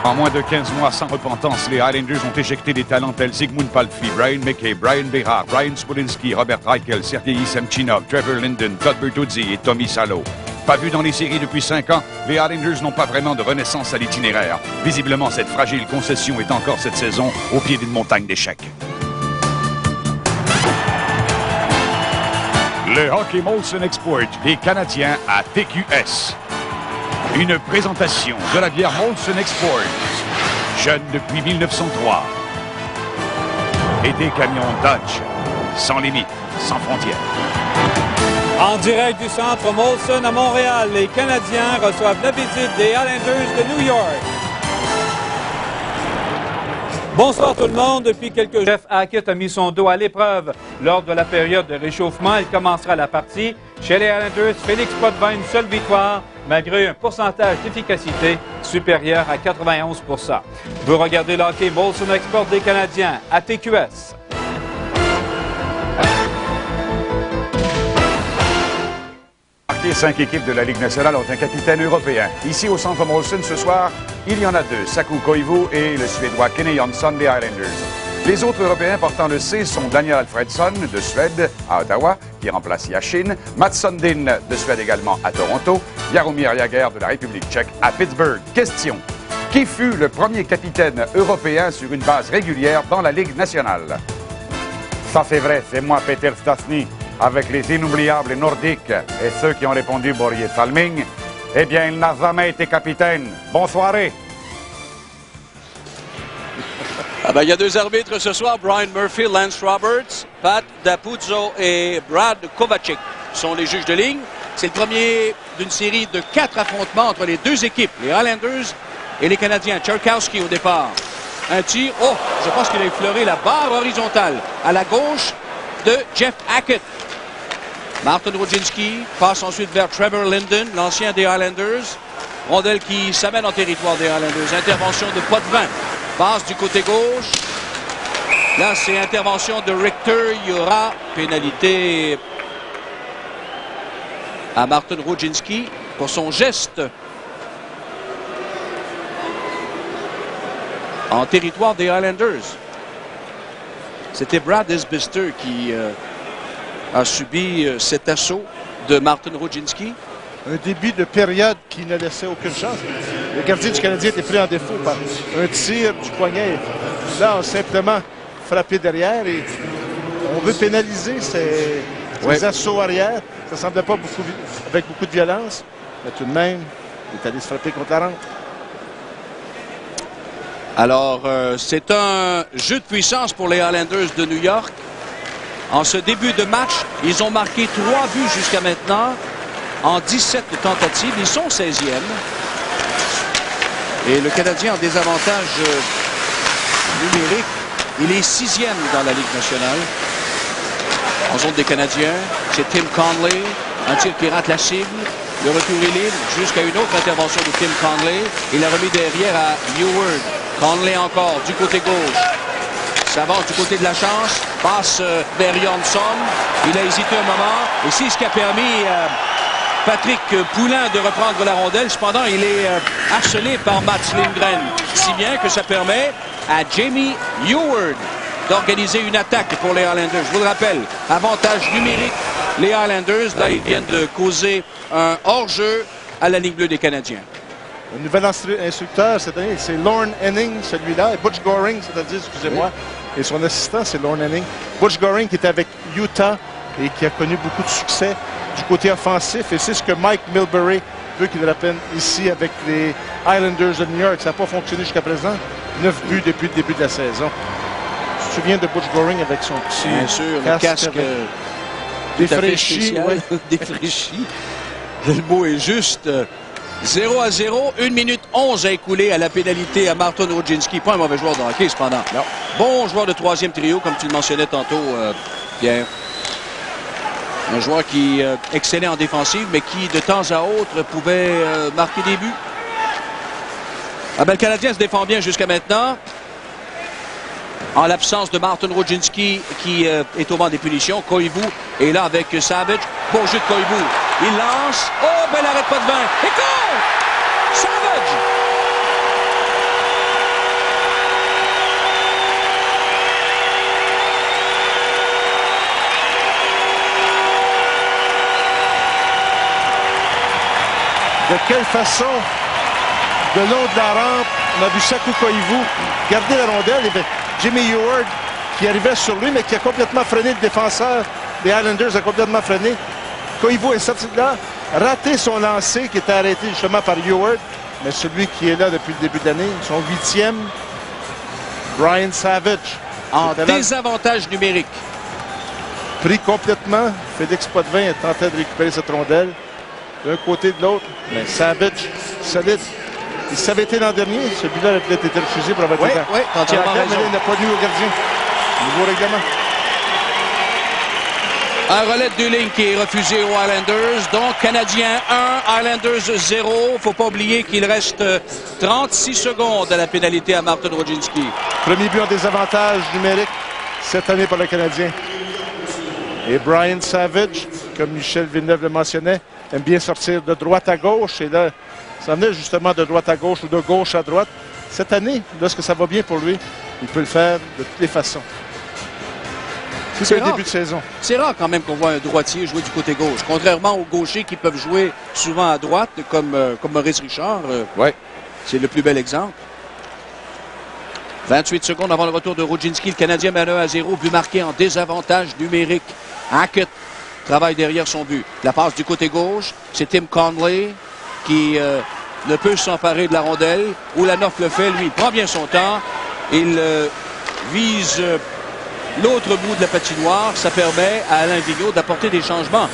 En moins de 15 mois sans repentance, les Highlanders ont éjecté des talents tels Zygmunt Palffy, Brian McKay, Brian Behar, Brian Smolinski, Robert Reichel, Sergei Semchinov, Trevor Linden, Todd Bertuzzi et Tommy Salo. Pas vu dans les séries depuis 5 ans, les Highlanders n'ont pas vraiment de renaissance à l'itinéraire. Visiblement, cette fragile concession est encore cette saison au pied d'une montagne d'échecs. Le Hockey Molson Export des Canadiens à TQS. Une présentation de la bière Molson Export, jeune depuis 1903. Et des camions Dodge, sans limite, sans frontières. En direct du centre Molson à Montréal, les Canadiens reçoivent la visite des Highlanders de New York. Bonsoir tout le monde. Depuis quelques jours, Jeff Hackett a mis son dos à l'épreuve. Lors de la période de réchauffement, il commencera la partie. Chez les Highlanders, Félix Potvin, une seule victoire, malgré un pourcentage d'efficacité supérieur à 91 %. Vous regardez le hockey Molson Export des Canadiens à TQS. Les 5 équipes de la Ligue nationale ont un capitaine européen. Ici, au centre Molson, ce soir, il y en a 2, Saku Koivu et le Suédois Kenny Johnson des Highlanders. Les autres Européens portant le C sont Daniel Alfredsson de Suède à Ottawa, qui remplace Yashin, Mats Sundin de Suède également à Toronto, Jaromir Jagr de la République tchèque à Pittsburgh. Question: qui fut le premier capitaine européen sur une base régulière dans la Ligue nationale? Ça c'est vrai, c'est moi, Peter Stastny, avec les inoubliables nordiques et ceux qui ont répondu Börje Salming. Eh bien, il n'a jamais été capitaine. Bonne soirée. Ah ben, il y a 2 arbitres ce soir, Brian Murphy, Lance Roberts, Pat D'Apuzzo et Brad Kovacic sont les juges de ligne. C'est le premier d'une série de 4 affrontements entre les 2 équipes, les Highlanders et les Canadiens. Tchaikovsky au départ. Un tir, je pense qu'il a effleuré la barre horizontale à la gauche de Jeff Hackett. Martin Rodzinski passe ensuite vers Trevor Linden, l'ancien des Highlanders. Rondelle qui s'amène en territoire des Highlanders. Intervention de Potvin. Passe du côté gauche. Là, c'est intervention de Richter. Il y aura pénalité à Martin Rodzinski pour son geste en territoire des Highlanders. C'était Brad Isbister qui a subi cet assaut de Martin Rodzinski. Un début de période qui ne laissait aucune chance. Le gardien du Canadien était pris en défaut par un tir du poignet. Là, on a simplement frappé derrière et on veut pénaliser ces assauts arrière. Ça ne semblait pas avec beaucoup de violence, mais tout de même, il est allé se frapper contre la rampe. Alors, c'est un jeu de puissance pour les Highlanders de New York. En ce début de match, ils ont marqué 3 buts jusqu'à maintenant en 17 tentatives. Ils sont 16e. Et le Canadien en désavantage numérique, il est 6e dans la Ligue nationale. En zone des Canadiens, c'est Tim Conley. Un tir qui rate la cible. Le retour est libre jusqu'à une autre intervention de Tim Conley. Il a remis derrière à Eward. Conley encore du côté gauche. S'avance du côté de la chance. Passe vers Johnson. Il a hésité un moment. Et c'est ce qui a permis Patrick Poulin de reprendre la rondelle. Cependant, il est harcelé par Mats Lindgren. Si bien que ça permet à Jamie Eward d'organiser une attaque pour les Highlanders. Je vous le rappelle, avantage numérique. Les Highlanders, là, ils viennent de causer un hors-jeu à la ligne bleue des Canadiens. Le nouvel instructeur cette année, c'est Lorne Henning, celui-là. Et Butch Goring, c'est-à-dire, excusez-moi. Et son assistant, c'est Lorne Henning. Butch Goring qui était avec Utah et qui a connu beaucoup de succès du côté offensif. Et c'est ce que Mike Milbury veut qu'il rappelle ici avec les Highlanders de New York. Ça n'a pas fonctionné jusqu'à présent. 9 buts depuis le début de la saison. Tu te souviens de Butch Goring avec son petit Bien sûr, le casque défraîchi. Ouais. Défraîchi. Le mot est juste. 0-0, 1 minute 11 à écouler à la pénalité à Martin Rodzinski. Pas un mauvais joueur de hockey, cependant. Non. Bon joueur de 3e trio, comme tu le mentionnais tantôt, Pierre. Un joueur qui excellait en défensive, mais qui, de temps à autre, pouvait marquer des buts. Ah ben, le Canadien se défend bien jusqu'à maintenant. En l'absence de Martin Rodzinski, qui est au banc des punitions. Koivu est là avec Savage. Bon jeu de Koivu. Il lance. Oh, bel arrêt de Potvin. Et goal! Savage! de quelle façon, de long de la rampe, on a vu Saku Koivu garder la rondelle. Et bien, Jimmy Eward qui arrivait sur lui, mais qui a complètement freiné le défenseur des Islanders, a complètement freiné. Koivu est sorti de là, raté son lancer qui était arrêté justement par Eward, mais celui qui est là depuis le début de l'année, son 8e, Brian Savage. En désavantage numérique. Pris complètement, Félix Potvin tentait de récupérer cette rondelle d'un côté de l'autre, mais Savage, solide. Il savait été l'an dernier, celui-là a peut-être été refusé pour avoir été temps. Oui, entièrement raison. Mais il n'a pas nu au gardien. Nouveau règlement. Un relais de 2 lignes qui est refusé aux Islanders. Donc, Canadiens 1, Islanders 0. Il ne faut pas oublier qu'il reste 36 secondes à la pénalité à Martin Rodzinski. Premier but en désavantage numérique cette année pour le Canadien. Et Brian Savage, comme Michel Villeneuve le mentionnait, aime bien sortir de droite à gauche. Et là, ça venait justement de droite à gauche ou de gauche à droite. Cette année, lorsque ça va bien pour lui, il peut le faire de toutes les façons. C'est un début de saison. C'est rare quand même qu'on voit un droitier jouer du côté gauche. Contrairement aux gauchers qui peuvent jouer souvent à droite, comme Maurice Richard. C'est le plus bel exemple. 28 secondes avant le retour de Rodzinski. Le Canadien mène 1-0. But marqué en désavantage numérique. Hackett travaille derrière son but. La passe du côté gauche, c'est Tim Conley qui ne peut s'emparer de la rondelle. Ulanov le fait, lui, il prend bien son temps. Il vise l'autre bout de la patinoire. Ça permet à Alain Vigneault d'apporter des changements.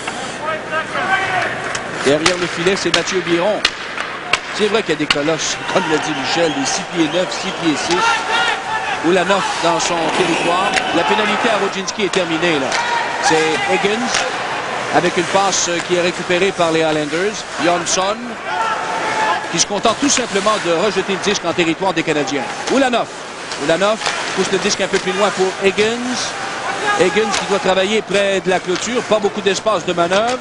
Derrière le filet, c'est Mathieu Biron. C'est vrai qu'il y a des colosses, comme l'a dit Michel, des 6 pieds 9, 6 pieds 6. Ulanov dans son territoire. La pénalité à Rodzinski est terminée, là. C'est Higgins avec une passe qui est récupérée par les Islanders. Johnson qui se contente tout simplement de rejeter le disque en territoire des Canadiens. Ulanov pousse le disque un peu plus loin pour Higgins. Higgins qui doit travailler près de la clôture. Pas beaucoup d'espace de manœuvre.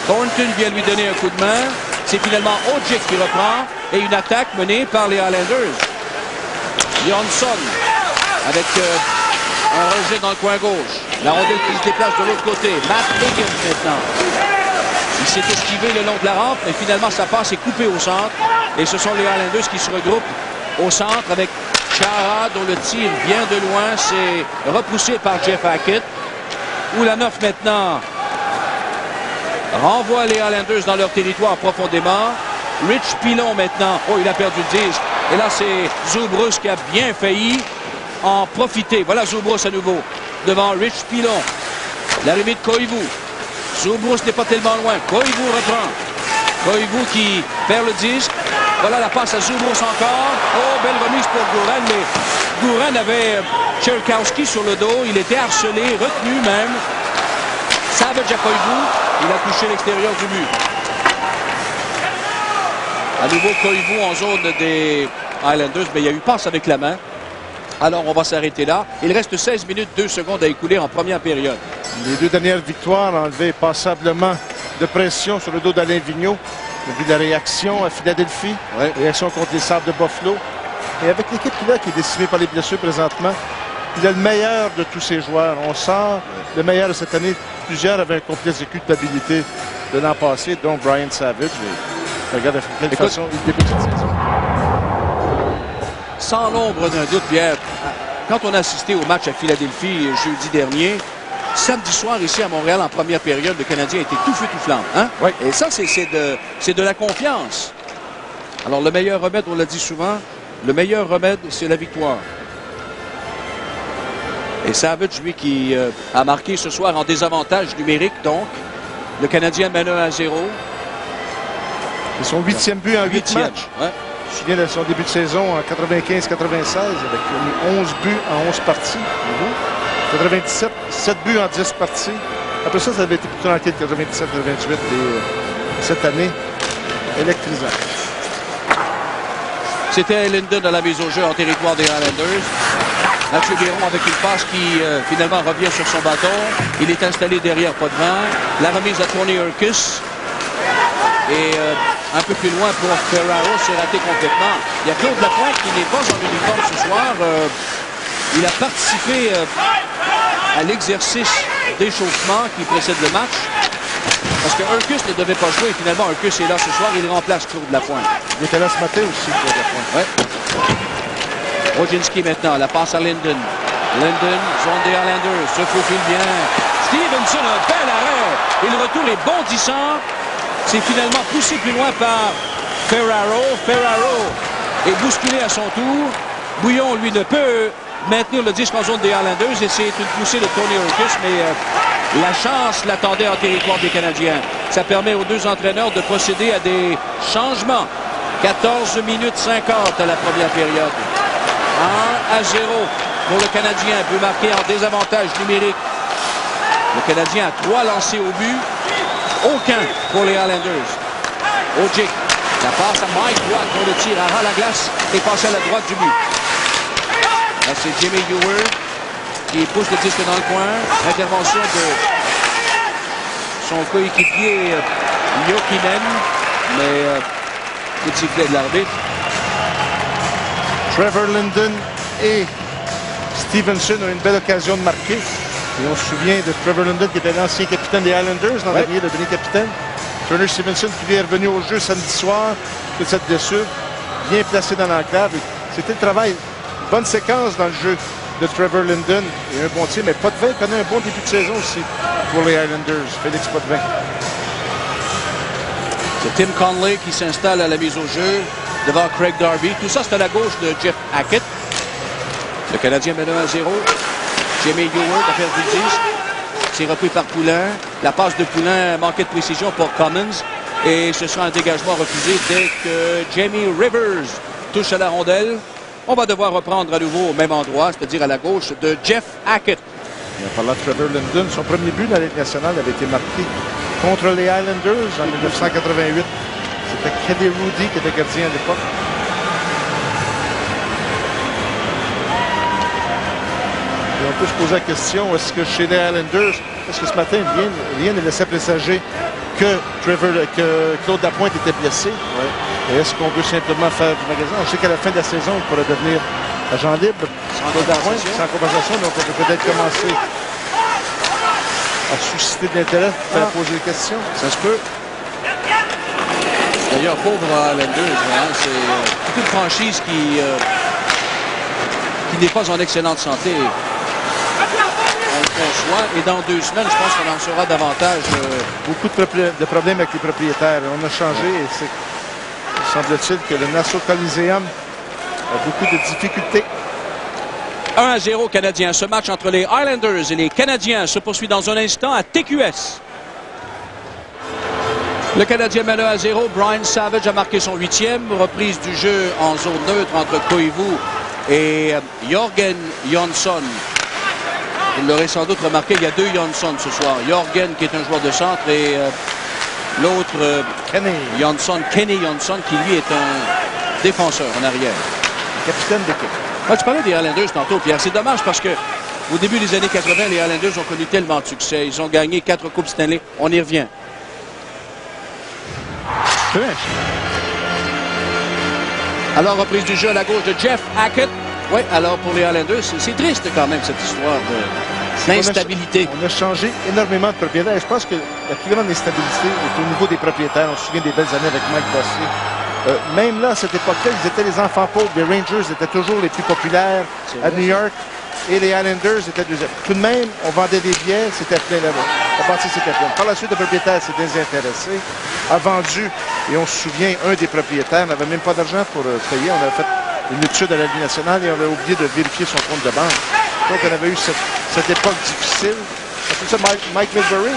Thornton vient lui donner un coup de main. C'est finalement Odjick qui reprend. Et une attaque menée par les Islanders. Johnson avec un rejet dans le coin gauche. La rondelle qui se déplace de l'autre côté. Matt Higgins maintenant. Il s'est esquivé le long de la rampe, mais finalement sa passe est coupée au centre. Et ce sont les Islanders qui se regroupent au centre avec Chara, dont le tir vient de loin. C'est repoussé par Jeff Hackett. Ulanov maintenant renvoie les Islanders dans leur territoire profondément. Rich Pilon maintenant. Oh, il a perdu le disque. Et là, c'est Zubrus qui a bien failli en profiter. Voilà Zubrus à nouveau devant Rich Pilon. L'arrivée de Koivu. Zubrus n'est pas tellement loin. Koivu reprend. Koivu qui perd le disque. Voilà la passe à Zubrus encore. Oh, belle remise pour Guerin. Mais Guerin avait Cherkowski sur le dos. Il était harcelé, retenu même. Savage à Koivu. Il a touché l'extérieur du but. À nouveau Koivu en zone des Islanders. Mais il y a eu passe avec la main. Alors, on va s'arrêter là. Il reste 16 minutes, 2 secondes à écouler en première période. Les 2 dernières victoires ont enlevé passablement de pression sur le dos d'Alain Vigneault. On a vu la réaction à Philadelphie, réaction contre les Sabres de Buffalo. Et avec l'équipe qui est décimée par les blessures présentement, il a le meilleur de tous ses joueurs. On sent le meilleur de cette année. Plusieurs avaient un complexe de culpabilité de l'an passé, dont Brian Savage. Mais regarde de quelle façon il débute cette saison. Sans l'ombre d'un doute, Pierre, quand on a assisté au match à Philadelphie jeudi dernier, samedi soir ici à Montréal en première période, le Canadien était tout feu tout flamme. Hein? Oui. Et ça, c'est de la confiance. Alors le meilleur remède, on l'a dit souvent, le meilleur remède, c'est la victoire. Et Savage, lui, qui a marqué ce soir en désavantage numérique, donc. Le Canadien mène 1-0. C'est son 8e but en 8 matchs. Ouais. Je me souviens de son début de saison en 95-96 avec 11 buts en 11 parties. 97, 7 buts en 10 parties. Après ça, ça avait été plutôt dans le de 97-98 cette année. Électrisant. C'était Linden à la mise au jeu en territoire des Islanders. Mathieu Biron avec une passe qui finalement revient sur son bâton. Il est installé derrière Potvin. La remise à Tony Urquhart. Et un peu plus loin pour Ferraro, c'est raté complètement. Il y a Claude Lapointe qui n'est pas en uniforme ce soir. Il a participé à l'exercice d'échauffement qui précède le match. Parce que Urkus ne devait pas jouer. Et finalement, Urkus est là ce soir. Il remplace Claude Lapointe. Il était là ce matin aussi, Claude Lapointe. Ouais. Wojcinski maintenant, la passe à Linden. Linden, zone des Islanders, se faufile bien. Stevenson, un bel arrêt. Et le retour est bondissant. C'est finalement poussé plus loin par Ferraro. Ferraro est bousculé à son tour. Bouillon, lui, ne peut maintenir le disque en zone des Islanders. Et c'est une poussée de Tony Urkus, mais la chance l'attendait en territoire des Canadiens. Ça permet aux deux entraîneurs de procéder à des changements. 14 minutes 50 à la première période. 1-0 pour le Canadien. But marqué en désavantage numérique. Le Canadien a 3 lancés au but. Aucun pour les Islanders. Ojic. La passe à Mike Watt pour le tir à ras la glace et passe à la droite du but. Là, c'est Jimmy Ewert qui pousse le disque dans le coin. Intervention de son coéquipier Jokinen. Mais coup de sifflet de l'arbitre. Trevor Linden et Stevenson ont une belle occasion de marquer. Et on se souvient de Trevor Linden qui était l'ancien capitaine des Islanders l'an dernier, le dernier capitaine. Turner Stevenson qui est revenu au jeu samedi soir, toute cette blessure, bien placé dans l'enclave. C'était le travail, bonne séquence dans le jeu de Trevor Linden et un bon tir, mais Potvin connaît un bon début de saison aussi pour les Islanders, Félix Potvin. C'est Tim Conley qui s'installe à la mise au jeu devant Craig Darby. Tout ça, c'est à la gauche de Jeff Hackett. Le Canadien mène 1-0. Jimmy Ewert a perdu le disque. C'est repris par Poulin. La passe de Poulin manquait de précision pour Commons. Et ce sera un dégagement refusé dès que Jamie Rivers touche à la rondelle. On va devoir reprendre à nouveau au même endroit, c'est-à-dire à la gauche de Jeff Hackett. Il a parlé de Trevor Linden. Son premier but dans la Ligue nationale avait été marqué contre les Islanders en 1988. C'était Kelly Rudy qui était gardien à l'époque. Et on peut se poser la question, est-ce que chez les Islanders, est-ce que ce matin, rien ne laissait présager que Claude Lapointe était blessé? Ouais. Et est-ce qu'on veut simplement faire du magasin? On sait qu'à la fin de la saison, il pourrait devenir agent libre. Claude Lapointe, sans conversation, donc on peut peut-être commencer à susciter de l'intérêt, à poser des questions. Ça se peut. D'ailleurs, pauvre Islanders, hein, c'est toute une franchise qui n'est pas en excellente santé. On le conçoit. Et dans 2 semaines, je pense qu'on en saura davantage. Beaucoup de problèmes avec les propriétaires. On a changé et c'est, semble-t-il, que le Nassau Coliseum a beaucoup de difficultés. 1-0 Canadien. Ce match entre les Islanders et les Canadiens se poursuit dans un instant à TQS. Le Canadien mène 1-0. Brian Savage a marqué son 8e. Reprise du jeu en zone neutre entre Koivu et Jorgen Jonsson. Vous l'aurez sans doute remarqué, il y a 2 Jonsson ce soir. Jorgen qui est un joueur de centre et l'autre Kenny Jonsson qui lui est un défenseur en arrière. Capitaine d'équipe. Ah, tu parlais des Islanders tantôt, Pierre. C'est dommage parce que au début des années 80, les Islanders ont connu tellement de succès. Ils ont gagné 4 Coupes Stanley. On y revient. Alors, reprise du jeu à la gauche de Jeff Hackett. Oui, alors pour les Islanders, c'est triste quand même cette histoire d'instabilité. On a changé énormément de propriétaires. Je pense que la plus grande instabilité est au niveau des propriétaires. On se souvient des belles années avec Mike Bossy. Même là, à cette époque-là, ils étaient les enfants pauvres. Les Rangers étaient toujours les plus populaires à New York. Et les Islanders étaient deuxièmes. Tout de même, on vendait des billets, c'était plein là-bas. La partie, c'était plein. Par la suite, le propriétaire s'est désintéressé, a vendu, et on se souvient, un des propriétaires n'avait même pas d'argent pour payer. On avait fait une étude à la Ligue nationale et on avait oublié de vérifier son compte de banque. Donc, on avait eu cette époque difficile. C'est ça, Mike Milbury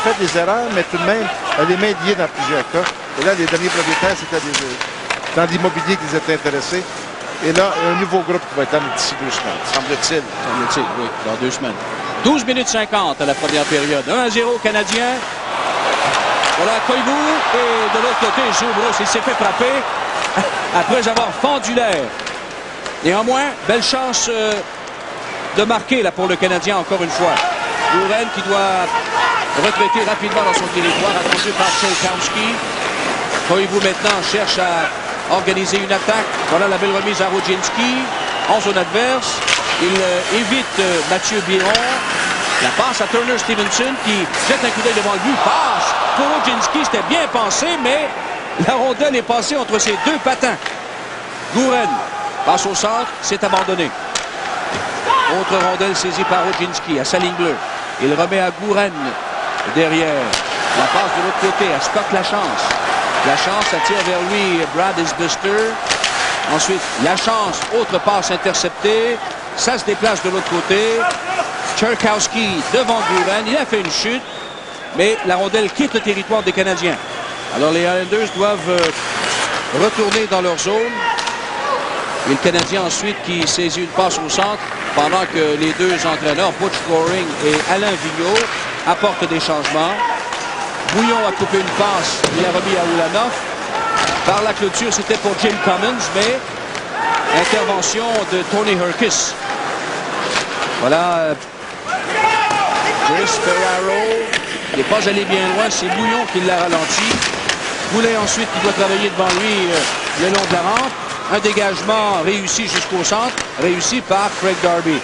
fait des erreurs, mais tout de même, elle les mains liées dans plusieurs cas. Et là, les derniers propriétaires, c'était dans l'immobilier qu'ils étaient intéressés. Et là, un nouveau groupe qui va être là d'ici 2 semaines, semble-t-il. Semble-t-il, oui, dans 2 semaines. 12 minutes 50 à la première période. 1-0 Canadien. Voilà Koivu. Et de l'autre côté, Joubros, il s'est fait frapper après avoir fendu l'air. Néanmoins, belle chance de marquer là pour le Canadien encore une fois. Bouren qui doit retraiter rapidement dans son territoire, attendu par Cholkowski. Koivu maintenant cherche à organiser une attaque. Voilà la belle remise à Wojcinski en zone adverse. Il évite Mathieu Biron. La passe à Turner Stevenson qui jette un coup d'œil devant le but. Passe pour Oginski. C'était bien pensé, mais la rondelle est passée entre ses deux patins. Guren passe au centre, c'est abandonné. Autre rondelle saisie par Oginski à sa ligne bleue. Il remet à Guren derrière. La passe de l'autre côté à Scott Lachance. Lachance attire vers lui Brad Isbister. Ensuite, Lachance, autre passe interceptée. Ça se déplace de l'autre côté. Tcherkowski devant Guren. Il a fait une chute, mais la rondelle quitte le territoire des Canadiens. Alors les Islanders doivent retourner dans leur zone. Et le Canadien ensuite qui saisit une passe au centre pendant que les deux entraîneurs, Butch Goring et Alain Vigneault, apportent des changements. Bouillon a coupé une passe, il a remis à Ulanov. Par la clôture, c'était pour Jim Cummins, mais intervention de Tony Herkis. Voilà Chris Ferraro. Il n'est pas allé bien loin, c'est Bouillon qui l'a ralenti. Boulet ensuite qui doit travailler devant lui le long de la rampe. Un dégagement réussi jusqu'au centre, réussi par Craig Darby.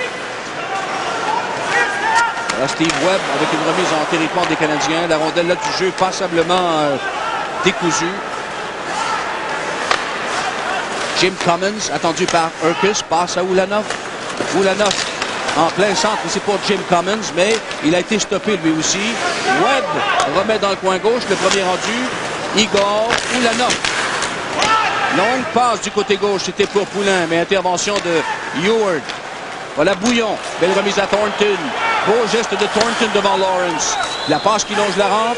Voilà Steve Webb avec une remise en territoire des Canadiens. La rondelle là du jeu passablement décousue. Jim Cummins, attendu par Herkis, passe à Ulanov. Ulanov en plein centre ici pour Jim Cummins, mais il a été stoppé lui aussi. Webb remet dans le coin gauche, le premier rendu. Igor Ulanov. Longue passe du côté gauche, c'était pour Poulin, mais intervention de Eward. Voilà Bouillon, belle remise à Thornton. Beau geste de Thornton devant Lawrence. La passe qui longe la rampe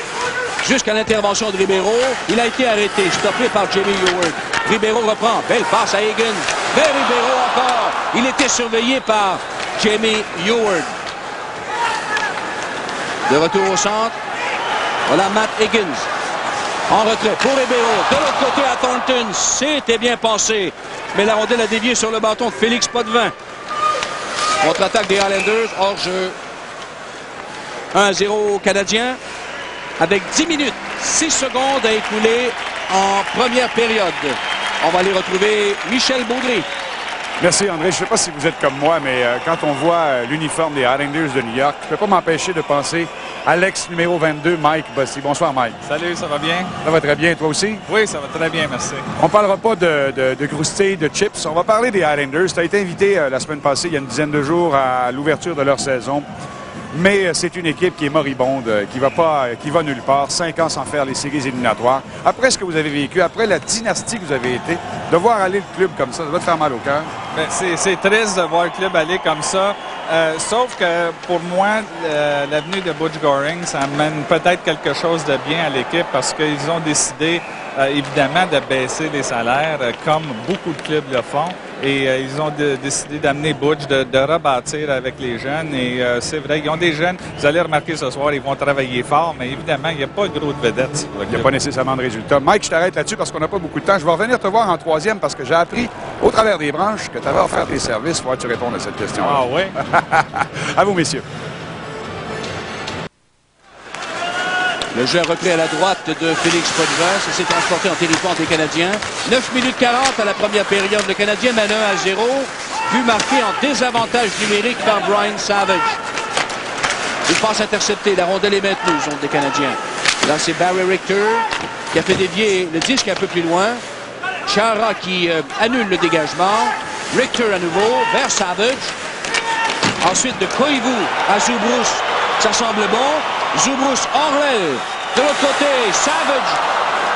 jusqu'à l'intervention de Ribeiro. Il a été arrêté, stoppé par Jamie Eward. Ribeiro reprend, belle passe à Higgins. Mais Ribeiro encore. Il était surveillé par Jamie Eward. De retour au centre. Voilà Matt Higgins. En retrait pour Ribeiro. De l'autre côté à Thornton. C'était bien pensé. Mais la rondelle a dévié sur le bâton de Félix Potvin. Contre-attaque des Islanders. Hors-jeu. 1-0 Canadien. Avec 10 minutes, 6 secondes à écouler en première période. On va aller retrouver Michel Baudry. Merci André. Je ne sais pas si vous êtes comme moi, mais quand on voit l'uniforme des Islanders de New York, je ne peux pas m'empêcher de penser à l'ex numéro 22, Mike Bossy. Bonsoir Mike. Salut, ça va bien? Ça va très bien, toi aussi? Oui, ça va très bien, merci. On ne parlera pas de croustilles, de chips. On va parler des Islanders. Tu as été invité la semaine passée, il y a une dizaine de jours, à l'ouverture de leur saison. Mais c'est une équipe qui est moribonde, qui va nulle part. 5 ans sans faire les séries éliminatoires. Après ce que vous avez vécu, après la dynastie que vous avez été, de voir aller le club comme ça doit te faire mal au cœur. C'est triste de voir le club aller comme ça. Sauf que pour moi, l'avenue de Butch Goring, ça amène peut-être quelque chose de bien à l'équipe parce qu'ils ont décidé, évidemment, de baisser les salaires, comme beaucoup de clubs le font. Et ils ont décidé d'amener Butch, de rebâtir avec les jeunes. Et c'est vrai, ils ont des jeunes. Vous allez remarquer ce soir, ils vont travailler fort, mais évidemment, il n'y a pas gros de vedettes. Il n'y a pas nécessairement de résultats. Mike, je t'arrête là-dessus parce qu'on n'a pas beaucoup de temps. Je vais revenir te voir en troisième parce que j'ai appris, au travers des branches, que tu avais offert tes services. Il faudra que tu répondes à cette question. Ah oui? À vous, messieurs. Le jeu repris à la droite de Félix Potvin. Ça s'est transporté en territoire des Canadiens. 9 minutes 40 à la première période. Le Canadien mène 1-0. But marqué en désavantage numérique par Brian Savage. Une passe interceptée. La rondelle est maintenue, zone des Canadiens. Là, c'est Barry Richter qui a fait dévier le disque un peu plus loin. Chara qui annule le dégagement. Richter à nouveau vers Savage. Ensuite de Koivu à Zubrus. Ça semble bon. Zubrus hors l'aile. De l'autre côté, Savage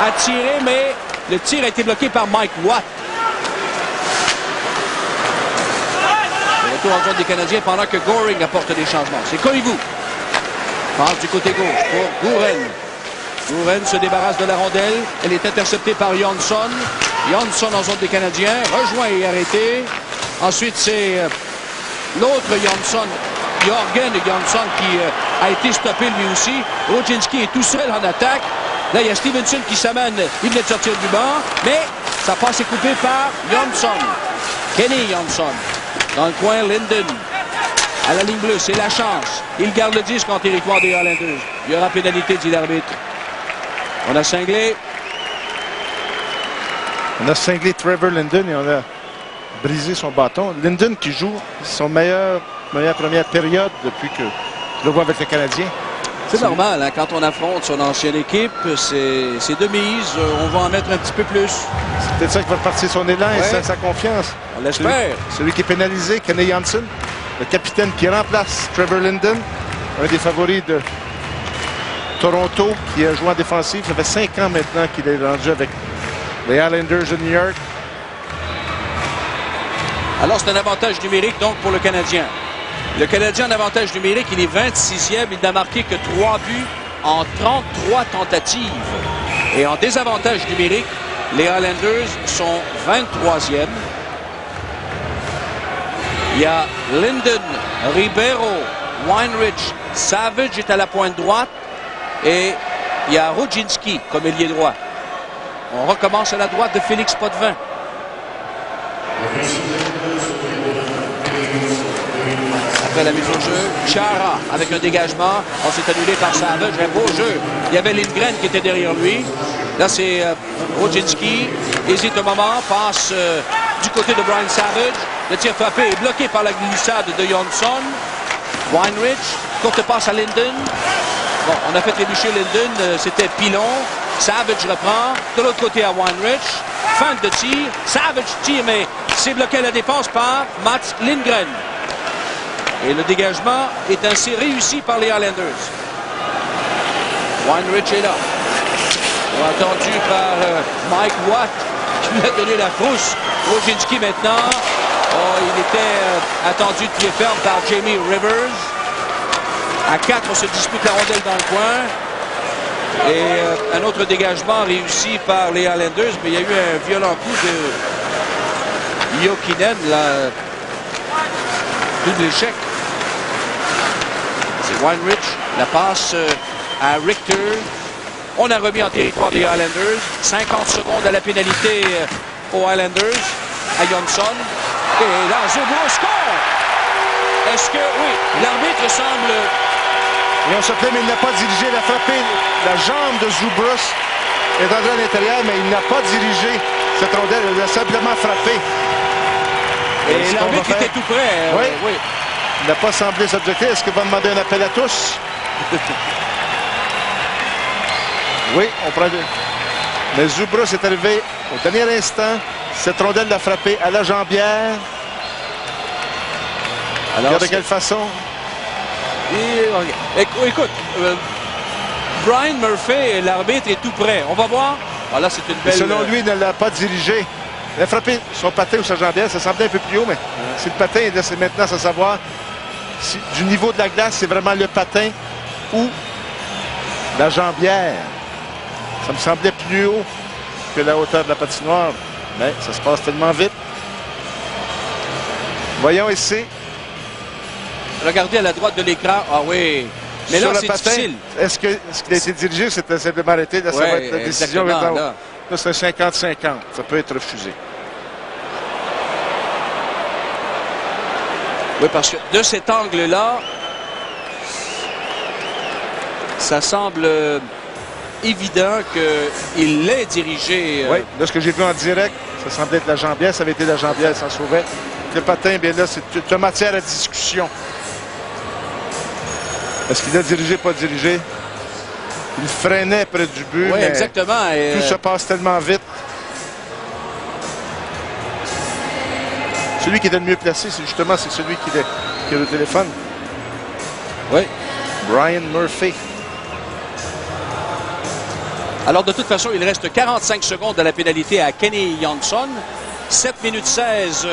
a tiré, mais le tir a été bloqué par Mike Watt. Le retour en zone des Canadiens pendant que Goring apporte des changements. C'est Koivu. Passe du côté gauche pour Guren. Guren se débarrasse de la rondelle. Elle est interceptée par Johnson. Johnson en zone des Canadiens. Rejoint et arrêté. Ensuite, c'est l'autre Johnson. Jorgen Johnson qui a été stoppé lui aussi. Oginski est tout seul en attaque. Là, il y a Stevenson qui s'amène. Il vient de sortir du banc. Mais sa passe est coupée par Johnson. Kenny Johnson. Dans le coin, Linden. À la ligne bleue, c'est la chance. Il garde le disque en territoire des Islanders. Il y aura pénalité, dit l'arbitre. On a cinglé. On a cinglé Trevor Linden et on a brisé son bâton. Linden qui joue son meilleure première période depuis que je le vois avec le Canadien. C'est normal, hein, quand on affronte son ancienne équipe, c'est de mise. On va en mettre un petit peu plus. C'est peut-être ça qui va repartir son élan et sa confiance. On l'espère. Celui qui est pénalisé, Kenny Johnson, le capitaine qui remplace Trevor Linden, un des favoris de Toronto, qui a joué en défensif. Ça fait 5 ans maintenant qu'il est rendu avec les Islanders de New York. Alors, c'est un avantage numérique, donc, pour le Canadien. Le Canadien en avantage numérique, il est 26e. Il n'a marqué que 3 buts en 33 tentatives. Et en désavantage numérique, les Islanders sont 23e. Il y a Linden, Ribeiro, Weinrich, Savage est à la pointe droite. Et il y a Rodzinski comme ailier droit. On recommence à la droite de Félix Potvin. Après la mise au jeu, Chara avec un dégagement. On s'est annulé par Savage. Un beau jeu. Il y avait Lindgren qui était derrière lui. Là, c'est Rodzinski. Hésite un moment. Passe du côté de Brian Savage. Le tir frappé est bloqué par la glissade de Johnson. Weinrich. Courte passe à Linden. Bon, on a fait trébucher Linden. C'était Pilon. Savage reprend. De l'autre côté à Weinrich. Fin de tir. Savage tire, mais c'est bloqué à la défense par Mats Lindgren. Et le dégagement est ainsi réussi par les Islanders. Weinrich est là. Attendu par Mike Watt qui lui a donné la frousse. Rodzinski maintenant. Oh, il était attendu de pied ferme par Jamie Rivers. À 4, on se dispute la rondelle dans le coin. Et un autre dégagement réussi par les Islanders, mais il y a eu un violent coup de Jokinen, là. Double échec. C'est Weinrich. La passe à Richter. On a remis en territoire des Islanders. 50 secondes à la pénalité aux Islanders. À Johnson. Et là, Zubro score! Est-ce que, oui, l'arbitre semble... Et on se plaît, mais il n'a pas dirigé. Il a frappé la jambe de Zubros. Il est entré à l'intérieur, mais il n'a pas dirigé cette rondelle. Il a simplement frappé. Et l'arbitre était tout près. Oui. Oui. Il n'a pas semblé s'objecter. Est-ce qu'il va demander un appel à tous? Oui, on prend deux. Mais Zubros est arrivé au dernier instant. Cette rondelle l'a frappé à la jambière. Alors, de quelle façon? Écoute, Brian Murphy, l'arbitre, est tout près. On va voir. Ah, là, c'est une belle... Selon lui, il ne l'a pas dirigé. Il a frappé son patin ou sa jambière. Ça semblait un peu plus haut, mais c'est le patin. C'est maintenant à savoir si, du niveau de la glace, c'est vraiment le patin ou la jambière. Ça me semblait plus haut que la hauteur de la patinoire. Mais ça se passe tellement vite. Voyons ici. Regardez à la droite de l'écran. Ah oui. Mais là, c'est difficile. Est-ce qu'il a été dirigé ou c'était simplement arrêté? Là, ça va être la décision. Là, c'est un 50-50. Ça peut être refusé. Oui, parce que de cet angle-là, ça semble évident qu'il l'ait dirigé. Oui, de ce que j'ai vu en direct, ça semblait être la jambière. Ça avait été la jambière, ça sauvait. Le patin, bien là, c'est une matière à discussion. Est-ce qu'il a dirigé, pas dirigé? Il freinait près du but. Oui, mais exactement. Et tout se passe tellement vite. Celui qui est le mieux placé, c'est justement celui qui a le téléphone. Oui. Brian Murphy. Alors, de toute façon, il reste 45 secondes à la pénalité à Kenny Johnson. 7 minutes 16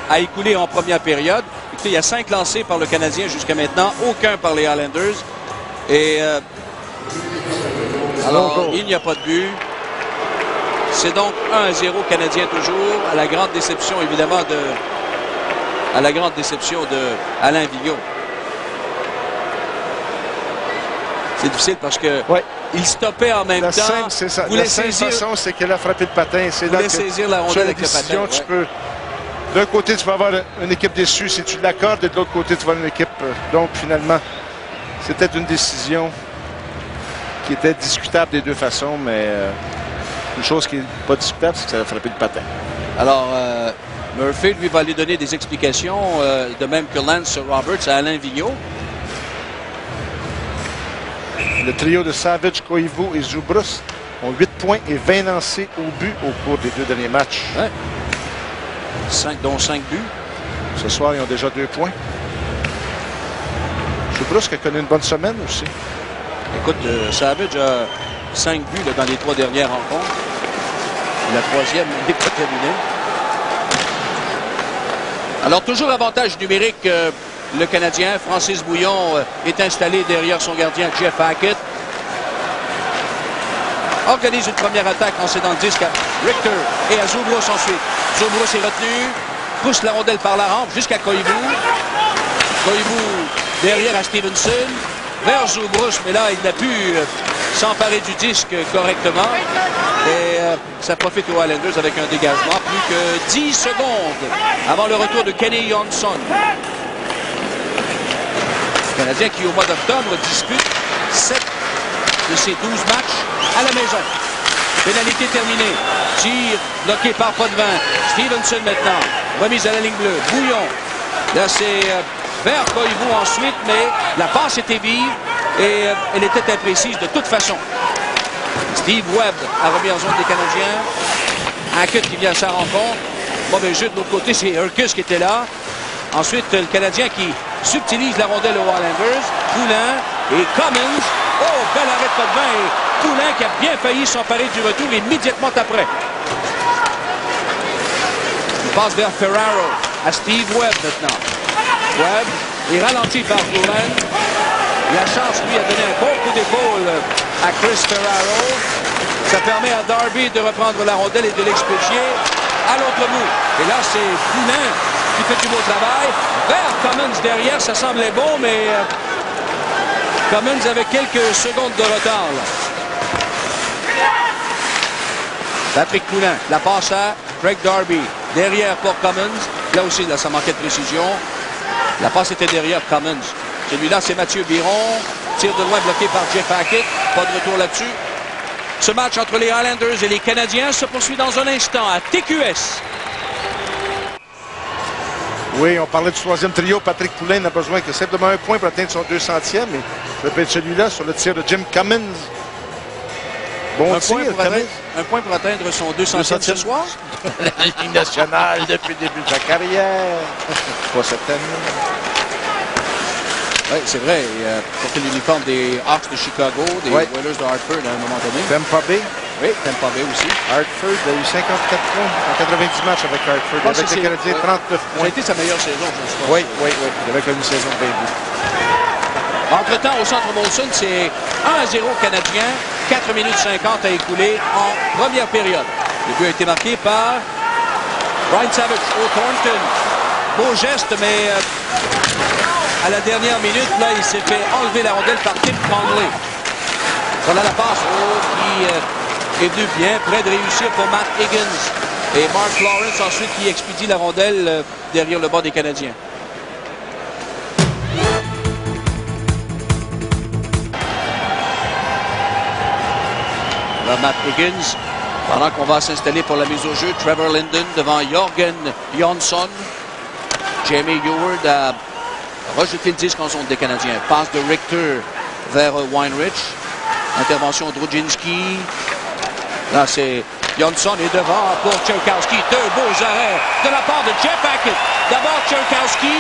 à écouler en première période. Écoutez, il y a 5 lancés par le Canadien jusqu'à maintenant, aucun par les Islanders. Et alors, il n'y a pas de but. C'est donc 1-0 Canadien toujours, à la grande déception évidemment de Alain Vigneault. C'est difficile parce que il stoppait en même temps. C'est ça. La seule façon, c'est qu'elle a frappé le patin. C'est là que saisir la rondelle avec le patin. Tu peux. D'un côté, tu vas avoir une équipe déçue si tu l'accordes, et de l'autre côté, tu vas avoir une équipe. Donc, finalement, c'était une décision qui était discutable des deux façons, mais une chose qui n'est pas discutable, c'est que ça a frappé le patin. Alors, Murphy, lui, va lui donner des explications, de même que Lance Roberts à Alain Vigneault. le trio de Savage, Koivu et Zubrus ont 8 points et 20 lancés au but au cours des 2 derniers matchs. Ouais. 5 buts. Ce soir, ils ont déjà 2 points. Zubrus qui a connu une bonne semaine aussi. Écoute, Savage a 5 buts là, dans les 3 dernières rencontres. La 3e n'est pas terminée. Alors, toujours avantage numérique, le Canadien. Francis Bouillon est installé derrière son gardien Jeff Hackett. Organise une première attaque en cédant le disque à Richter et à Zubrus ensuite. Zubrus est retenu, pousse la rondelle par la rampe jusqu'à Koivu. Koivu derrière à Stevenson, vers Zubrus, mais là, il n'a pu s'emparer du disque correctement. Et ça profite aux Islanders avec un dégagement. Plus que 10 secondes avant le retour de Kenny Johnson. Le Canadien qui, au mois d'octobre, dispute 7 de ses 12 matchs à la maison. Pénalité terminée. Tir bloqué par Potvin. Stevenson maintenant. Remise à la ligne bleue. Bouillon. Là, c'est vers Koivu ensuite, mais la passe était vive et elle était imprécise de toute façon. Steve Webb a remis en zone des Canadiens. Hackett qui vient à sa rencontre. Mauvais jeu de l'autre côté, c'est Urkus qui était là. Ensuite, le Canadien qui subtilise la rondelle aux Islanders. Poulin et Cummins. Oh, bel arrêt de Potvin et Poulin qui a bien failli s'emparer du retour immédiatement après. Il passe vers Ferraro à Steve Webb maintenant. Webb est ralenti par Poulin. Il a chance, lui, à donner un bon coup d'épaule à Chris Ferraro. Ça permet à Darby de reprendre la rondelle et de l'expulser à l'autre bout. Et là, c'est Poulin qui fait du beau travail. Vers Cummins derrière, ça semblait bon, mais Cummins avait quelques secondes de retard. Là. Patrick Poulin, la passe à Craig Darby. Derrière pour Cummins. Là aussi, là, ça manquait de précision. La passe était derrière Cummins. Celui-là, c'est Mathieu Biron. Tir de loin bloqué par Jeff Hackett. Pas de retour là-dessus. Ce match entre les Islanders et les Canadiens se poursuit dans un instant à TQS. Oui, on parlait du 3e trio. Patrick Poulin n'a besoin que simplement un point pour atteindre son 200e. Et ça peut être celui-là sur le tir de Jim Cummins. Bon Un tir, point pour atteindre son 200e ce soir. La Ligue nationale depuis le début de sa carrière. Pas cette année. Oui, c'est vrai. Porter l'uniforme des Hawks de Chicago, des Oilers de Hartford à un moment donné. Tampa Bay. Oui, Tampa Bay aussi. Hartford a eu 54 points en 90 matchs avec Hartford. Avec les Canadiens, 39 points. Ça a été sa meilleure saison, je pense. Oui. Il avait connu une saison de 20 buts. Entre-temps, au centre Molson, c'est 1-0 Canadien. 4 minutes 50 à écouler en première période. Le but a été marqué par Brian Savage au Thornton. Beau geste, mais à la dernière minute, là, il s'est fait enlever la rondelle par Tim Conley. Voilà la passe qui est venue bien, près de réussir pour Matt Higgins. Et Mark Lawrence ensuite qui expédie la rondelle derrière le bas des Canadiens. Là, Matt Higgins, pendant qu'on va s'installer pour la mise au jeu, Trevor Linden devant Jorgen Jonsson. Jamie Heward a rejeté le disque en zone des Canadiens. Passe de Richter vers Weinrich. Intervention de Drudzinski. Là, c'est Jonsson est devant pour Tcherkowski. 2 beaux arrêts de la part de Jeff Hackett. D'abord Tcherkowski.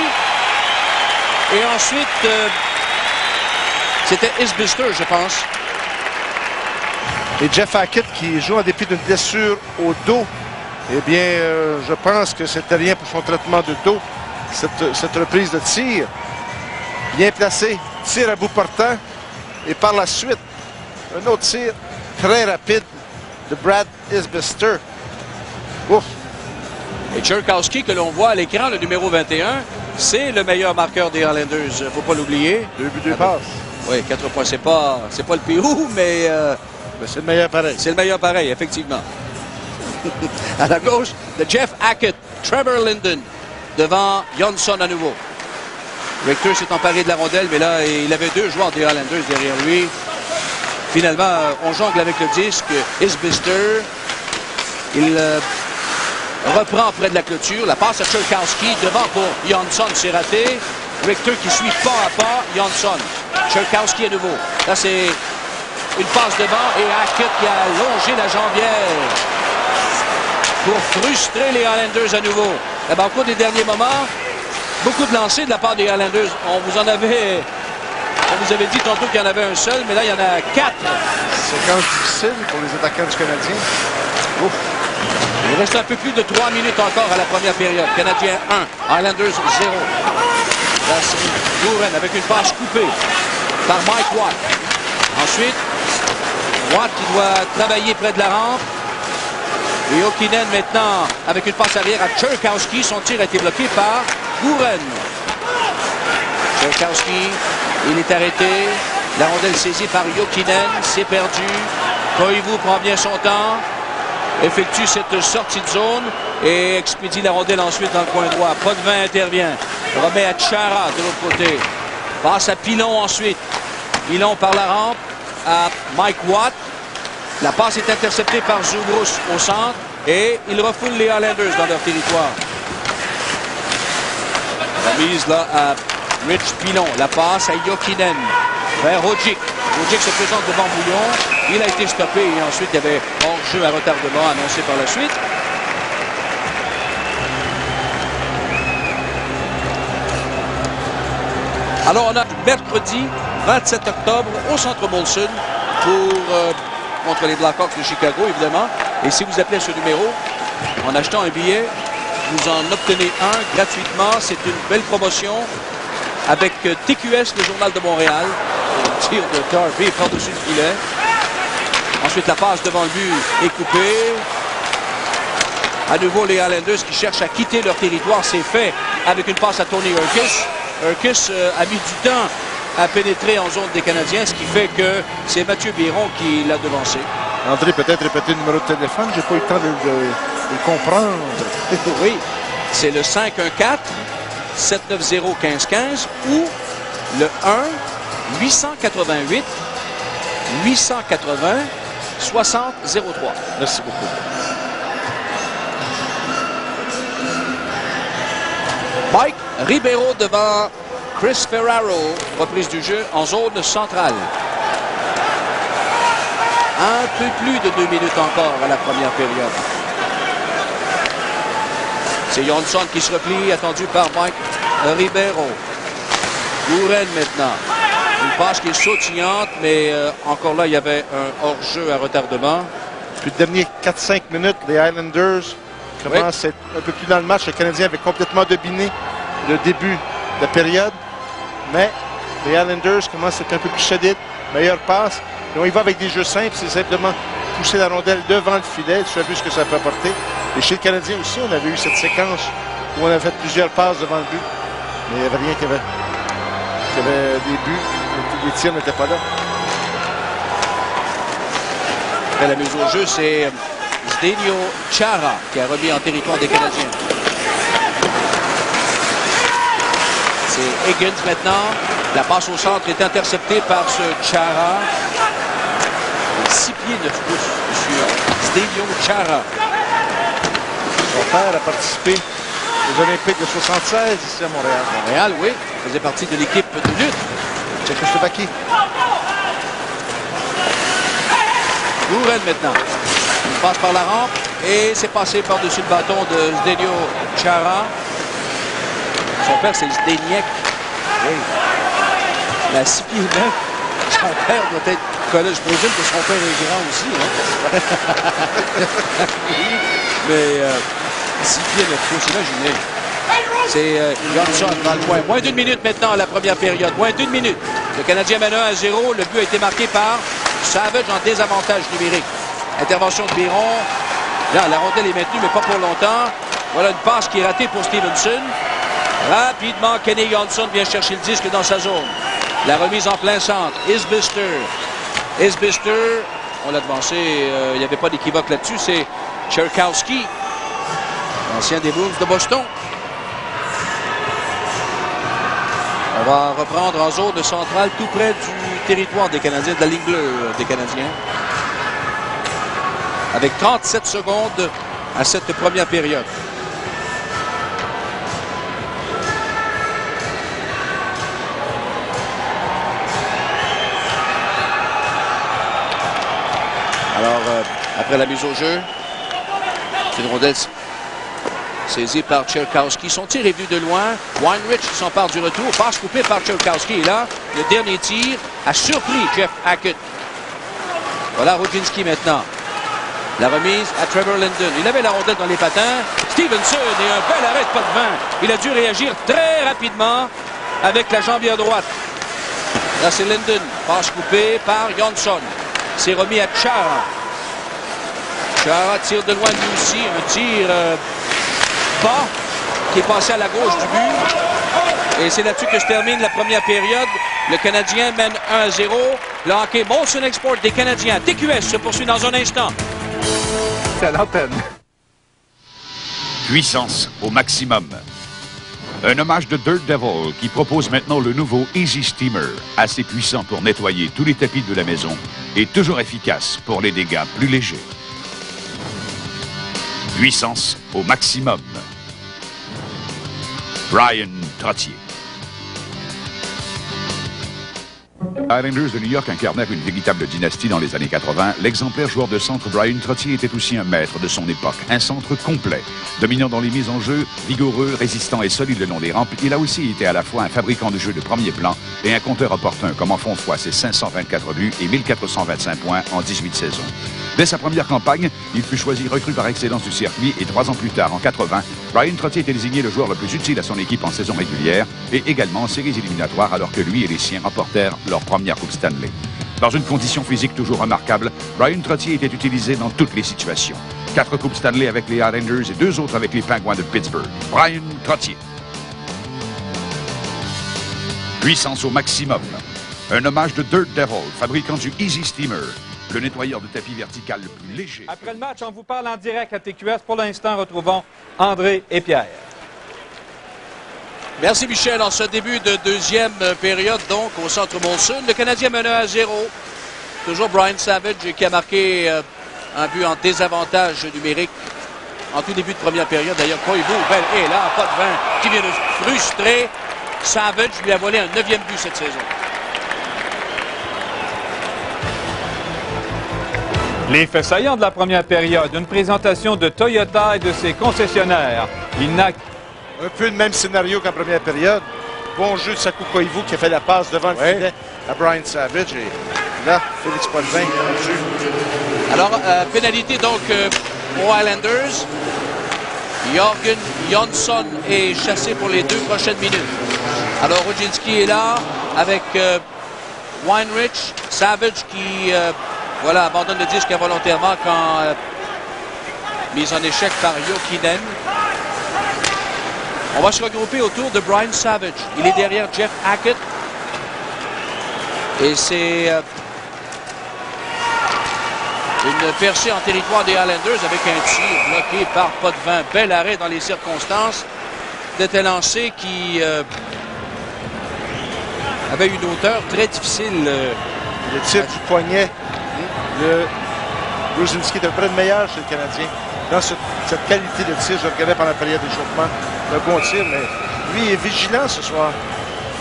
Et ensuite, c'était Isbister, je pense. Et Jeff Hackett qui joue en dépit d'une blessure au dos. Eh bien, je pense que c'était rien pour son traitement de dos. Cette reprise de tir, bien placé, tir à bout portant. Et par la suite, un autre tir très rapide de Brad Isbister. Ouf! Et Tcherkowski, que l'on voit à l'écran, le numéro 21, c'est le meilleur marqueur des Islanders. Il ne faut pas l'oublier. 2 buts, 2 passes. Oui, 4 points, c'est pas le Pérou, mais c'est le meilleur pareil. C'est le meilleur pareil, effectivement. À la gauche, de Jeff Hackett, Trevor Linden, devant Jonsson à nouveau. Richter s'est emparé de la rondelle, mais là, il avait 2 joueurs des Islanders derrière lui. Finalement, on jongle avec le disque. Isbister, il reprend près de la clôture. La passe à Tcherkowski, devant pour Jonsson, c'est raté. Richter qui suit pas à pas Jonsson. Tcherkowski à nouveau. Là, c'est une passe devant et Hackett qui a longé la jambière pour frustrer les Highlanders à nouveau. Au cours des derniers moments, beaucoup de lancers de la part des Highlanders. On vous avait dit tantôt qu'il y en avait un seul, mais là, il y en a 4. Séquence difficile pour les attaquants du Canadien. Ouf. Il reste un peu plus de 3 minutes encore à la première période. Canadien 1, Highlanders 0. Guren avec une passe coupée par Mike Watt. Ensuite, Watt qui doit travailler près de la rampe. Et Jokinen maintenant avec une passe arrière à Czerkawski. Son tir a été bloqué par Guren. Czerkawski, il est arrêté. La rondelle saisie par Jokinen. C'est perdu. Koivu prend bien son temps. Effectue cette sortie de zone et expédie la rondelle ensuite dans le coin droit. Potvin intervient. Remet à Chara de l'autre côté. Passe à Pilon ensuite. Pilon par la rampe à Mike Watt. La passe est interceptée par Zubrus au centre et il refoule les Highlanders dans leur territoire. Remise là à Rich Pilon. La passe à Jokinen vers Hodzic. Hodzic se présente devant Bouillon. Il a été stoppé et ensuite il y avait hors-jeu à retardement annoncé par la suite. Alors on a mercredi 27 octobre au Centre Molson contre les Blackhawks de Chicago évidemment. Et si vous appelez ce numéro en achetant un billet, vous en obtenez un gratuitement. C'est une belle promotion avec TQS, le Journal de Montréal. Le tir de Darby par-dessus le filet. Ensuite, la passe devant le but est coupée. À nouveau, les Highlanders qui cherchent à quitter leur territoire. C'est fait avec une passe à Tony Urquis. Urquis a mis du temps à pénétrer en zone des Canadiens, ce qui fait que c'est Mathieu Biron qui l'a devancé. André, peut-être répéter le numéro de téléphone. J'ai pas eu le temps de comprendre. Oui, c'est le 514-790-1515 ou le 1-888-880-6003. Merci beaucoup. Mike Ribeiro devant Chris Ferraro. Reprise du jeu en zone centrale. Un peu plus de 2 minutes encore à la première période. C'est Johnson qui se replie, attendu par Mike Ribeiro. Guren maintenant. Une passe qui est sautillante, mais encore là, il y avait un hors-jeu à retardement. Puis les derniers 4-5 minutes, les Highlanders commencent à être un peu plus dans le match. Le Canadien avait complètement dominé le début de la période. Mais les Highlanders commencent à être un peu plus solides. Meilleure passe. Et on y va avec des jeux simples. C'est simplement pousser la rondelle devant le filet. Tu as vu ce que ça peut apporter. Et chez le Canadien aussi, on avait eu cette séquence où on a fait plusieurs passes devant le but. Mais il n'y avait rien qui avait des buts. Les tirs n'étaient pas là. Après la mise au jeu, c'est Zdeno Chara qui a remis en territoire des Canadiens. C'est Higgins maintenant. La passe au centre est interceptée par ce Chara. 6 pieds 9 pouces sur Zdeno Chara. Son père a participé aux Olympiques de 76 ici à Montréal. Montréal, oui. Il faisait partie de l'équipe de lutte. Tchécoslovaquie. Guren maintenant. Il passe par la rampe et c'est passé par-dessus le bâton de Zdeno Chara. Son père, c'est Zdeniek. Oui. La 6 pieds 9. Son père doit être collé. Je présume que son père est grand aussi. Hein? Mais 6 pieds 9 pouces, imaginez. C'est Johnson dans le coin. Moins d'une minute maintenant à la première période. Moins d'une minute. Le Canadien mène 1-0. Le but a été marqué par Savage en désavantage numérique. Intervention de Biron. Là, la rondelle est maintenue, mais pas pour longtemps. Voilà une passe qui est ratée pour Stevenson. Rapidement, Kenny Johnson vient chercher le disque dans sa zone. La remise en plein centre. Isbister. Isbister, on l'a devancé. Il n'y avait pas d'équivoque là-dessus. C'est Czerkawski, l'ancien des Bruins de Boston. On va reprendre en zone centrale tout près du territoire des Canadiens, de la ligne bleue des Canadiens. Avec 37 secondes à cette première période. Alors, après la mise au jeu, c'est une rondelle saisie par Tchelkowski. Son tir est venu de loin. Weinrich s'empare du retour. Passe coupée par Tchelkowski. Et là, le dernier tir a surpris Jeff Hackett. Voilà Rudzinski maintenant. La remise à Trevor Linden. Il avait la rondelle dans les patins. Stevenson et un bel arrêt de pas de vin. Il a dû réagir très rapidement avec la jambière droite. Là, c'est Linden. Passe coupée par Johnson. C'est remis à Chara. Chara tire de loin lui aussi. Un tir bas qui est passé à la gauche du but. Et c'est là-dessus que se termine la première période. Le Canadien mène 1-0. Le hockey Molson Export des Canadiens. TQS se poursuit dans un instant. C'est à l'antenne. Puissance au maximum. Un hommage de Dirt Devil qui propose maintenant le nouveau Easy Steamer, assez puissant pour nettoyer tous les tapis de la maison et toujours efficace pour les dégâts plus légers. Puissance au maximum. Brian Trottier. Islanders de New York incarnèrent une véritable dynastie dans les années 80. L'exemplaire joueur de centre Brian Trottier était aussi un maître de son époque. Un centre complet, dominant dans les mises en jeu, vigoureux, résistant et solide le long des rampes. Il a aussi été à la fois un fabricant de jeux de premier plan et un compteur opportun, comme en font foi ses 524 buts et 1425 points en 18 saisons. Dès sa première campagne, il fut choisi recrue par excellence du circuit et 3 ans plus tard, en 80, Brian Trottier était désigné le joueur le plus utile à son équipe en saison régulière et également en séries éliminatoires alors que lui et les siens remportèrent leur première Coupe Stanley. Dans une condition physique toujours remarquable, Brian Trottier était utilisé dans toutes les situations. 4 Coupes Stanley avec les Islanders et 2 autres avec les Penguins de Pittsburgh. Brian Trottier. Puissance au maximum. Un hommage de Dirt Devil, fabricant du Easy Steamer, le nettoyeur de tapis vertical le plus léger. Après le match, on vous parle en direct à TQS. Pour l'instant, retrouvons André et Pierre. Merci Michel. En ce début de deuxième période, donc, au centre Molson, le Canadien mène 1-0. Toujours Brian Savage qui a marqué un but en désavantage numérique en tout début de première période. D'ailleurs, Koivu est là, pas de vin, qui vient de frustrer. Savage lui a volé un 9e but cette saison. Les faits saillants de la première période, une présentation de Toyota et de ses concessionnaires. Il n'a un peu le même scénario qu'en première période. Bon jeu de Saku Koivu qui a fait la passe devant le filet à Brian Savage. Et là, Félix Potvin. Alors, pénalité donc aux Islanders. Jorgen Johnson est chassé pour les 2 prochaines minutes. Alors, Rudzinski est là avec Weinrich. Savage qui voilà, abandonne le disque involontairement quand mise en échec par Jokinen. On va se regrouper autour de Brian Savage. Il est derrière Jeff Hackett. Et c'est une percée en territoire des Islanders avec un tir bloqué par Potvin. Bel arrêt dans les circonstances de tel lancer qui avait une hauteur très difficile. Le tir du poignet de Rudzinski est un peu le meilleur chez le Canadien. Dans cette qualité de tir, je regardais pendant la période d'échauffement. Un bon tir, mais lui est vigilant ce soir.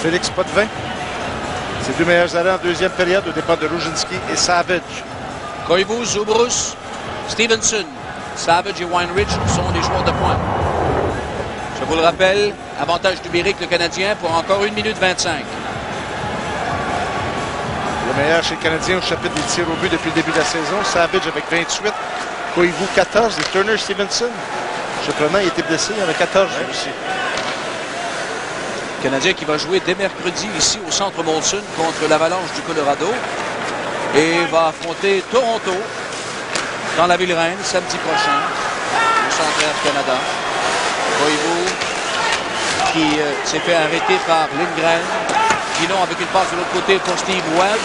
Félix Potvin. Ses 2 meilleurs arrêts en deuxième période au départ de Rudzinski et Savage. Koivu, Zubrus, Stevenson, Savage et Weinrich sont des joueurs de pointe. Je vous le rappelle, avantage numérique le Canadien pour encore 1 minute 25. Le meilleur chez le Canadien au chapitre des tirs au but depuis le début de la saison. Savage avec 28. Koivu 14 et Turner Stevenson. Surprenant, il était blessé, il y en a 14 aussi. Le Canadien qui va jouer dès mercredi ici au centre Molson contre l'Avalanche du Colorado et va affronter Toronto dans la Ville-Reine samedi prochain au Centre Air Canada. Koivu qui s'est fait arrêter par Lindgren. Guilon avec une passe de l'autre côté pour Steve Webb.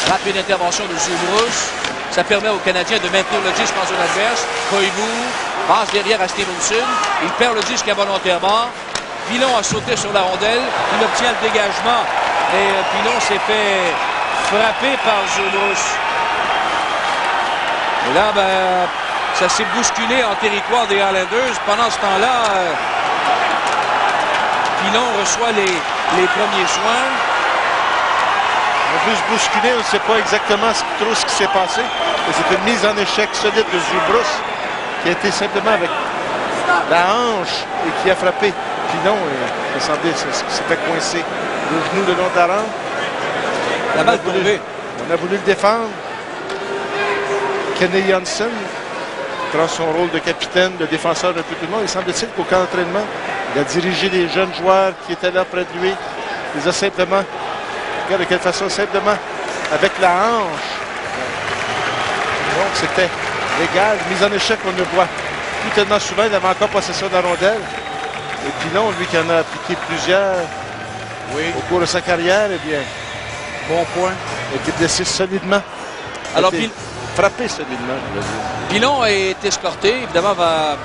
Rapide intervention de Zubrus. Ça permet aux Canadiens de maintenir le disque en zone adverse. Koivu passe derrière à Stevenson. Il perd le disque involontairement. Pilon a sauté sur la rondelle. Il obtient le dégagement. Et Pilon s'est fait frapper par Zubrus. Et là, ben, ça s'est bousculé en territoire des Islanders. Pendant ce temps-là, Pilon reçoit les premiers soins. On peut se bousculer, on ne sait pas exactement trop ce qui s'est passé. Et c'est une mise en échec solide de Zubros qui a été simplement avec la hanche et qui a frappé. Pilon et s'est fait coincer le genou le long de la rampe. La balle tombée. On a voulu le défendre. Kenny Johnson prend son rôle de capitaine, de défenseur un peu tout le monde. Il semble-t-il qu'au camp d'entraînement, il a dirigé les jeunes joueurs qui étaient là près de lui. Il les a simplement, regarde de quelle façon, simplement avec la hanche. Donc c'était légal. Mise en échec, on le voit plus tellement souvent. Il avait encore possession de la rondelle. Et Pilon, lui qui en a appliqué plusieurs au cours de sa carrière, eh bien, bon point. a été blessé solidement. Alors, frappé solidement, je veux dire. Pilon est escorté, évidemment, va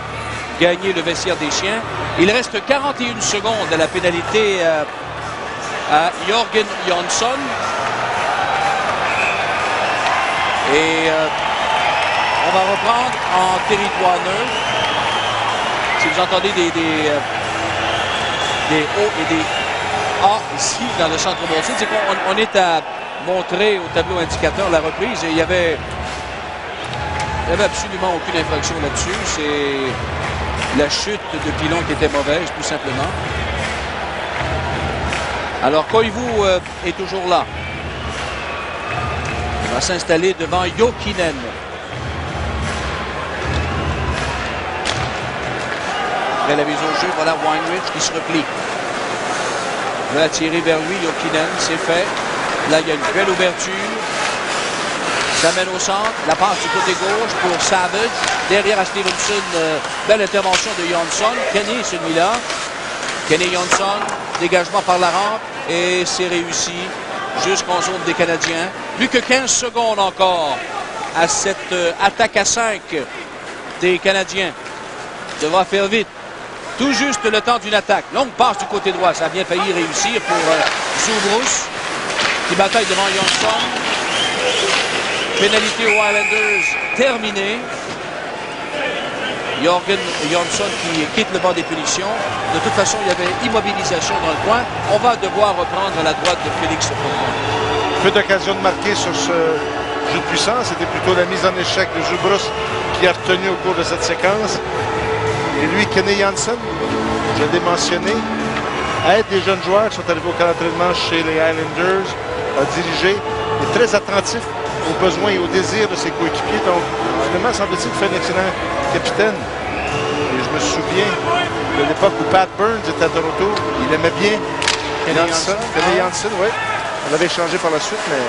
gagner le vestiaire des chiens. Il reste 41 secondes à la pénalité à Jörgen Jönsson. Et on va reprendre en territoire neutre. Si vous entendez des O et des A ici dans le centre Molson, c'est qu'on est à montrer au tableau indicateur la reprise et il y avait absolument aucune infraction là-dessus. C'est la chute de Pilon qui était mauvaise, tout simplement. Alors Koivu est toujours là. Il va s'installer devant Jokinen. Après la mise au jeu, voilà Weinrich qui se replie. Il va tirer vers lui, Jokinen, c'est fait. Là, il y a une belle ouverture. Ça mène au centre. La passe du côté gauche pour Savage. Derrière à Stevenson, belle intervention de Johnson. Kenny, celui-là. Kenny Johnson, dégagement par la rampe. Et c'est réussi jusqu'en zone des Canadiens. Plus que 15 secondes encore à cette attaque à 5 des Canadiens. Devra faire vite. Tout juste le temps d'une attaque. Longue passe du côté droit. Ça a bien failli réussir pour Zubros qui bataille devant Johnson. Pénalité aux Islanders terminée. Jörgen Jönsson qui quitte le banc des punitions. De toute façon, il y avait immobilisation dans le coin. On va devoir reprendre la droite de Félix Potvin. Peu d'occasions de marquer sur ce jeu de puissance. C'était plutôt la mise en échec de Zubros qui a retenu au cours de cette séquence. Et lui, Kenny Johnson, je l'ai mentionné, aide des jeunes joueurs qui sont arrivés au camp d'entraînement chez les Islanders, a dirigé, est très attentif aux besoins et aux désirs de ses coéquipiers. Donc, finalement, semble-t-il, fait un excellent capitaine. Et je me souviens de l'époque où Pat Burns était à Toronto. Il aimait bien Kenny Johnson, oui. On l'avait échangé par la suite, mais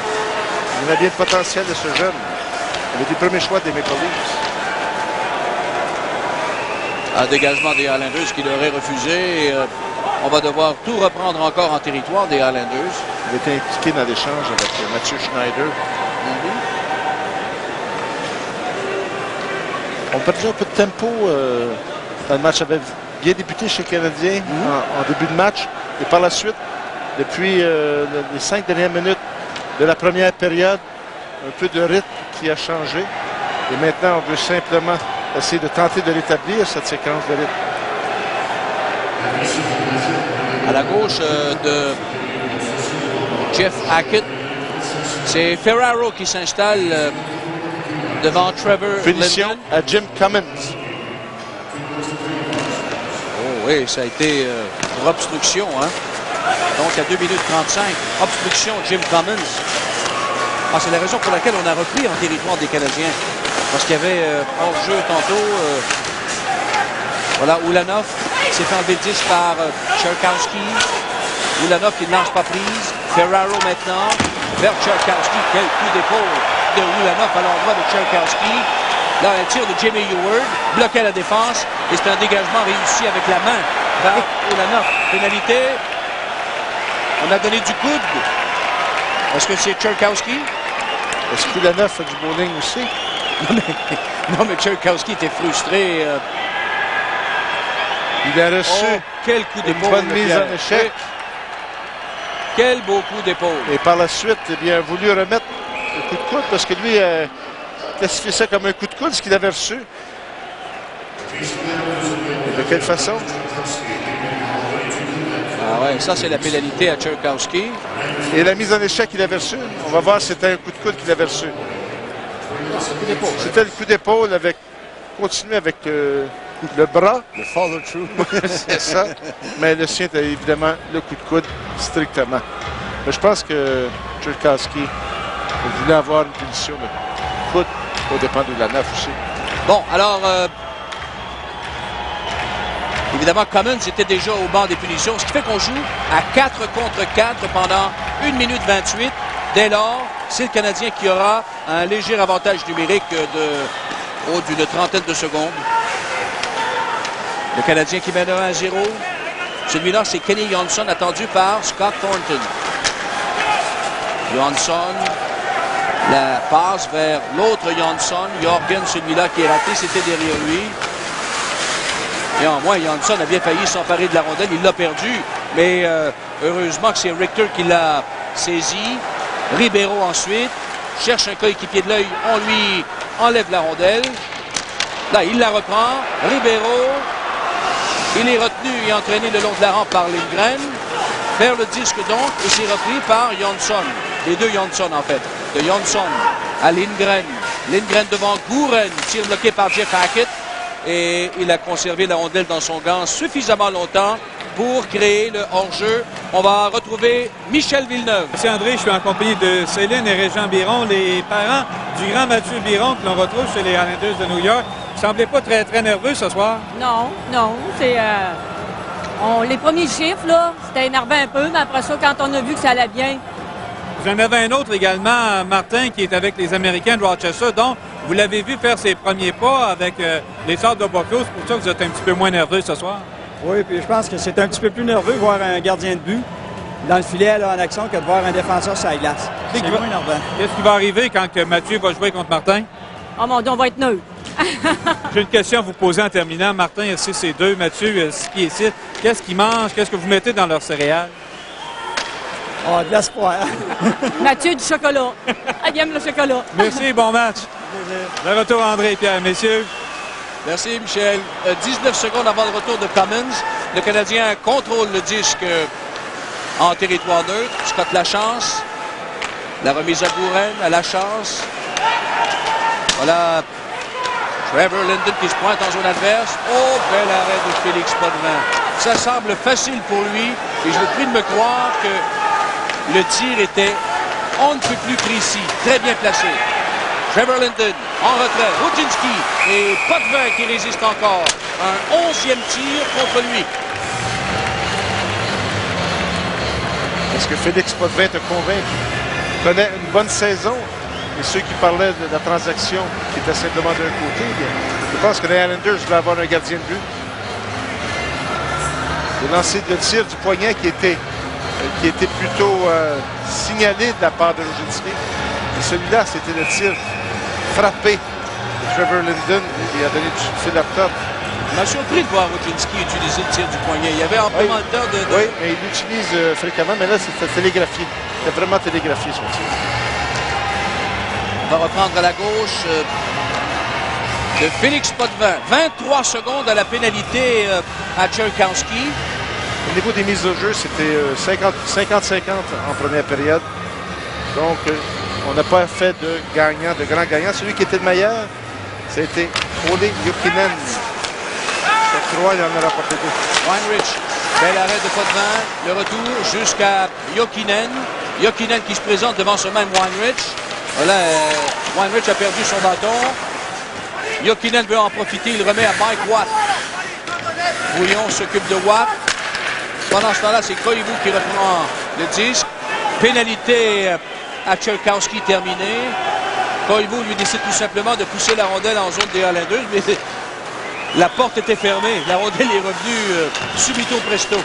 il avait bien le potentiel de ce jeune. Il avait des premiers choix des Maple Leafs. Un dégagement des Islanders qui l'aurait refusé. Et, on va devoir tout reprendre encore en territoire des Islanders. Il était impliqué dans l'échange avec Mathieu Schneider. On perdait un peu de tempo dans le match. Avait bien débuté chez les Canadiens en début de match. Et par la suite, depuis les 5 dernières minutes de la première période, un peu de rythme qui a changé. Et maintenant, on veut simplement essayer de tenter de rétablir cette séquence de rythme. À la gauche de Jeff Hackett, c'est Ferraro qui s'installe devant Trevor Finition Linden. à Jim Cummins. Oh oui, ça a été pour obstruction. Hein? Donc à 2 minutes 35, obstruction Jim Cummins. Ah, c'est la raison pour laquelle on a repris en territoire des Canadiens. Parce qu'il y avait hors-jeu tantôt. Voilà, Ulanov s'est fait enlever le 10 par Tcherkowski. Ulanov qui ne lance pas prise. Ferraro maintenant vers Tcherkowski. Quel coup d'épaule de Ulanov à l'endroit de Tcherkowski. Là, un tir de Jamie Heward, bloqué à la défense. Et c'est un dégagement réussi avec la main par Ulanov. Pénalité. On a donné du coude. Est-ce que c'est Tcherkowski? Est-ce qu'Ulanov fait du bowling aussi? Non, mais Tcherkowski était frustré. Il a reçu quel coup une d'épaule. bonne mise en échec. Quel beau coup d'épaule. Et par la suite, eh bien, a voulu remettre le coup de coude parce que lui classifiait ça comme un coup de coude, ce qu'il avait reçu. Et de quelle façon? Ah ouais, ça c'est la pénalité à Tcherkowski. Et la mise en échec qu'il avait reçue, on va voir si c'était un coup de coude qu'il avait reçu. C'était le coup d'épaule avec... Continuer avec le bras. Le follow-through. C'est ça. Mais le sien était évidemment le coup de coude, strictement. Mais je pense que Tchaikovsky voulait avoir une punition de coude au dépend de la neuf aussi. Bon, alors, évidemment, Commons était déjà au banc des punitions, ce qui fait qu'on joue à 4 contre 4 pendant 1 minute 28. Dès lors, c'est le Canadien qui aura un léger avantage numérique d'une trentaine de secondes. Le Canadien qui mène 1-0. Celui-là, c'est Kenny Johnson, attendu par Scott Thornton. Johnson, la passe vers l'autre Johnson. Jorgen, celui-là qui est raté, c'était derrière lui. Et en moins, Johnson a bien failli s'emparer de la rondelle. Il l'a perdu, mais heureusement que c'est Richter qui l'a saisi. Ribeiro ensuite cherche un coéquipier de l'œil. On lui enlève la rondelle. Là, il la reprend. Ribeiro, il est retenu et entraîné le long de la rampe par Lindgren. Vers le disque donc, et c'est repris par Johnson. Les deux Johnson en fait. De Johnson à Lindgren. Lindgren devant Guren. Tir bloqué par Jeff Hackett. Et il a conservé la rondelle dans son gant suffisamment longtemps pour créer le hors-jeu. On va retrouver Michel Villeneuve. Merci André, je suis en compagnie de Céline et Régent Biron, les parents du grand Mathieu Biron que l'on retrouve chez les Islanders de New York. Vous ne semblez pas très, très nerveux ce soir? Non, non. C'est les premiers chiffres, là, c'était énervant un peu, mais après ça, quand on a vu que ça allait bien. Vous en avez un autre également, Martin, qui est avec les Américains de Rochester. Donc, vous l'avez vu faire ses premiers pas avec les Sabres de Buffalo. C'est pour ça que vous êtes un petit peu moins nerveux ce soir? Oui, puis je pense que c'est un petit peu plus nerveux de voir un gardien de but dans le filet là, en action que de voir un défenseur sur la glace. C'est moins nerveux. Qu'est-ce qui va arriver quand Mathieu va jouer contre Martin? Oh mon Dieu, on va être neutre. J'ai une question à vous poser en terminant. Martin, 6'2", Mathieu, 6 pieds 6. Qu'est-ce qu'ils mangent? Qu'est-ce que vous mettez dans leurs céréales? Oh, de l'espoir. Mathieu, du chocolat. Elle aime le chocolat. Merci, bon match. Le retour, André et Pierre, messieurs. Merci, Michel. 19 secondes avant le retour de Commons. Le Canadien contrôle le disque en territoire neutre. Scott Lachance. La remise à Guren, à Lachance. Voilà Trevor Linden qui se pointe en zone adverse. Oh, bel arrêt de Félix Potvin. Ça semble facile pour lui. Et je vous prie de me croire que le tir était on ne peut plus précis. Très bien placé. Trevor Linden en retrait. Rudzinski et Potvin qui résiste encore. Un 11e tir contre lui. Est-ce que Félix Potvin te convainc? Il connaît une bonne saison. Et ceux qui parlaient de la transaction qui était simplement d'un côté, bien, je pense que les Islanders voulaient avoir un gardien de but. Le lancer de tir du poignet qui était plutôt signalé de la part de Rudzinski. Et celui-là, c'était le tir frappé de Trevor Linden qui a donné du fil à top. Je suis surpris de voir Rudzinski utiliser le tir du poignet. Il y avait amplement le temps de... Oui, mais il l'utilise fréquemment, mais là, c'était télégraphié. C'était vraiment télégraphié, son tir. On va reprendre à la gauche de Félix Potvin. 23 secondes à la pénalité à Tchaikovsky. Au niveau des mises au jeu, c'était 50-50 en première période. Donc, on n'a pas fait de gagnant, de grand gagnant. Celui qui était le meilleur, c'était Ole Jokinen. Sur 3, il en a rapporté 2. Weinrich, bel arrêt de Potvin. Le retour jusqu'à Jokinen. Jokinen qui se présente devant ce même Weinrich. Voilà, Weinrich a perdu son bâton. Jokinen veut en profiter. Il remet à Mike Watt. Bouillon s'occupe de Watt. Pendant ce temps-là, c'est Koivu qui reprend le disque. Pénalité à Tchaikovsky terminée. Koivu lui décide tout simplement de pousser la rondelle en zone des Islanders, mais la porte était fermée. La rondelle est revenue subito presto.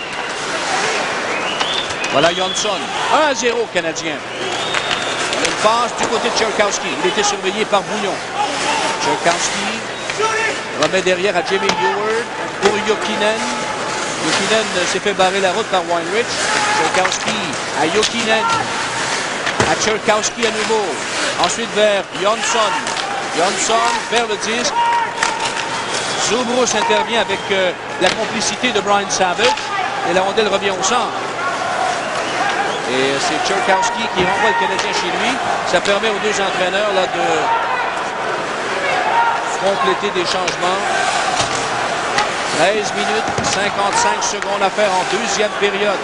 Voilà Johnson. 1-0 Canadien. Une passe du côté de Tchaikovsky. Il était surveillé par Bouillon. Tchaikovsky remet derrière à Jamie Heward pour Jokinen. Jokinen s'est fait barrer la route par Weinrich. Tchaikovsky à Jokinen. À Tchaikovsky à nouveau. Ensuite vers Johnson. Johnson vers le disque. Zubrus intervient avec la complicité de Brian Savage. Et la rondelle revient au centre. Et c'est Tchaikovsky qui renvoie le Canadien chez lui. Ça permet aux deux entraîneurs là, compléter des changements. 13 minutes, 55 secondes à faire en deuxième période.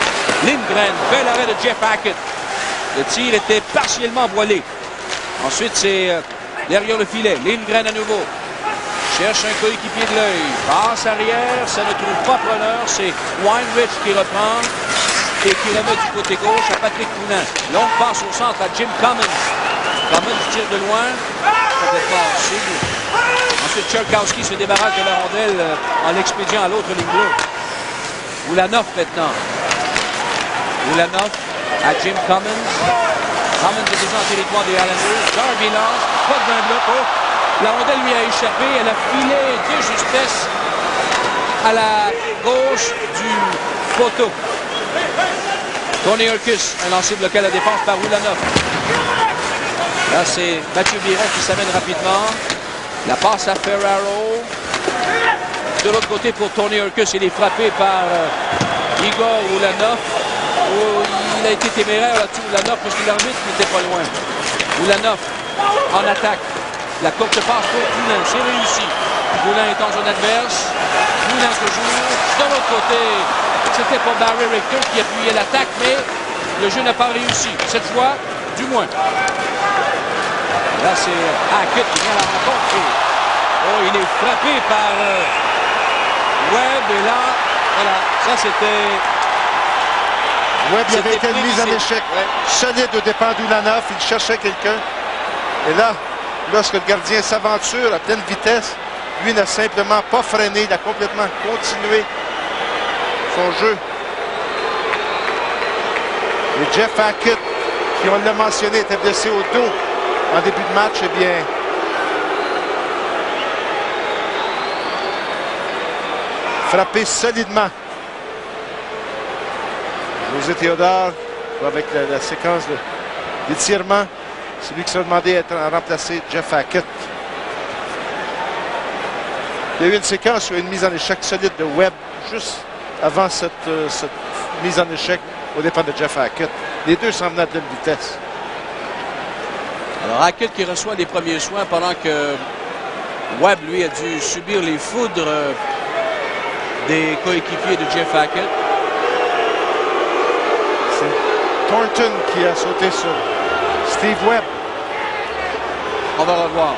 Lindgren, bel arrêt de Jeff Hackett. Le tir était partiellement voilé. Ensuite, c'est derrière le filet. Lindgren à nouveau. Cherche un coéquipier de l'œil. Passe arrière, ça ne trouve pas preneur. C'est Weinrich qui reprend et qui remet du côté gauche à Patrick Poulin. Longue passe au centre à Jim Cummins. Cummins tire de loin. Complètement hors cible. Ensuite, Tcherkowski se débarrasse de la rondelle en l'expédiant à l'autre ligne bleue. Ulanov maintenant. Ulanov à Jim Cummins. Cummins est déjà en territoire des Islanders. Darby lance, pas de bloc. Oh, la rondelle lui a échappé. Elle a filé de justesse à la gauche du poteau. Tony Urquhart, un lancer bloqué à la défense par Ulanov. Là, c'est Mathieu Biron qui s'amène rapidement. La passe à Ferraro. De l'autre côté, pour Tony Urquhart, il est frappé par Igor Ulanov. Oh, il a été téméraire là-dessus, Ulanov, parce que l'arbitre n'était pas loin. Ulanov en attaque. La courte passe pour Poulin, c'est réussi. Poulin est en zone adverse. Poulin toujours. De l'autre côté, c'était pour Barry Richter qui appuyait l'attaque, mais le jeu n'a pas réussi. Cette fois, du moins. Là, c'est Hackett qui vient à la rencontre. Oh, il est frappé par Webb. Et là, voilà, ça c'était... Webb, il avait été une mise en échec solide au départ d'Ulanov. Il cherchait quelqu'un. Et là, lorsque le gardien s'aventure à pleine vitesse, lui n'a simplement pas freiné. Il a complètement continué son jeu. Et Jeff Hackett, qui on l'a mentionné, était blessé au dos en début de match. Eh bien, frappé solidement. José Théodore, avec la séquence d'étirement, c'est lui qui s'est demandé à remplacer Jeff Hackett. Il y a eu une séquence où il y a une mise en échec solide de Webb juste avant cette mise en échec au départ de Jeff Hackett. Les deux s'en venaient à pleine vitesse. Alors Hackett qui reçoit les premiers soins pendant que Webb, lui, a dû subir les foudres des coéquipiers de Jeff Hackett. C'est Thornton qui a sauté sur Steve Webb. On va revoir.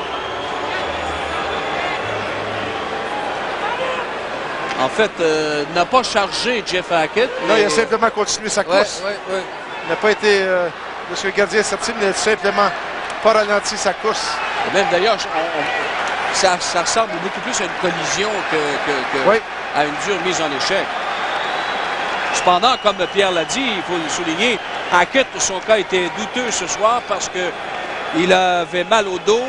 En fait, n'a pas chargé Jeff Hackett. Non, il a simplement continué sa course. Il n'a pas été... lorsque le gardien est sorti, mais il n'a simplement pas ralenti sa course. Et même d'ailleurs, ça ressemble beaucoup plus à une collision que à une dure mise en échec. Cependant, comme Pierre l'a dit, il faut le souligner, Hackett, son cas était douteux ce soir parce qu'il avait mal au dos.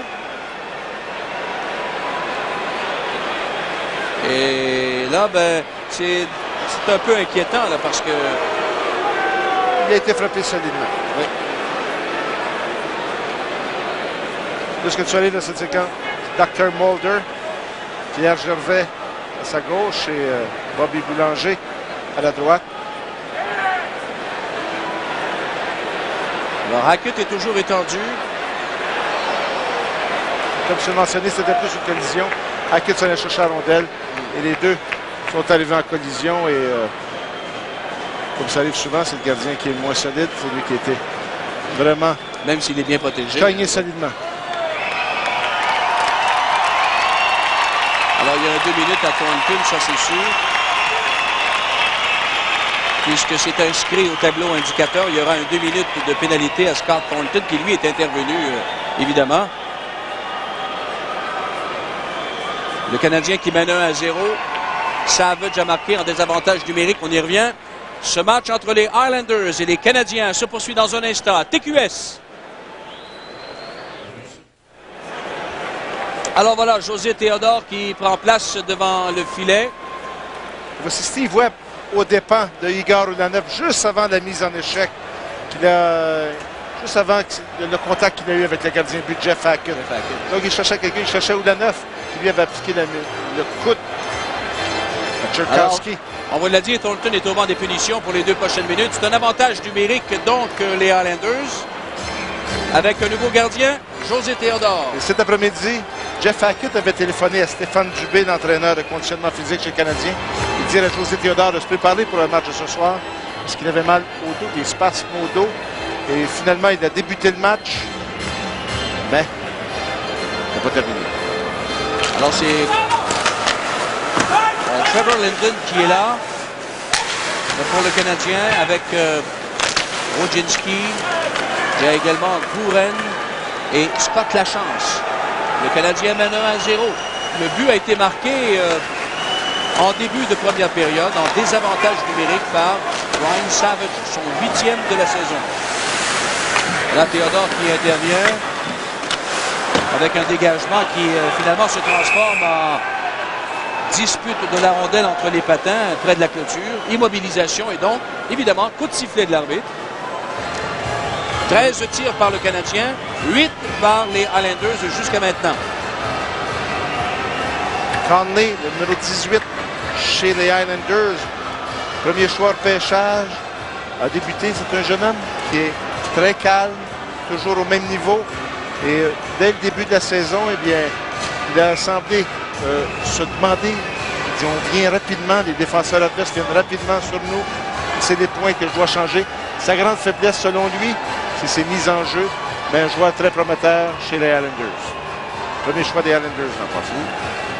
Et là, ben, c'est un peu inquiétant là, parce que... Il a été frappé solidement. Oui. Lorsque tu arrives dans cette séquence, Dr. Mulder, Pierre Gervais à sa gauche et Bobby Boulanger à la droite. Alors, Hackett est toujours étendu. Comme je l'ai mentionné, c'était plus une collision. Hackett s'en est cherché à la rondelle. Et les deux sont arrivés en collision. Et comme ça arrive souvent, c'est le gardien qui est le moins solide. C'est lui qui était vraiment... Même s'il est bien protégé. Cogné solidement. Alors, il y a 2 minutes à Thornton, ça c'est sûr. Puisque c'est inscrit au tableau indicateur, il y aura un 2 minutes de pénalité à Scott Thornton, qui lui est intervenu, évidemment. Le Canadien qui mène 1-0. Savage a marqué en désavantage numérique. On y revient. Ce match entre les Islanders et les Canadiens se poursuit dans un instant à TQS. Alors voilà, José Théodore qui prend place devant le filet. Voici Steve Webb au dépens de Igor Ulanov, juste avant la mise en échec. Juste avant le contact qu'il a eu avec le gardien de but, Jeff Hackett. Donc il cherchait quelqu'un, il cherchait Ulanov, qui lui avait appliqué le coude à Tcherkowski. On vous l'a dit, Thornton est au banc des punitions pour les 2 prochaines minutes. C'est un avantage numérique, donc, les Islanders. Avec un nouveau gardien, José Théodore. Et cet après-midi, Jeff Hackett avait téléphoné à Stéphane Dubé, l'entraîneur de conditionnement physique chez le Canadien. Il dit à José Théodore de se préparer pour le match de ce soir parce qu'il avait mal au dos, des spasmes au dos. Et finalement, il a débuté le match, mais il n'a pas terminé. Alors, c'est Trevor Linden qui est là pour le Canadien avec Wojcinski. Il y a également Gouren et Scott Lachance. Le Canadien mène 1-0. Le but a été marqué en début de première période en désavantage numérique par Ryan Savage, son 8e de la saison. Là, Théodore qui intervient avec un dégagement qui finalement se transforme en dispute de la rondelle entre les patins près de la clôture. Immobilisation et donc, évidemment, coup de sifflet de l'arbitre. 13 tirs par le Canadien, 8 par les Islanders jusqu'à maintenant. Conley, le numéro 18 chez les Islanders, premier choix de pêchage, a débuté. C'est un jeune homme qui est très calme, toujours au même niveau. Et dès le début de la saison, eh bien, il a semblé se demander, il dit, on vient rapidement, les défenseurs adverses viennent rapidement sur nous. C'est des points que je dois changer. Sa grande faiblesse, selon lui, c'est ses mises en jeu. Mais un joueur très prometteur chez les Islanders. Premier choix des Islanders en passant.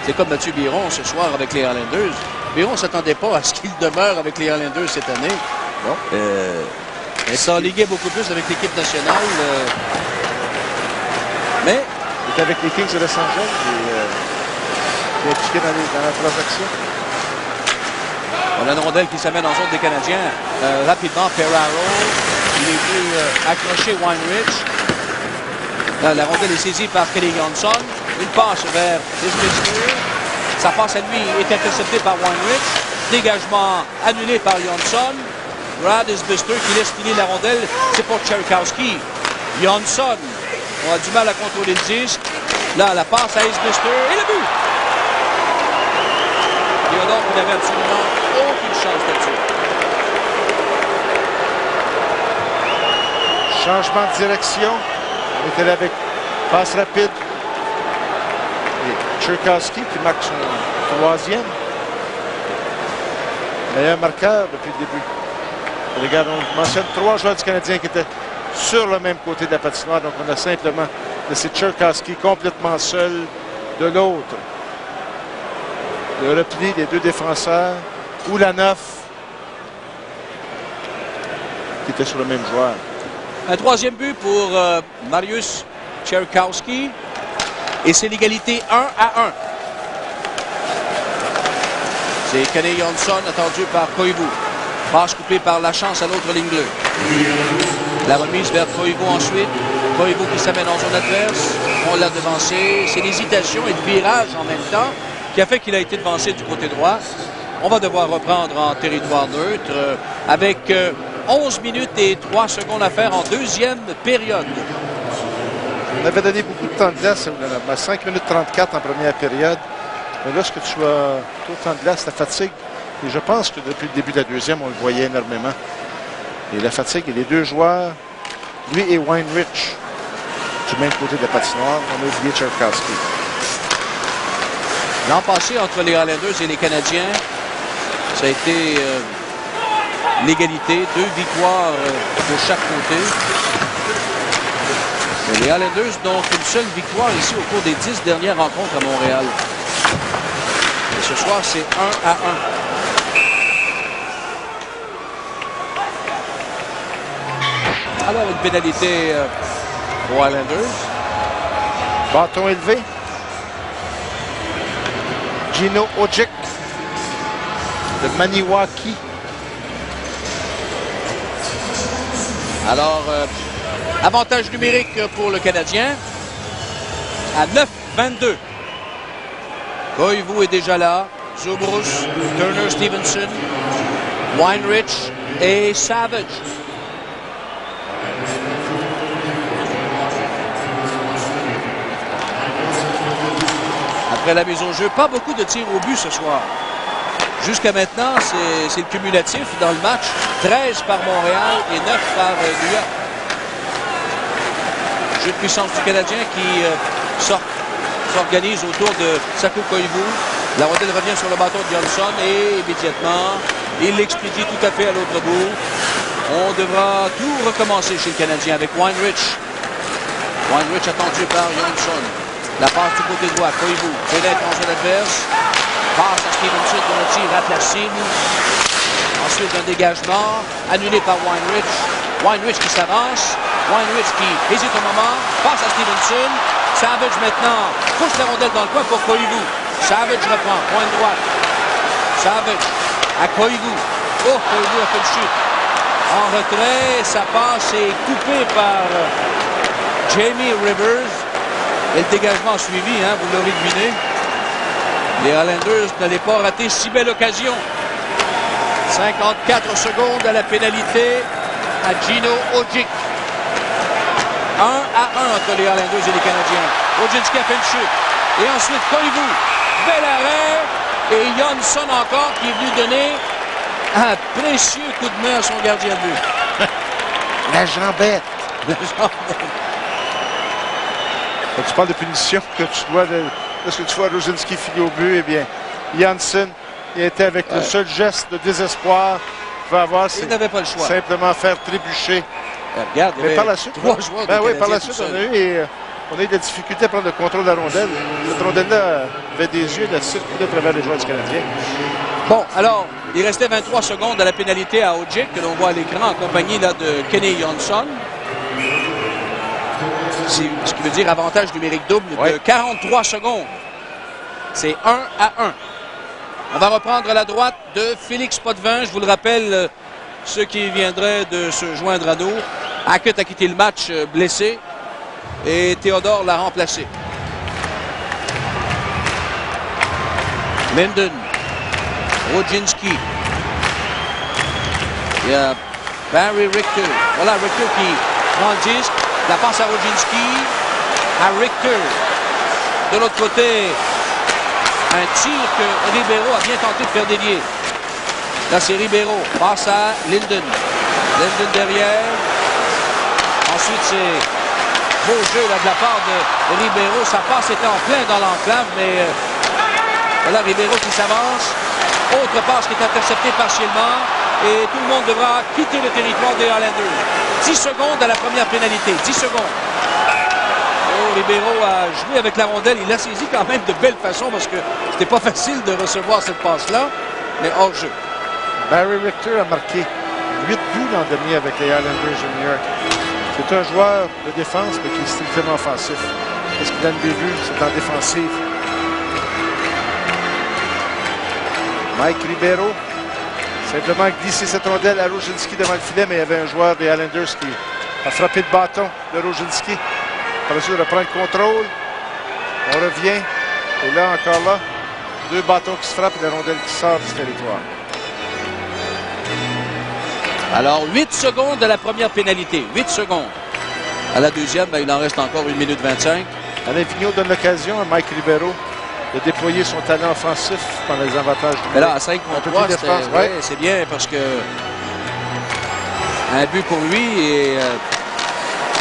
C'est comme Mathieu Biron ce soir avec les Islanders. Biron ne s'attendait pas à ce qu'il demeure avec les Islanders cette année. Non. Il s'enliguait beaucoup plus avec l'équipe nationale. Mais il est avec les Kings de Los Angeles. Il est impliqué dans la transaction. On a une rondelle qui s'amène en zone des Canadiens. Rapidement, Ferraro. Il est venu accrocher Weinrich. Là, la rondelle est saisie par Kenny Johnson. Une passe vers Isbister. Sa passe à lui est interceptée par Weinrich. Dégagement annulé par Johnson. Brad Isbister qui laisse filer la rondelle. C'est pour Tcherkowski. Johnson. On a du mal à contrôler le disque. Là, la passe à Isbister. Et le but! Théodore qui n'avait absolument aucune chance là-dessus. Changement de direction. On était là avec passe rapide. Et Tcherkowski qui marque son troisième. Meilleur marqueur depuis le début. Regarde, on mentionne 3 joueurs du Canadien qui étaient sur le même côté de la patinoire. Donc, on a simplement laissé Tcherkowski complètement seul de l'autre. Le repli des 2 défenseurs. Ou la 9 qui était sur le même joueur. Un troisième but pour Mariusz Tcherkowski. Et c'est l'égalité 1-1. C'est Kenny Johnson attendu par Koivu. Passe coupée par Lachance à l'autre ligne bleue. La remise vers Koivu ensuite. Koivu qui s'amène en zone adverse. On l'a devancé. C'est l'hésitation et le virage en même temps qui a fait qu'il a été devancé du côté droit. On va devoir reprendre en territoire neutre avec 11 minutes et 3 secondes à faire en deuxième période. On avait donné beaucoup de temps de glace. On a 5 minutes 34 en première période. Mais lorsque tu as tout le temps de glace, la fatigue. Et je pense que depuis le début de la deuxième, on le voyait énormément. Et la fatigue, et les 2 joueurs, lui et Weinrich, du même côté de la patinoire, on a oublié Tcherkowski. L'an passé, entre les Islanders et les Canadiens, ça a été l'égalité, 2 victoires de chaque côté. Mais les Islanders n'ont qu'une seule victoire ici au cours des 10 dernières rencontres à Montréal. Et ce soir, c'est 1-1. Alors, une pénalité aux Islanders. Bâton élevé. Gino Ojic de Maniwaki. Alors, avantage numérique pour le Canadien à 9-22. Koivu est déjà là. Zubrus, Turner Stevenson, Weinrich et Savage. Après la mise au jeu, pas beaucoup de tirs au but ce soir. Jusqu'à maintenant, c'est le cumulatif dans le match. 13 par Montréal et 9 par New York. Jeu de puissance du Canadien qui sort s'organise autour de Saku Koivu. La rondelle revient sur le bâton de Johnson et immédiatement, il l'expédie tout à fait à l'autre bout. On devra tout recommencer chez le Canadien avec Weinrich. Weinrich attendu par Johnson. La passe du côté droit, Koivu pénètre en zone adverse. Passe à Stevenson pour le tir, rate la cible. Ensuite, un dégagement annulé par Weinrich. Weinrich qui s'avance. Weinrich qui hésite un moment. Passe à Stevenson. Savage maintenant pousse la rondelle dans le coin pour Koivu. Savage reprend, point de droite. Savage à Koivu. Oh, Koivu a fait le chute. En retrait, sa passe est coupée par Jamie Rivers. Et le dégagement a suivi, hein, vous l'aurez deviné. Les Islanders n'allaient pas rater si belle occasion. 54 secondes à la pénalité à Gino Odjick. 1-1 entre les Islanders et les Canadiens. Odzinski a fait une chute. Et ensuite, Koivu. Bel arrêt. Et Johnson encore qui est venu donner un précieux coup de main à son gardien de but. La jambette. La jambette. Quand tu parles de punition, que tu dois lorsque tu vois Rosinski filer au but, eh bien, Janssen, il était avec le seul geste de désespoir qu'il va avoir, c'est simplement faire trébucher. Regarde, mais par la suite, trois joueurs ben oui, par la suite, on a eu de la difficulté à prendre le contrôle de la rondelle. Cette rondelle-là avait des yeux de circuler à travers les joueurs du Canadien. Bon, alors, il restait 23 secondes à la pénalité à Odjick, que l'on voit à l'écran en compagnie là, de Kenny Johnson. Ce qui veut dire avantage numérique double de 43 secondes. C'est 1-1. On va reprendre à la droite de Félix Potvin. Je vous le rappelle, ceux qui viendraient de se joindre à nous. Hackett a quitté le match blessé et Théodore l'a remplacé. Linden. Rodzinski. Il y a Barry Richter. Voilà Richter qui prend le disque. La passe à Rodzinski, à Richter. De l'autre côté, un tir que Ribeiro a bien tenté de faire dévier. Là, c'est Ribeiro. Passe à Linden. Linden derrière. Ensuite, c'est beau jeu là, de la part de Ribeiro. Sa passe était en plein dans l'enclave, mais voilà Ribeiro qui s'avance. Autre passe qui est interceptée partiellement. Et tout le monde devra quitter le territoire des Islanders. 10 secondes à la première pénalité. 10 secondes. Oh, Ribeiro a joué avec la rondelle. Il l'a saisi quand même de belle façon parce que c'était pas facile de recevoir cette passe-là. Mais hors jeu. Barry Richter a marqué 8 buts l'an dernier avec les Islanders de New York. C'est un joueur de défense, mais qui est strictement offensif. Qu'est-ce qu'il donne des buts? C'est en défensive. Mike Ribeiro. Simplement glisser cette rondelle à Rosinski devant le filet, mais il y avait un joueur des Islanders qui a frappé le bâton de Rosinski. Par la suite, il reprend le contrôle. On revient. Et là, encore là, deux bâtons qui se frappent et la rondelle qui sort du territoire. Alors, 8 secondes à la première pénalité. 8 secondes. À la deuxième, ben, il en reste encore 1 minute 25. Alain Vigneault donne l'occasion à Mike Ribeiro de déployer son talent offensif pendant les avantages. Mais là, à 5 contre 3, c'est bien parce que un but pour lui et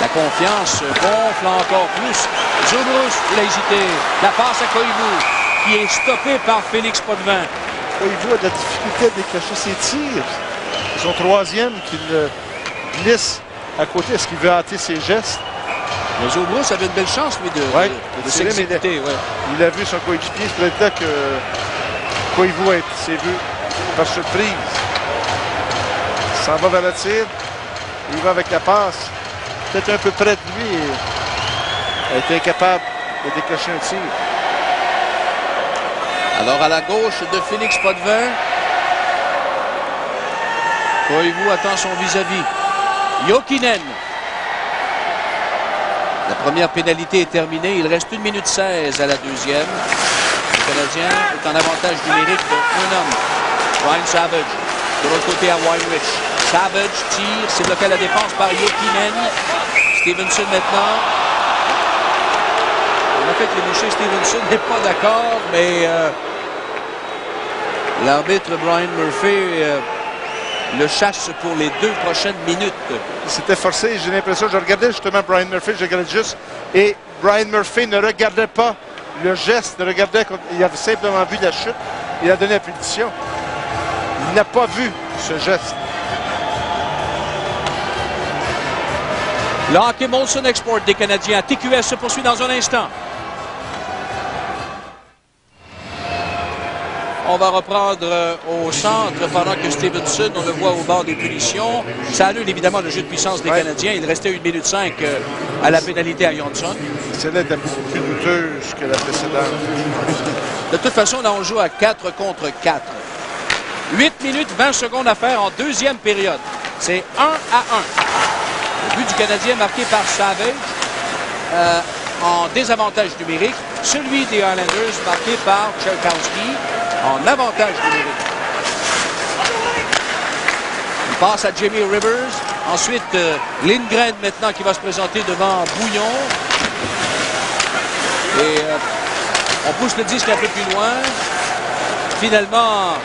la confiance gonfle encore plus. Zubrus, il a hésité. La passe à Koivu, qui est stoppé par Félix Potvin. Koivu a de la difficulté à décrocher ses tirs. Son troisième qu'il glisse à côté. Est-ce qu'il veut hâter ses gestes? Mais Zubrus avait une belle chance, lui, de s'exécuter. Il a vu son coéquipier. C'est peut-être là que Koivu s'est vu par surprise. Il s'en va vers le tir. Il va avec la passe. Peut-être un peu près de lui. Il a été incapable de décrocher un tir. Alors, à la gauche de Félix Potvin, Koivu attend son vis-à-vis. Jokinen. La première pénalité est terminée. Il reste 1 minute 16 à la deuxième. Le Canadien est en avantage numérique de 1 homme. Ryan Savage. De l'autre côté à Weinrich. Savage tire. C'est bloqué à la défense par Jokinen. Stevenson maintenant. En fait, le boucher Stevenson n'est pas d'accord, mais l'arbitre Brian Murphy le chasse pour les 2 prochaines minutes. C'était forcé, j'ai l'impression, je regardais justement Brian Murphy, je regardais juste, et Brian Murphy ne regardait pas le geste, regardez, il avait simplement vu la chute, il a donné la punition. Il n'a pas vu ce geste. Le hockey Molson Export des Canadiens à TQS se poursuit dans un instant. On va reprendre au centre pendant que Stevenson, on le voit au bord des punitions. Ça annule évidemment le jeu de puissance des Canadiens. Il restait 1 minute 5 à la pénalité à Johnson. Celle-là était beaucoup plus douteuse que la précédente. De toute façon, là, on joue à 4 contre 4. 8 minutes 20 secondes à faire en deuxième période. C'est 1-1. Le but du Canadien marqué par Savage en désavantage numérique. Celui des Islanders marqué par Tcherkowski en avantage numérique. Il passe à Jamie Rivers. Ensuite, Lindgren maintenant qui va se présenter devant Bouillon. Et on pousse le disque un peu plus loin. Finalement,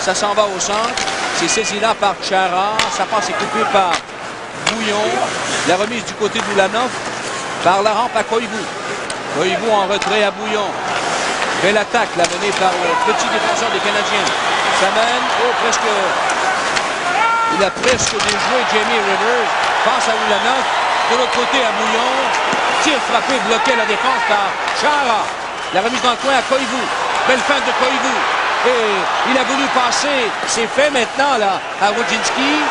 ça s'en va au centre. C'est saisi là par Chara. Ça passe et coupé par Bouillon. La remise du côté d'Ulanov par la rampe à Koivu. Koivu en retrait à Bouillon. Belle attaque, la menée par le petit défenseur des Canadiens. Ça mène, presque. Il a presque déjoué Jamie Rivers. Passe à Ulanov. De l'autre côté à Bouillon. Tir frappé, bloqué à la défense par Chara. La remise dans le coin à Koivu. Belle feinte de Koivu. Et il a voulu passer. C'est fait maintenant là à Wojcinski.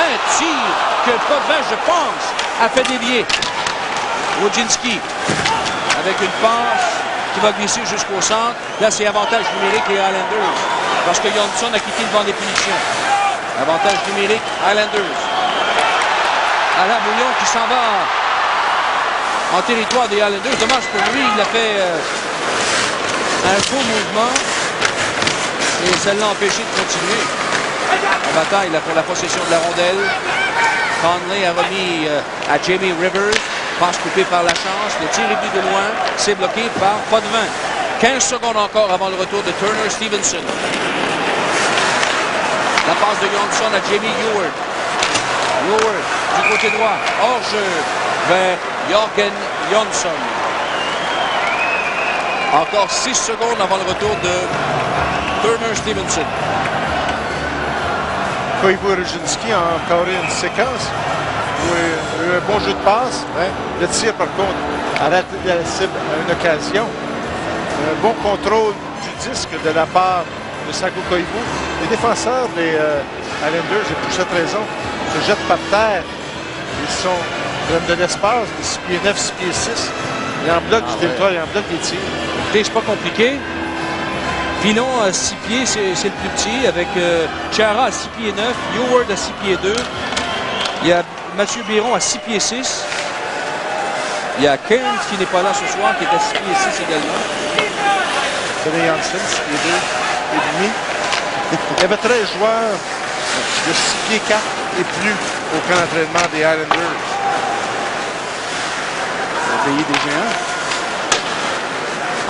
Un tir que Potvin, je pense, a fait dévier. Wojcinski avec une passe qui va glisser jusqu'au centre. Là, c'est avantage numérique les Islanders. Parce que Johnson a quitté le banc des punitions. Avantage numérique, Islanders. Alain Bouillon qui s'en va en territoire des Islanders. Dommage pour lui, il a fait un faux mouvement. Et ça l'a empêché de continuer. La bataille là, pour la possession de la rondelle. Conley a remis à Jamie Rivers. Passe coupée par la chance. Le tir est venu de loin. C'est bloqué par Potvin. 15 secondes encore avant le retour de Turner Stevenson. La passe de Johnson à Jamie Ewart. Ewart du côté droit. Hors-jeu vers Jörgen Johnson. Encore 6 secondes avant le retour de Turner Stevenson. Koivu Rujinski a encore une séquence. Un bon jeu de passe. Ouais. Le tir, par contre, arrête la cible à une occasion. Un bon contrôle du disque de la part de Saku Koivu. Les défenseurs des Islanders, et pour cette raison, se jettent par terre. Ils donnent de l'espace, de 6 pieds 9, 6 pieds 6. Ils en bloquent du territoire, ils en bloquent les tirs. C'est pas compliqué. Pilon à 6 pieds, c'est le plus petit, avec Chara à 6 pieds 9, Ewart à 6 pieds 2. Il y a Mathieu Biron à 6 pieds 6. Il y a Cairns qui n'est pas là ce soir, qui est à 6 pieds 6 également. Sonny Janssen, 6 pieds 2 et demi. Il y avait 13 joueurs de 6 pieds 4 et plus au camp d'entraînement des Islanders. Le pays des géants.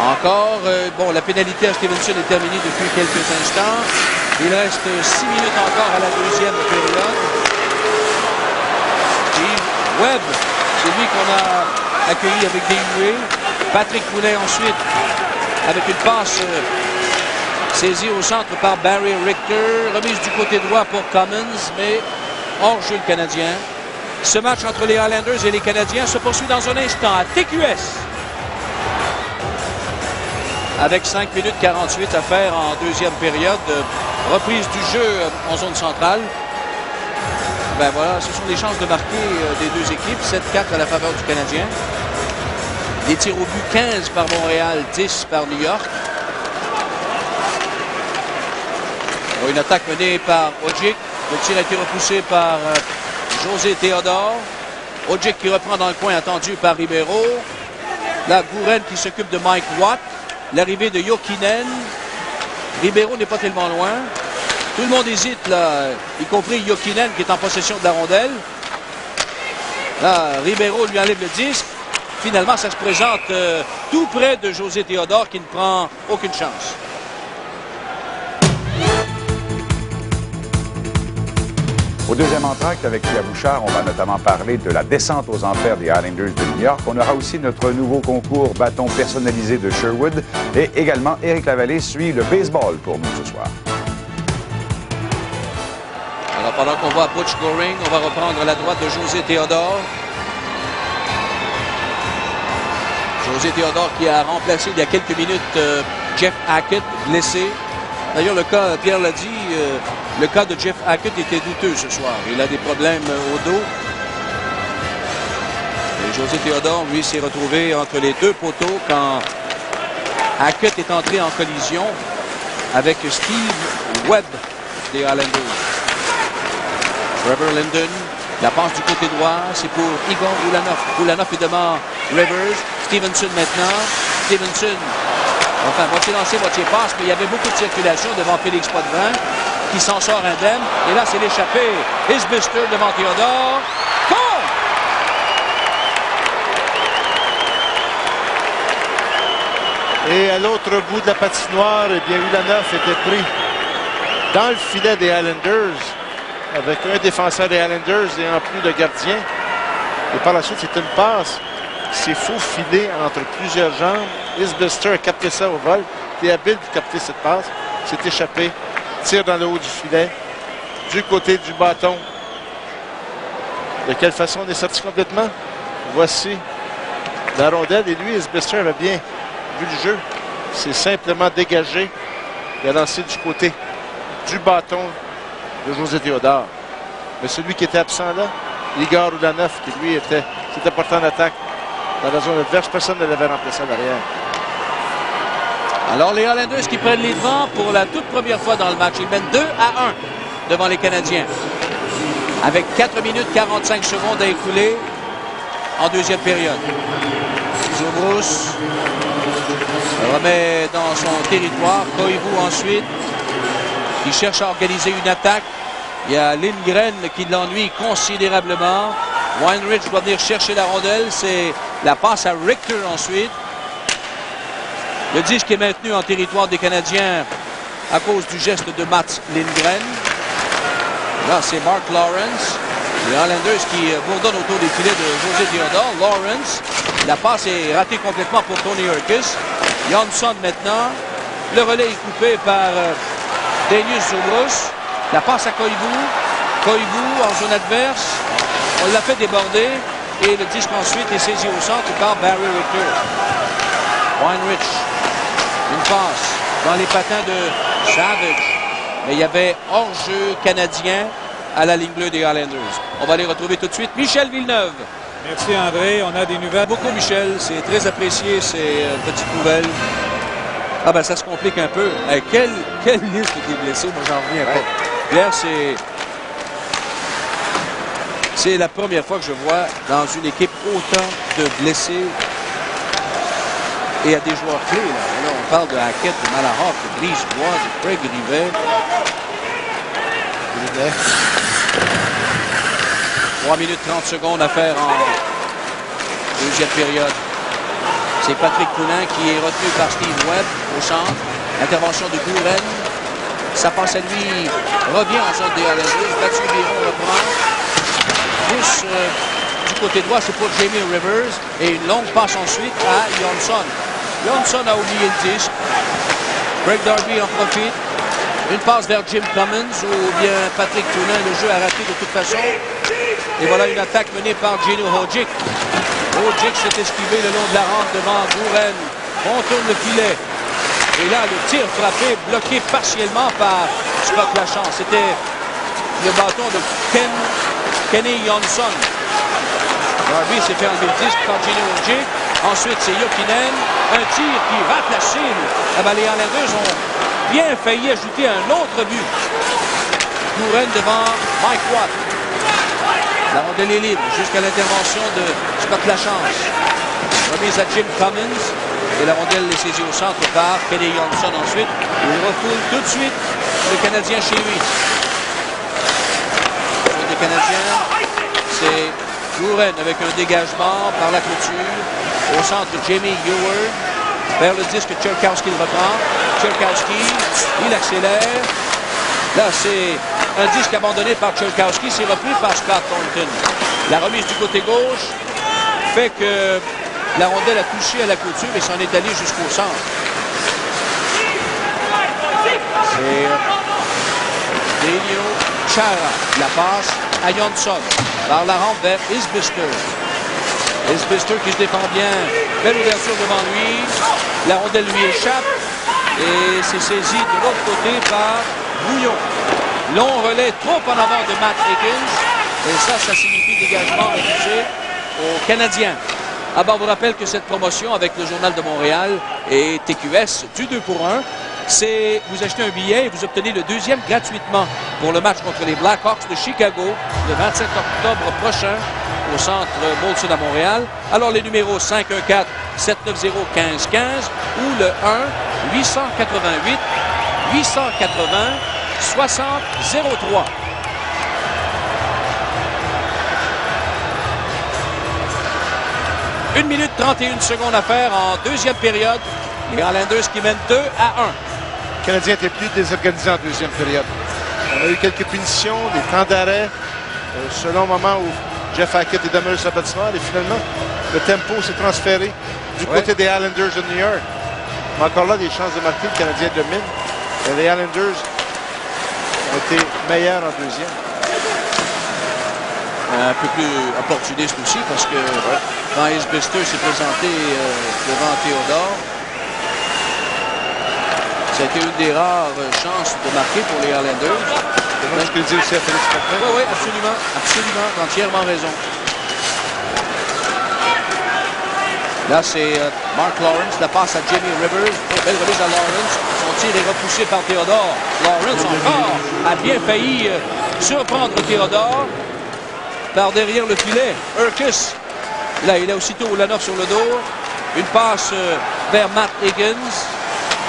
Encore, bon, la pénalité à Stevenson est terminée depuis quelques instants. Il reste 6 minutes encore à la deuxième période. Steve Webb, c'est lui qu'on a accueilli avec des huées. Patrick Poulet ensuite, avec une passe saisie au centre par Barry Richter. Remise du côté droit pour Commons, mais hors-jeu le Canadien. Ce match entre les Islanders et les Canadiens se poursuit dans un instant à TQS. Avec 5 minutes 48 à faire en deuxième période. Reprise du jeu en zone centrale. Ben voilà, ce sont les chances de marquer des deux équipes. 7-4 à la faveur du Canadien. Des tirs au but 15 par Montréal, 10 par New York. Une attaque menée par Odjick. Le tir a été repoussé par José Théodore. Odjick qui reprend dans le coin, attendu par Ribeiro. La Gouren qui s'occupe de Mike Watt. L'arrivée de Jokinen. Ribeiro n'est pas tellement loin. Tout le monde hésite, là, y compris Jokinen qui est en possession de la rondelle. Là, Ribeiro lui enlève le disque. Finalement, ça se présente tout près de José Théodore qui ne prend aucune chance. Au deuxième entracte, avec Pierre Bouchard, on va notamment parler de la descente aux enfers des Islanders de New York. On aura aussi notre nouveau concours bâton personnalisé de Sherwood. Et également, Éric Lavallée suit le baseball pour nous ce soir. Alors, pendant qu'on voit Butch Goring, on va reprendre la droite de José Théodore. José Théodore qui a remplacé il y a quelques minutes Jeff Hackett, blessé. D'ailleurs, le cas, Pierre l'a dit, le cas de Jeff Hackett était douteux ce soir. Il a des problèmes au dos. Et José Théodore, lui, s'est retrouvé entre les deux poteaux quand Hackett est entré en collision avec Steve Webb des Islanders. Trevor Linden, la passe du côté droit, c'est pour Igor Ulanov. Ulanov est devant Rivers. Stevenson maintenant. Stevenson, enfin, moitié lancé, moitié passe, mais il y avait beaucoup de circulation devant Félix Potvin, qui s'en sort indemne. Et là, c'est l'échappée. Isbister devant Théodore. Goal! Et à l'autre bout de la patinoire, eh bien, Ulanov était pris dans le filet des Islanders, avec un défenseur des Islanders et en plus le gardien. Et par la suite, c'est une passe qui s'est faufilée entre plusieurs jambes. Isbister a capté ça au vol. Il est habile pour capter cette passe. S'est échappé. Tire dans le haut du filet. Du côté du bâton. De quelle façon on est sorti complètement? Voici la rondelle. Et lui, Isbister avait bien vu le jeu. C'est simplement dégagé. Il a lancé du côté du bâton de José Théodore. Mais celui qui était absent là, Igor Ulanov, qui lui s'était porté en attaque dans la zone adverse, personne ne l'avait remplacé à l'arrière. Alors les Islanders qui prennent les devants pour la toute première fois dans le match. Ils mènent 2-1 devant les Canadiens. Avec 4 minutes 45 secondes à écouler en deuxième période. Zubruce remet dans son territoire. Koivu ensuite, qui cherche à organiser une attaque. Il y a Lindgren qui l'ennuie considérablement. Weinrich doit venir chercher la rondelle. C'est la passe à Richter ensuite. Le disque est maintenu en territoire des Canadiens à cause du geste de Mats Lindgren. Là, c'est Mark Lawrence. Les Islanders qui bourdonnent autour des filets de José Théodore. Lawrence. La passe est ratée complètement pour Tony Urquis. Johnson maintenant. Le relais est coupé par Denius Zubruce. La passe à Koivu. Koivu en zone adverse. On l'a fait déborder. Et le disque ensuite est saisi au centre par Barry Richter. Weinrich. Une passe dans les patins de Savage. Mais il y avait hors-jeu canadien à la ligne bleue des Islanders. On va les retrouver tout de suite. Michel Villeneuve. Merci André. On a des nouvelles. Beaucoup Michel. C'est très apprécié ces petites nouvelles. Ah ben ça se complique un peu. Quelle liste des blessés, moi j'en reviens pas. Pierre, c'est la première fois que je vois dans une équipe autant de blessés et à des joueurs clés. Là, on parle de Hackett, de Malahov, de Brisebois, de Craig Rivet. 3 minutes 30 secondes à faire en deuxième période. C'est Patrick Poulin qui est retenu par Steve Webb au centre. Intervention de Gouren. Ça passe à lui. Revient en zone des Islanders. Mathieu Biron reprend. Pousse du côté droit, c'est pour Jamie Rivers. Et une longue passe ensuite à Johnson. Johnson a oublié le disque. Greg Darby en profite. Une passe vers Jim Cummins ou bien Patrick Poulin. Le jeu a raté de toute façon. Et voilà une attaque menée par Gino Hodgick. Hodgick s'est esquivé le long de la rampe devant Gouren. Contourne le filet. Et là, le tir frappé, bloqué partiellement par Scott Lachance. C'était le bâton de Kenny Johnson. Darby s'est fait enlever le disque par Gino Hodgick. Ensuite, c'est Jokinen. Un tir qui rate la cible. Ah ben, les Islanders ont bien failli ajouter un autre but. Gouren devant Mike Watt. La rondelle est libre jusqu'à l'intervention de Scott Lachance. Remise à Jim Cummins. Et la rondelle est saisie au centre par Kenny Johnson ensuite. Il refoule tout de suite le Canadien chez lui. Le Canadien, c'est Gouren avec un dégagement par la clôture. Au centre, Jamie Heward. Vers le disque, Tchaikovsky le reprend. Tchaikovsky, il accélère. Là, c'est un disque abandonné par Tchelkowski, c'est repris par Scott Thornton. La remise du côté gauche fait que la rondelle a touché à la clôture et s'en est allée jusqu'au centre. C'est Daniel Chara. La passe à Johnson. Par la rampe vers Isbister. Isbister qui se défend bien. Belle ouverture devant lui. La rondelle lui échappe. Et c'est saisi de l'autre côté par Bouillon. Long relais trop en avant de Matt Higgins. Et ça signifie dégagement refusé aux Canadiens. Ah ben, on vous rappelle que cette promotion avec le Journal de Montréal et TQS du 2 pour 1, c'est vous achetez un billet et vous obtenez le deuxième gratuitement pour le match contre les Blackhawks de Chicago le 27 octobre prochain au centre Molson à Montréal. Alors les numéros 514-790-1515 ou le 1-888-880-6003. Une minute 31 secondes à faire en deuxième période. Les Islanders qui mènent 2-1. Le Canadien était plus désorganisé en deuxième période. On a eu quelques punitions, des temps d'arrêt, selon le moment où Jeff Hackett est demeuré sur la patinoire. Et finalement, le tempo s'est transféré du côté des Islanders de New York. Mais encore là, des chances de marquer, le Canadien domine. Et les Islanders ont été meilleurs en deuxième. Un peu plus opportuniste aussi parce que quand Isbister s'est présenté devant Theodore, ça a été une des rares chances de marquer pour les Islanders. Moi, je peux le dire aussi à Félix Potvin. Oui, absolument, absolument, entièrement raison. Là, c'est Mark Lawrence, la passe à Jimmy Rivers. Belle remise à Lawrence. Son tir est repoussé par Theodore. Lawrence encore a bien failli surprendre Theodore par derrière le filet. Urkus, là, il a aussitôt Ulanov sur le dos. Une passe vers Matt Higgins.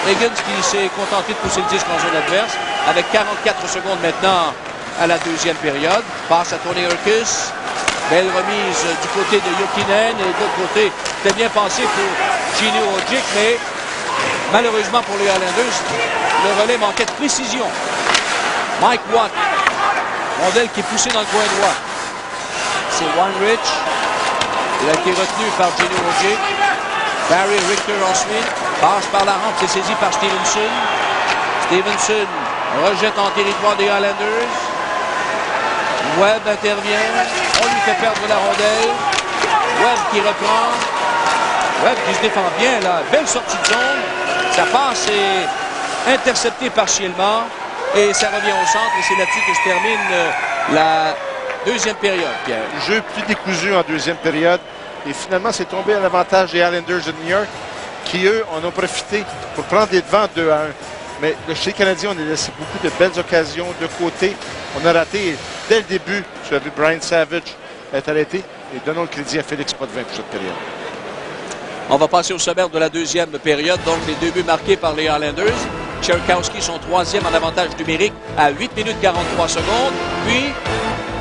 Higgins qui s'est contenté de pousser le disque en zone adverse avec 44 secondes maintenant à la deuxième période. Passe à Tony Urkus. Belle remise du côté de Jokinen et de l'autre côté, c'était bien pensé pour Gino Ojic, mais malheureusement pour les Islanders, le relais manquait de précision. Mike Watt, rondelle qui est poussée dans le coin droit. C'est Weinrich. Il a été retenu par Gino Ojic. Barry Richter ensuite. Passe par la rampe, c'est saisi par Stevenson. Stevenson rejette en territoire des Islanders. Webb intervient. On lui fait perdre la rondelle. Webb qui reprend. Webb qui se défend bien là. Belle sortie de zone. Sa passe est interceptée partiellement. Et ça revient au centre. Et c'est là-dessus que se termine la deuxième période, Pierre. Jeu plus décousu en deuxième période. Et finalement, c'est tombé à l'avantage des Islanders de New York qui, eux, en ont profité pour prendre des devants 2-1. Mais chez les Canadiens, on a laissé beaucoup de belles occasions de côté. On a raté dès le début. Tu as vu Brian Savage être arrêté. Et donnons le crédit à Félix Potvin pour cette période. On va passer au sommaire de la deuxième période. Donc, les deux buts marqués par les Islanders. Tchelkowski, son troisième en avantage numérique à 8 minutes 43 secondes. Puis,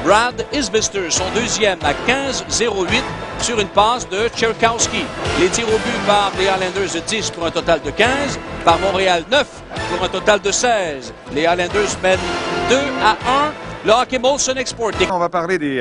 Brad Isbister, son deuxième à 15-08 sur une passe de Tchelkowski. Les tirs au but par les Islanders de 10 pour un total de 15. Par Montréal, 9 pour un total de 16. Les Islanders mènent 2-1. Le hockey Molson Export. On va parler des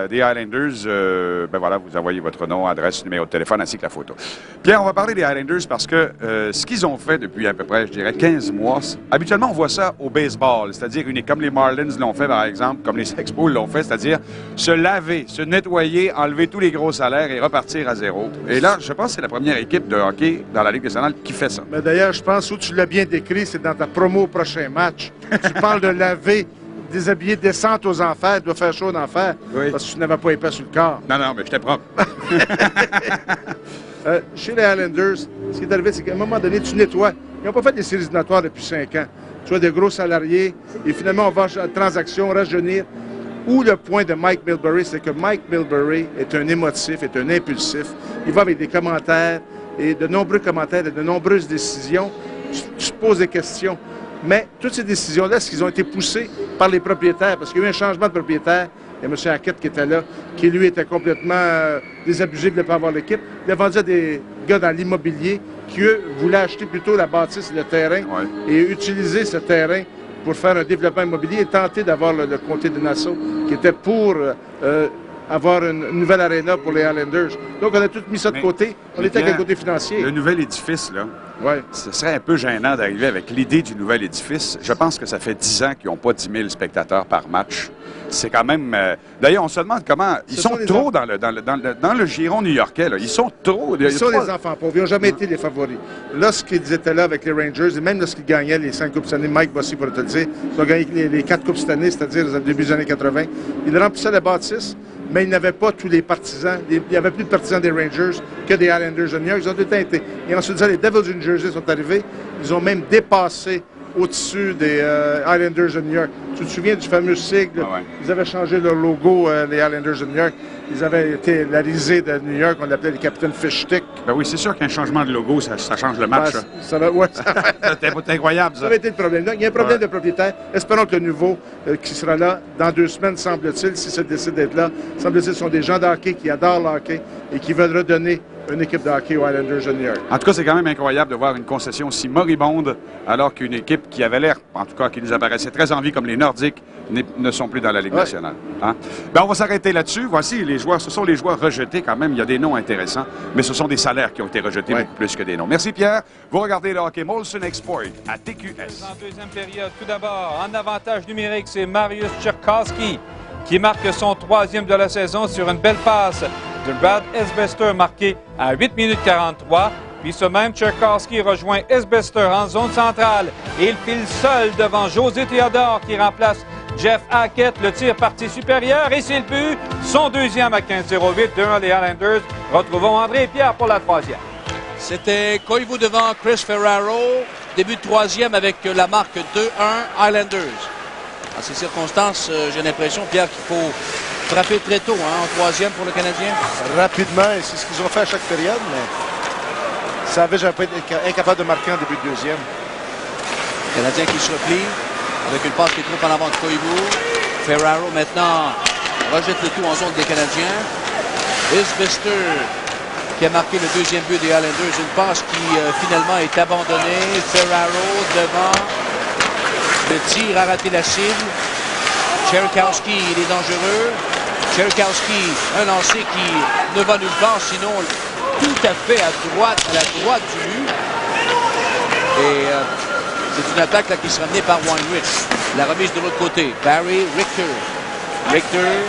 Islanders. Ben voilà, vous envoyez votre nom, adresse, numéro de téléphone ainsi que la photo. Pierre, on va parler des Islanders parce que ce qu'ils ont fait depuis à peu près, je dirais, 15 mois, habituellement, on voit ça au baseball, c'est-à-dire comme les Marlins l'ont fait, par exemple, comme les Expos l'ont fait, c'est-à-dire se laver, se nettoyer, enlever tous les gros salaires et repartir à zéro. Et là, je pense que c'est la première équipe de hockey dans la Ligue nationale qui fait ça. Mais d'ailleurs, je pense où tu l'as bien décrit, c'est dans ta promo au prochain match. Tu parles de laver. Déshabillé, descente aux enfers, il doit faire chaud en enfer, parce que tu n'avais pas épais sur le corps. Non, mais j'étais propre. Chez les Islanders, ce qui est arrivé, c'est qu'à un moment donné, tu nettoies. Ils n'ont pas fait des séries éliminatoires depuis 5 ans. Tu as des gros salariés, et finalement, on va en transaction, rajeunir. Où le point de Mike Milbury, c'est que Mike Milbury est un émotif, est un impulsif. Il va avec des commentaires, et de nombreux commentaires, et de nombreuses décisions. Tu te poses des questions. Mais toutes ces décisions-là, est-ce qu'ils ont été poussées par les propriétaires? Parce qu'il y a eu un changement de propriétaire. Il y a M. Hackett qui était là, qui lui était complètement désabusé de ne pas avoir l'équipe. Il a vendu à des gars dans l'immobilier qui, eux, voulaient acheter plutôt la bâtisse et le terrain et utiliser ce terrain pour faire un développement immobilier et tenter d'avoir le comté de Nassau, qui était pour avoir une nouvelle aréna pour les Islanders. Donc, on a tout mis ça de côté. On était avec le côté financier. Le nouvel édifice, là, ouais. Ce serait un peu gênant d'arriver avec l'idée du nouvel édifice. Je pense que ça fait 10 ans qu'ils n'ont pas 10 000 spectateurs par match. C'est quand même... D'ailleurs, on se demande comment... Ils sont trop dans le giron new-yorkais. Là. Ils sont trop... Ils sont les enfants pauvres. Ils n'ont jamais été les favoris. Lorsqu'ils étaient là avec les Rangers, et même lorsqu'ils gagnaient les 5 Coupes cette année, Mike Bossy pourrait te le dire, ils ont gagné les 4 Coupes cette année, c'est-à-dire au début des années 80. Ils remplissaient la bâtisse, mais ils n'avaient pas tous les partisans. Il n'y avait plus de partisans des Rangers que des Islanders de New York. Ils ont tout le temps été. Et ensuite, les Devils du New Jersey sont arrivés. Ils ont même dépassé au-dessus des Islanders de New York. Tu te souviens du fameux sigle? Ah ouais. Ils avaient changé leur logo, les Islanders de New York. Ils avaient été la risée de New York. On l'appelait le capitaine Fishstick. Ben oui, c'est sûr qu'un changement de logo, ça change le match. C'est incroyable, ça. Ça avait été le problème. Donc, il y a un problème de propriétaire. Espérons que le nouveau, qui sera là dans 2 semaines, semble-t-il, si ça décide d'être là, semble-t-il, ce sont des gens de hockey qui adorent le hockey et qui veulent redonner une équipe de hockey aux Islanders de New York. En tout cas, c'est quand même incroyable de voir une concession aussi moribonde, alors qu'une équipe qui avait l'air, en tout cas, qui nous apparaissait très en vie, comme les Nordiques, ne sont plus dans la Ligue nationale. Hein? Ben, on va s'arrêter là-dessus. Voici les joueurs. Ce sont les joueurs rejetés quand même. Il y a des noms intéressants, mais ce sont des salaires qui ont été rejetés beaucoup plus que des noms. Merci, Pierre. Vous regardez le hockey Molson Export à TQS. En deuxième période, tout d'abord, en avantage numérique, c'est Marius Tcherkowski qui marque son 3e de la saison sur une belle passe de Brad Esbester marqué à 8 minutes 43. Puis ce même Tcherkowski rejoint Esbester en zone centrale et il file seul devant José Théodore qui remplace Jeff Hackett. Le tir parti supérieur et c'est le but. Son 2e à 15-08, 2-1 les Islanders. Retrouvons André et Pierre pour la 3e. C'était Koivu devant Chris Ferraro. Début de 3e avec la marque 2-1 Islanders. En ces circonstances, j'ai l'impression, Pierre, qu'il faut frapper très tôt en 3e pour le Canadien. Rapidement, et c'est ce qu'ils ont fait à chaque période, mais ça avait jamais été incapable de marquer en début de 2e. Le Canadien qui se replie avec une passe qui est trop en avant de Koivu. Ferraro maintenant rejette le tout en zone des Canadiens. Isbester qui a marqué le 2e but des Islanders. Une passe qui finalement est abandonnée. Ferraro devant. Le tir a raté la cible. Tcherkowski, il est dangereux. Tcherkowski, un lancer qui ne va nulle part, sinon tout à fait à la droite du but. Et c'est une attaque là, qui sera menée par Weinrich. La remise de l'autre côté. Barry Richter. Richter,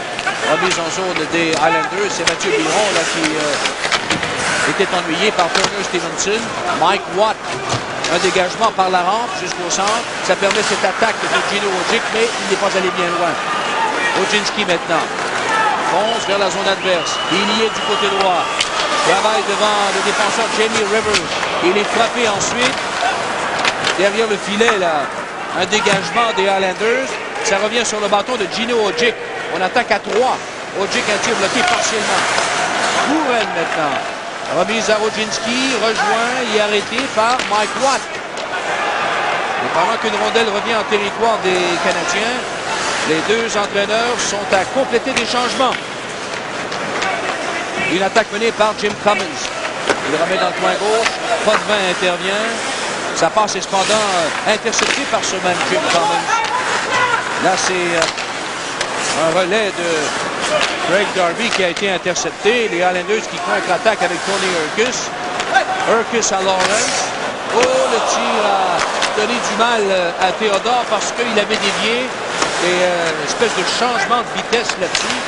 remise en zone des Islanders. C'est Mathieu Biron là, qui était ennuyé par Turner Stevenson. Mike Watt. Un dégagement par la rampe jusqu'au centre. Ça permet cette attaque de Gino Ojic, mais il n'est pas allé bien loin. Ojinski maintenant. Fonce vers la zone adverse. Il y est du côté droit. Travaille devant le défenseur Jamie Rivers. Il est frappé ensuite. Derrière le filet, là, un dégagement des Islanders. Ça revient sur le bâton de Gino Ojic. On attaque à 3. Ojic a un tir bloqué partiellement. Bouren maintenant. Remise à Ojinski, rejoint et arrêté par Mike Watt. Et pendant qu'une rondelle revient en territoire des Canadiens, les deux entraîneurs sont à compléter des changements. Une attaque menée par Jim Cummins. Il remet dans le coin gauche. Potvin intervient. Sa passe est cependant interceptée par ce même Jim Cummins. Là, c'est un relais de Craig Darby qui a été intercepté. Les Islanders qui contre-attaquent avec Tony Urquhart. Urquhart à Lawrence. Oh, le tir a donné du mal à Théodore parce qu'il avait dévié. Et une espèce de changement de vitesse là-dessus.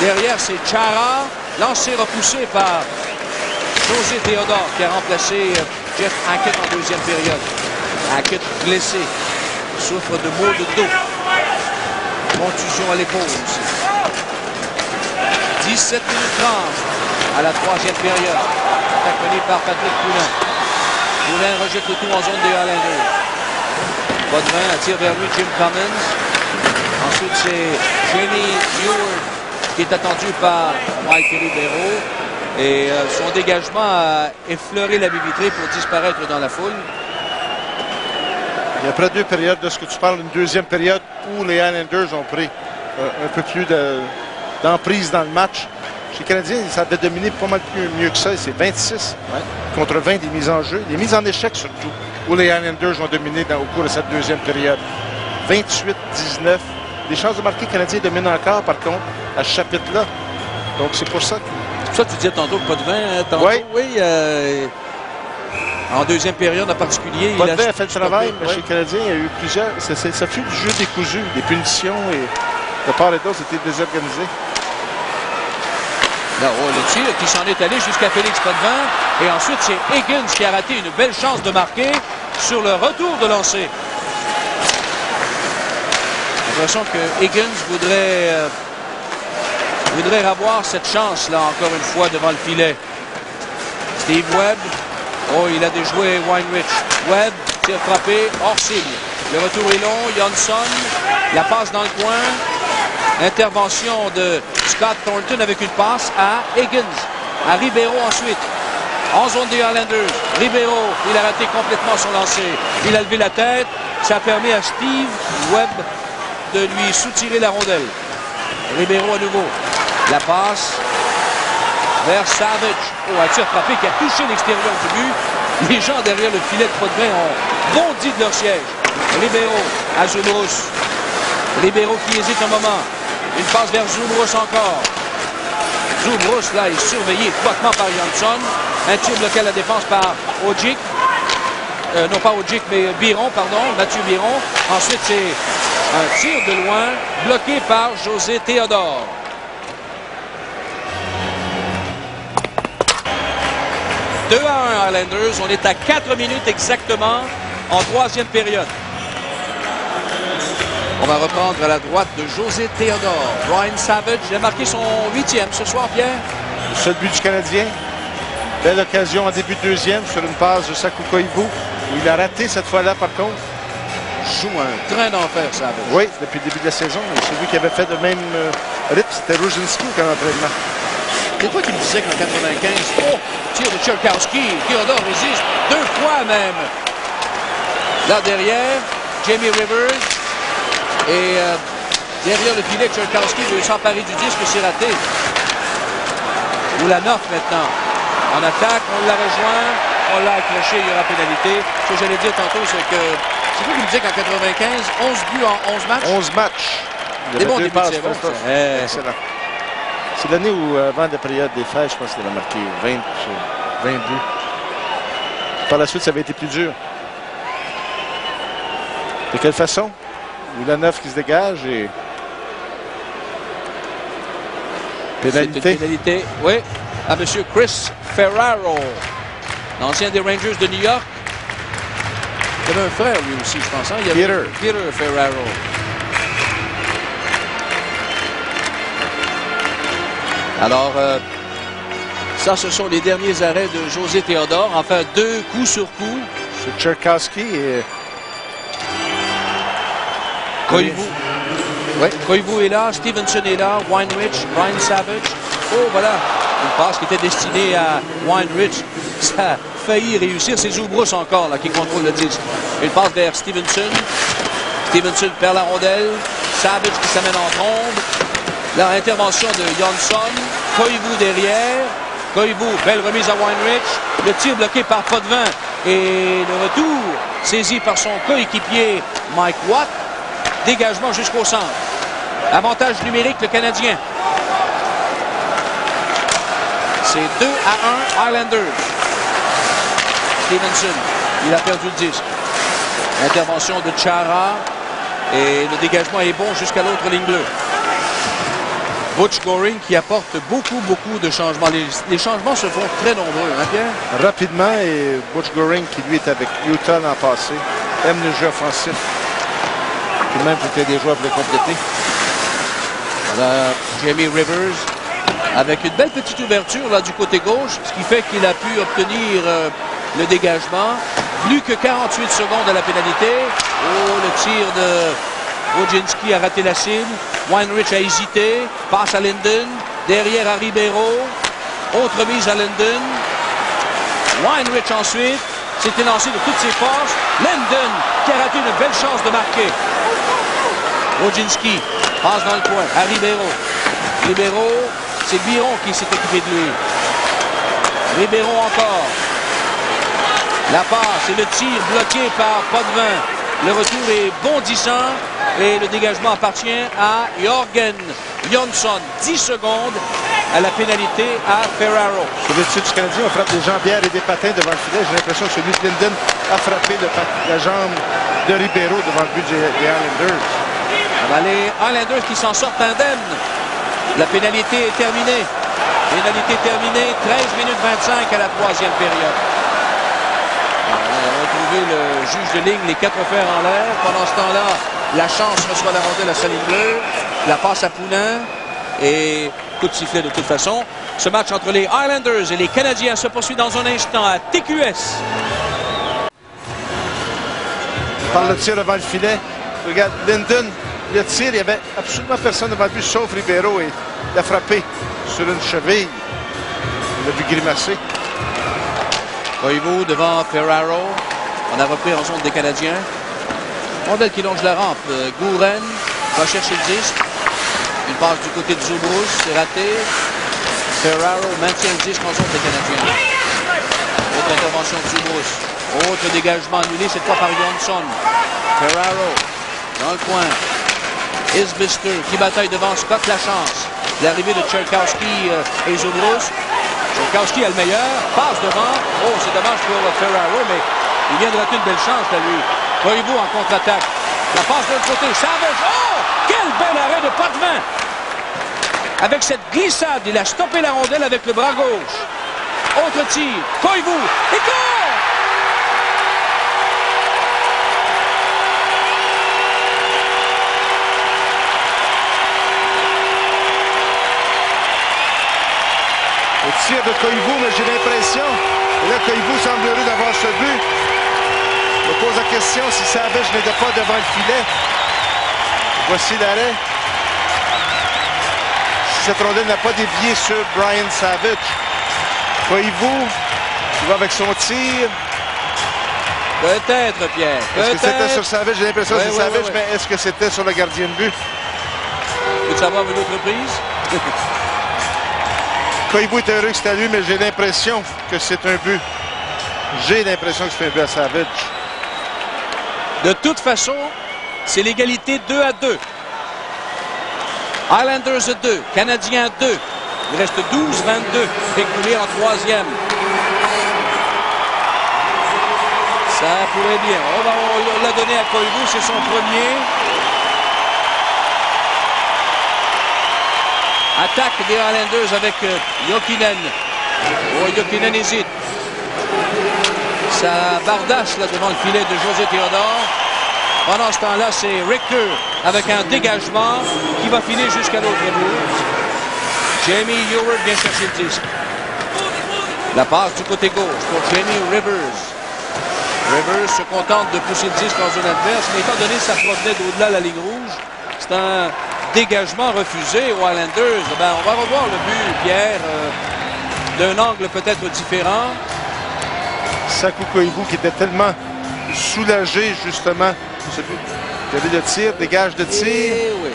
Derrière, c'est Chara. Lancé repoussé par José Théodore qui a remplacé Jeff Hackett en 2e période. Hackett blessé. Souffre de maux de dos. Contusion à l'épaule aussi. 17 minutes 30 à la 3e période. Attaque menée par Patrick Poulin. Poulin rejette le tout en zone des Islanders. Potvin attire vers lui Jim Cummins. Ensuite, c'est Jamie Eward qui est attendu par Mike Ribeiro. Et son dégagement a effleuré la baie vitrée pour disparaître dans la foule. Et après 2 périodes de ce que tu parles, une 2e période où les Islanders ont pris un peu plus d'emprise dans le match. Chez les Canadiens, ça avait dominé pas mal mieux que ça. C'est 26 contre 20 des mises en jeu. Les mises en échec surtout. où les Islanders ont dominé au cours de cette deuxième période. 28-19. Les chances de marquer canadiens dominent encore, par contre, à ce chapitre-là. Donc, c'est pour ça que... C'est pour ça que tu disais tantôt que Potvin, tantôt, oui, en deuxième période en particulier. Potvin a fait le travail, mais chez les Canadiens, il y a eu plusieurs... Ça fut du jeu décousu, des punitions, et de part et d'autre, c'était désorganisé. Là, le tir qui s'en est allé jusqu'à Félix Potvin. Et ensuite, c'est Higgins qui a raté une belle chance de marquer sur le retour de lancer. J'ai l'impression que Higgins voudrait avoir cette chance-là, encore une fois, devant le filet. Steve Webb. Oh, il a déjoué Weinrich. Webb, tir frappé, hors cible. Le retour est long. Johnson, la passe dans le coin. Intervention de Scott Thornton avec une passe à Higgins. À Ribeiro ensuite. En zone des Islanders. Ribeiro, il a raté complètement son lancer. Il a levé la tête. Ça a permis à Steve Webb de lui soutirer la rondelle. Ribeiro à nouveau. La passe vers Savage. Oh, un tir frappé qui a touché l'extérieur du but. Les gens derrière le filet de Potvin ont bondi de leur siège. Ribeiro à Zubrus. Ribeiro qui hésite un moment. Une passe vers Zubrus encore. Zubrus, là, est surveillé étroitement par Johnson. Un tir bloqué à la défense par Odjick. Non pas Odjick, mais Biron, pardon. Mathieu Biron. Ensuite, c'est un tir de loin bloqué par José Théodore. « 2-1 Islanders. On est à 4 minutes exactement en troisième période. On va reprendre à la droite de José Théodore. Brian Savage, il a marqué son 8e ce soir, Pierre. Le seul but du Canadien. Belle occasion en début de deuxième sur une passe de Saku Koivu, où il a raté cette fois-là, par contre. Joue un train d'enfer, Savage. Oui, depuis le début de la saison. Celui qui avait fait le même rythme, c'était Ruzhinski comme entraînement. C'est toi qui me disais qu'en 95, oh, tir de Tchaikovsky, Théodore résiste 2 fois même. Là derrière, Jamie Rivers. Et derrière le filet, Tchaikovsky veut s'emparer du disque, c'est raté. Ulanov maintenant. En attaque, on l'a rejoint, on l'a accroché, il y aura pénalité. Ce que j'allais dire tantôt, c'est que c'est vous qui me disait qu'en 95, 11 buts en 11 matchs. 11 matchs. Des bons débuts de saison. Excellent. C'est l'année où, avant la période des fêtes, je pense qu'il a marqué 20 buts. Par la suite, ça avait été plus dur. De quelle façon? Ulanov qui se dégage et... Pénalité. C'est une pénalité, oui, à M. Chris Ferraro, l'ancien des Rangers de New York. Il y avait un frère, lui aussi, je pense. Hein? Il y avait Peter Ferraro. Alors, ça, ce sont les derniers arrêts de José Théodore. Enfin, 2 coups sur coup. C'est Tchaikovsky et... Koivu. Oui, Koivu est là, Stevenson est là, Weinrich, Brian Savage. Oh, voilà, une passe qui était destinée à Weinrich. Ça a failli réussir. C'est Zubrus encore là, qui contrôle le disque. Une passe vers Stevenson. Stevenson perd la rondelle. Savage qui s'amène en trombe. La intervention de Johnson. Koivu derrière. Koivu, belle remise à Weinrich. Le tir bloqué par Potvin. Et le retour saisi par son coéquipier Mike Watt. Dégagement jusqu'au centre. Avantage numérique, le Canadien. C'est 2-1 Islanders. Stevenson, il a perdu le disque. Intervention de Chara. Et le dégagement est bon jusqu'à l'autre ligne bleue. Butch Goring qui apporte beaucoup de changements. Les changements se font très nombreux, hein, Pierre? Rapidement, et Butch Goring, qui lui est avec Utah l'an passé, aime le jeu offensif. Et même peut-être des joueurs pour le compléter. Voilà, Jamie Rivers avec une belle petite ouverture là du côté gauche, ce qui fait qu'il a pu obtenir le dégagement. Plus que 48 secondes à la pénalité. Oh, le tir de Wojcinski a raté la cible. Weinrich a hésité. Passe à Linden. Derrière à Ribeiro. Autre mise à Linden. Weinrich ensuite s'était lancé de toutes ses forces. Linden qui a raté une belle chance de marquer. Wojcinski passe dans le coin à Ribeiro. Ribeiro, c'est Biron qui s'est occupé de lui. Ribeiro encore. La passe et le tir bloqué par Potvin. Le retour est bondissant et le dégagement appartient à Jörgen Jönsson. 10 secondes à la pénalité à Ferraro. Sur le dessus du Canadien, on frappe des jambières et des patins devant le filet. J'ai l'impression que celui de Linden a frappé la jambe de Ribeiro devant le but des Islanders. Les Islanders qui s'en sortent indemnes. La pénalité est terminée. Pénalité terminée, 13 minutes 25 à la troisième période. On a retrouvé le juge de ligne, les 4 fers en l'air. Pendant ce temps-là, la chance reçoit la rondelle à sa ligne bleue. La passe à Poulin et coup de sifflet de toute façon. Ce match entre les Islanders et les Canadiens se poursuit dans un instant à TQS. Par le tir devant le filet. Regarde, Linden, le tir, il n'y avait absolument personne devant le but sauf Ribeiro et il a frappé sur une cheville. Il a vu grimacer. Koivu devant Ferraro. On a repris en zone des Canadiens. Rondelle qui longe la rampe. Gouren va chercher le disque. Une passe du côté de Zubrus, c'est raté. Ferraro maintient le disque en zone des Canadiens. Autre intervention de Zubrus. Autre dégagement annulé, cette fois par Jönsson. Ferraro dans le coin. Isbister qui bataille devant Scott Lachance. L'arrivée de Tcherkowski et Zubrus. Tcherkowski a le meilleur, passe devant. Oh, c'est dommage pour Ferraro, mais il vient de rater une belle chance à lui. Koivu en contre-attaque. La passe de l'autre côté. Savage. Oh! Quel bel arrêt de Potvin! Avec cette glissade, il a stoppé la rondelle avec le bras gauche. Autre tir. Koivu. Et goal! Le tir de Koivu, mais j'ai l'impression, et là Koivu semble heureux d'avoir ce but. Je me pose la question si Savage n'était pas devant le filet. Voici l'arrêt. Si cette rondelle n'a pas dévié sur Brian Savage. Koivu, il va avec son tir. Peut-être, Pierre. Est-ce que c'était sur Savage? J'ai l'impression que c'est Savage, mais est-ce que c'était sur le gardien de but? Veux-tu savoir une autre prise? Koivu est heureux que c'est à lui, mais j'ai l'impression que c'est un but. J'ai l'impression que c'est un but à Savage. De toute façon, c'est l'égalité 2-2. Islanders 2, Canadiens 2. Il reste 12-22 écoulés en troisième. Ça pourrait bien. On l'a donné à Koivu, c'est son premier. Attaque des Islanders avec Jokinen. Oh, Jokinen hésite. Ça bardache là devant le filet de José Theodore. Pendant ce temps-là, c'est Richter avec un dégagement qui va filer jusqu'à l'autre bout. Jamie Ewert vient chercher le disque. La passe du côté gauche pour Jamie Rivers. Rivers se contente de pousser le disque en zone adverse, mais étant donné que ça provenait d'au-delà de la ligne rouge, c'est un dégagement refusé aux Islanders. Ben, on va revoir le but, Pierre, d'un angle peut-être différent. Saku Koivu qui était tellement soulagé justement. Il y avait le tir, dégage de tir. Et oui.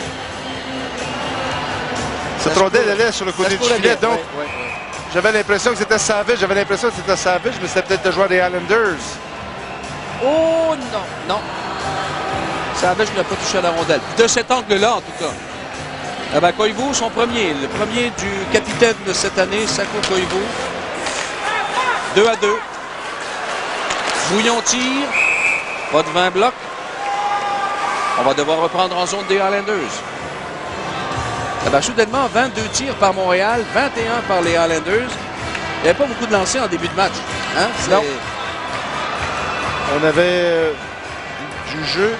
Cette rondelle allait sur le côté du filet, donc j'avais l'impression que c'était Savage. Mais c'était peut-être le joueur des Islanders. Oh non, non. Savage n'a pas touché à la rondelle. De cet angle-là, en tout cas. Ah ben, Koivu, son premier. Le premier du capitaine de cette année, Saku Koivu. 2-2. Bouillon tire. Pas de 20 blocs. On va devoir reprendre en zone des Islanders. Ah ben, soudainement, 22 tirs par Montréal, 21 par les Islanders. Il n'y avait pas beaucoup de lancers en début de match. Hein? Non. On avait du jeu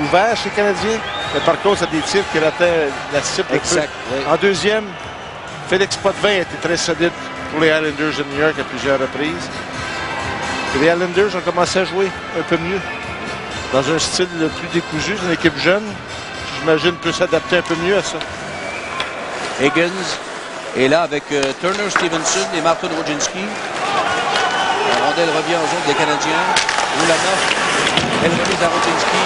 ouvert chez les Canadiens, mais par contre, c'est des tirs qui rataient la cible. Exact. Oui. En deuxième, Félix Potvin a été très solide pour les Islanders de New York à plusieurs reprises. Et les Islanders ont commencé à jouer un peu mieux, dans un style plus décousu, une équipe jeune, qui, j'imagine, peut s'adapter un peu mieux à ça. Higgins est là avec Turner Stevenson et Martin Rodzinski. La rondelle revient en zone des Canadiens. Oulanov, elle remise à Rodzinski.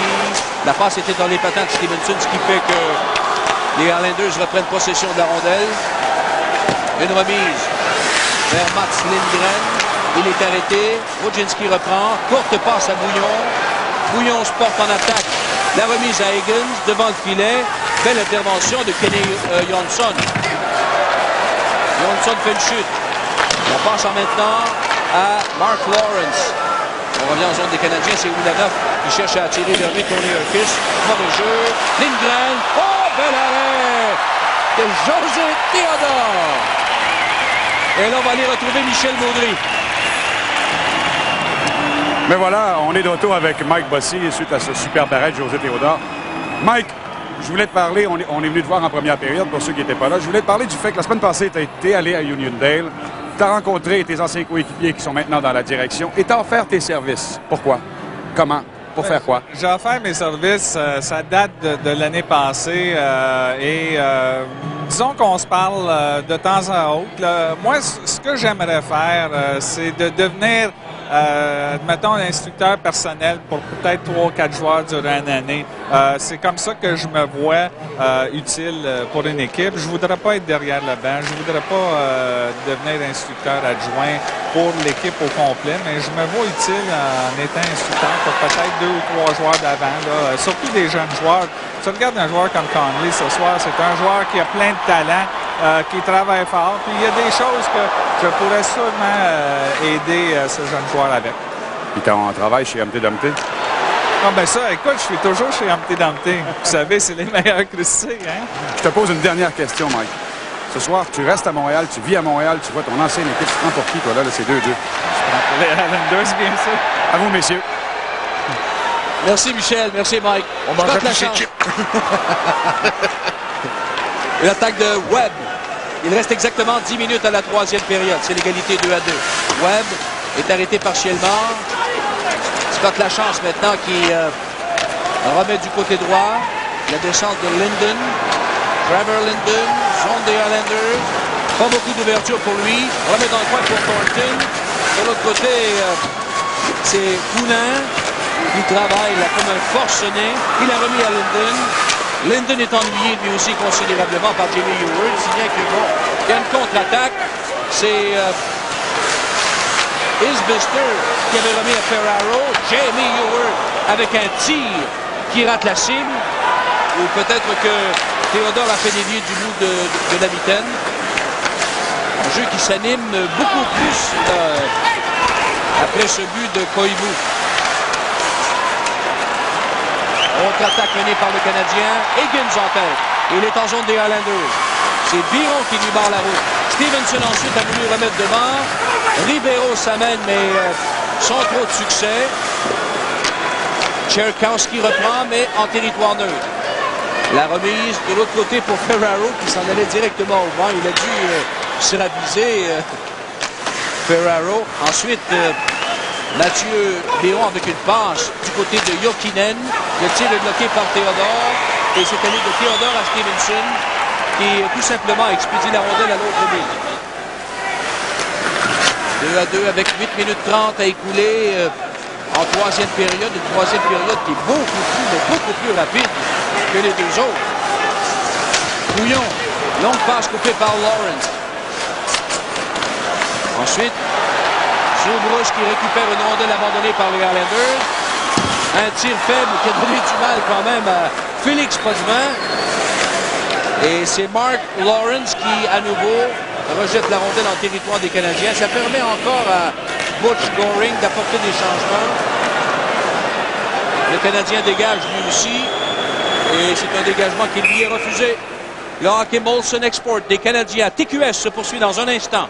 La passe était dans les patins de Stevenson, ce qui fait que les Islanders reprennent possession de la rondelle. Une remise vers Mats Lindgren. Il est arrêté. Wojcinski reprend. Courte passe à Bouillon. Bouillon se porte en attaque. La remise à Higgins devant le filet. Belle intervention de Kenny Johnson. Johnson fait une chute. On passe en maintenant à Mark Lawrence. On revient en zone des Canadiens. C'est Oulanov qui cherche à attirer vers lui Tony Urquhart. Mauvais jeu. Lindgren. Oh, bel arrêt de José Theodore. Et là, on va aller retrouver Michel Baudry. Mais voilà, on est de retour avec Mike Bossy suite à ce super arrêt de José Theodore. Mike, je voulais te parler, on est venu te voir en première période pour ceux qui n'étaient pas là. Je voulais te parler du fait que la semaine passée, tu étais allé à Uniondale, tu as rencontré tes anciens coéquipiers qui sont maintenant dans la direction et tu as offert tes services. Pourquoi? Comment? Pour faire quoi? J'ai offert mes services, ça date de l'année passée disons qu'on se parle de temps à autre. Là. Moi, ce que j'aimerais faire, c'est de devenir, admettons, un instructeur personnel pour peut-être 3 ou 4 joueurs durant une année. C'est comme ça que je me vois utile pour une équipe. Je voudrais pas être derrière le banc. Je voudrais pas devenir instructeur adjoint pour l'équipe au complet, mais je me vois utile en étant instructeur pour peut-être 2 ou 3 joueurs d'avant, surtout des jeunes joueurs. Tu regardes un joueur comme Conley ce soir, c'est un joueur qui a plein de talent, qui travaille fort, puis il y a des choses que je pourrais sûrement aider ce jeune joueur avec. Puis ton travail chez Humpty Dumpty? Ah ben ça, écoute, je suis toujours chez Humpty Dumpty. Vous savez, c'est les meilleurs crustacés, hein? Je te pose une dernière question, Mike. Ce soir, tu restes à Montréal, tu vis à Montréal, tu vois ton ancienne équipe, tu prends pour qui, toi, là c'est 2-2? Je prends pour les Islanders, bien sûr. À vous, messieurs. Merci, Michel. Merci, Mike. On mange la chip. L'attaque de Webb. Il reste exactement 10 minutes à la 3e période. C'est l'égalité 2-2. Webb est arrêté partiellement. Scott Lachance maintenant qui remet du côté droit. La descente de Linden. Trevor Linden, zone des Islanders. Pas beaucoup d'ouverture pour lui. Remet dans le coin pour Thornton. De l'autre côté, c'est Poulin qui travaille là comme un forcené. Il a remis à Linden. Linden est ennuyé lui aussi considérablement par Jamie Eward. Si bien que bon, il y a une contre-attaque. C'est Isbister qui avait remis à Ferraro. Jamie Eward avec un tir qui rate la cible. Ou peut-être que Theodore a fait dévier du bout de la mitaine. Un jeu qui s'anime beaucoup plus après ce but de Koivu. Contre-attaque menée par le Canadien. Higgins en tête. Il est en zone des Highlanders. C'est Biron qui lui barre la route. Stevenson ensuite a voulu remettre devant. Ribeiro s'amène, mais sans trop de succès. Cherkowski reprend, mais en territoire neutre. La remise de l'autre côté pour Ferraro qui s'en allait directement au banc. Il a dû se raviser Ferraro. Ensuite, Mathieu Biron avec une passe du côté de Jokinen. Le tir est bloqué par Theodore. Et c'est allé de Theodore à Stevenson qui tout simplement expédie la rondelle à l'autre but. 2-2 avec 8 minutes 30 à écouler en 3e période. Une 3e période qui est beaucoup plus rapide que les deux autres. Bouillon, longue passe coupée par Lawrence. Ensuite, Zubruch qui récupère une rondelle abandonnée par les Islanders. Un tir faible qui a donné du mal quand même à Félix Potvin. Et c'est Mark Lawrence qui, à nouveau, rejette la rondelle en territoire des Canadiens. Ça permet encore à Butch Goring d'apporter des changements. Le Canadien dégage lui aussi. Et c'est un dégagement qui lui est refusé. Le hockey Molson Export des Canadiens. TQS se poursuit dans un instant.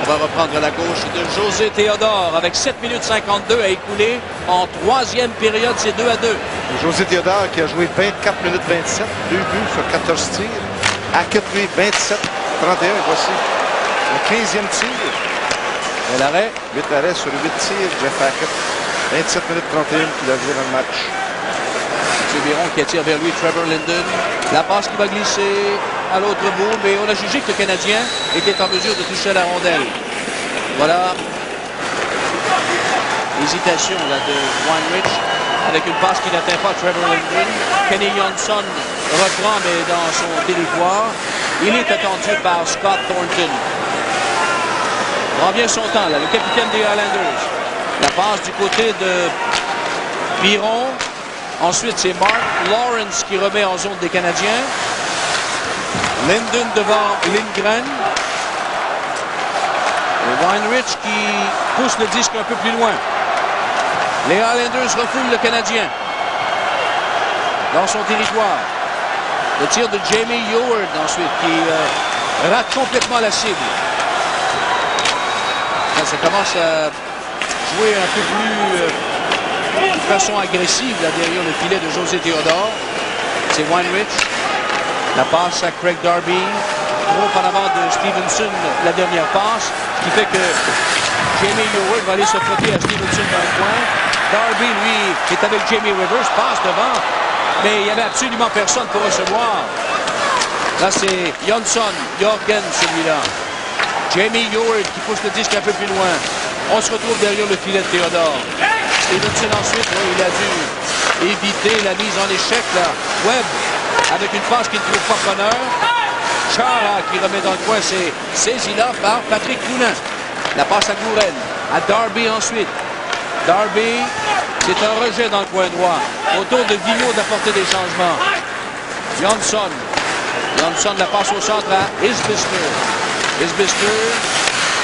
On va reprendre la gauche de José Theodore avec 7 minutes 52 à écouler. En 3e période, c'est 2-2. José Theodore qui a joué 24 minutes 27, 2 buts sur 14 tirs. Hackett, lui, 27, 31. Voici le 15e tir. Et l'arrêt. 8 arrêts sur 8 tirs, Jeff Hackett. 27 minutes 31 qu'il a joué dans le match. M. Biron qui attire vers lui Trevor Linden. La passe qui va glisser à l'autre bout, mais on a jugé que le Canadien était en mesure de toucher la rondelle. Voilà. Hésitation là, de Weinrich avec une passe qui n'atteint pas Trevor Linden. Kenny Johnson reprend, mais dans son territoire. Il est attendu par Scott Thornton. Prend bien son temps, là, le capitaine des Highlanders. La passe du côté de Biron. Ensuite, c'est Mark Lawrence qui remet en zone des Canadiens. Linden devant Lindgren. Et Weinrich qui pousse le disque un peu plus loin. Les Highlanders refoulent le Canadien dans son territoire. Le tir de Jamie Howard ensuite qui rate complètement la cible. Ça commence à jouer un peu plus de façon agressive là, derrière le filet de José Theodore. C'est Weinrich. La passe à Craig Darby. Trop en avant de Stevenson, la dernière passe, qui fait que Jamie Howard va aller se frotter à Stevenson dans le coin. Darby, lui, est avec Jamie Rivers, passe devant, mais il n'y avait absolument personne pour recevoir. Là, c'est Jonsson, Jorgen, celui-là. Jamie Howard qui pousse le disque un peu plus loin. On se retrouve derrière le filet de Theodore. Stevenson ensuite, oui, il a dû éviter la mise en échec, là. Webb, avec une passe qui ne trouve pas preneur. Chara qui remet dans le coin, c'est saisi là par Patrick Poulin. La passe à Gouren, à Darby ensuite. Darby, c'est un rejet dans le coin droit. Autour de Vigneault d'apporter des changements. Jonsson. Jonsson la passe au centre à Isbister. Isbister,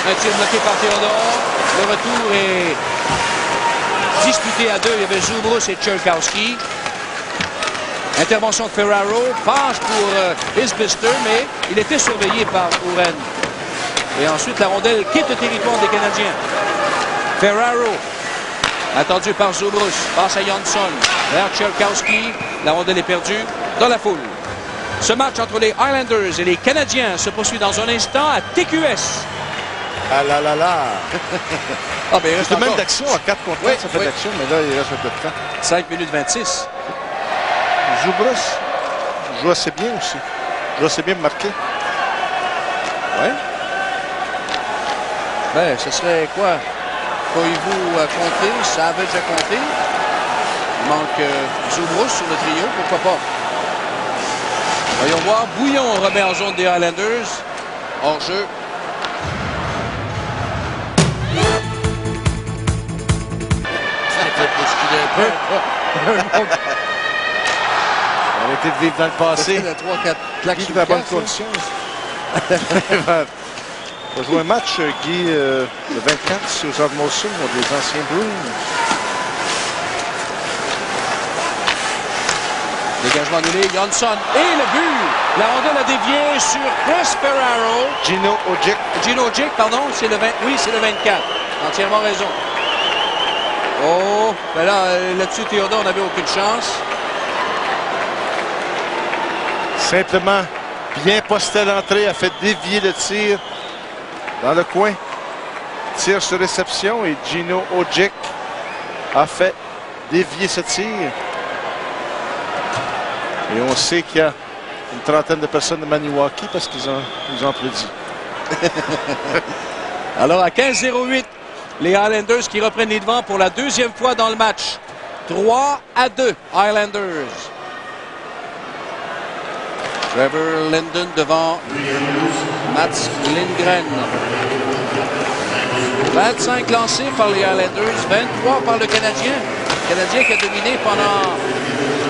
un tir bloqué par Theodore. Le retour est disputé à deux. Il y avait Zubrus et Tcherkowski. Intervention de Ferraro, passe pour Isbister, mais il était surveillé par Ouren. Et ensuite, la rondelle quitte le territoire des Canadiens. Ferraro, attendu par Zubrus, passe à Jonsson, vers Tcherkowski. La rondelle est perdue dans la foule. Ce match entre les Highlanders et les Canadiens se poursuit dans un instant à TQS. Ah là là là! Ah, ben, il reste même d'action à 4 contre 4, ça fait d'action, mais là, il reste un peu de temps. 5 minutes 26. Zubrus joue assez bien aussi. Joue assez bien marqué. Ouais. Ben, ce serait quoi? Pourriez-vous compter? Savage à compter. Il manque Zubrus sur le trio, pourquoi pas? Voyons voir. Bouillon remet en zone des Highlanders. Hors jeu. Arrêtez de vivre dans le passé. 3-4 claques Guy, la bonne condition. On va jouer un match, Guy, le 24, c'est aux Molson, des anciens Bruins. Dégagement annulé, Jonsson et le but! La rondelle a dévié sur Chris Ferraro. Gino Ojic. Gino Ojic, pardon, c'est le 20. Oui, c'est le 24. Entièrement raison. Oh, ben là-dessus, Théodore n'avait aucune chance. Simplement bien posté à l'entrée, a fait dévier le tir dans le coin. Tir sur réception et Gino Ojic a fait dévier ce tir. Et on sait qu'il y a une trentaine de personnes de Maniwaki parce qu'ils ont applaudi. Alors à 15-08, les Highlanders qui reprennent les devants pour la deuxième fois dans le match. 3-2 Highlanders. Trevor Linden devant Mats Lindgren. 25 lancés par les Highlanders, 23 par le Canadien. Le Canadien qui a dominé pendant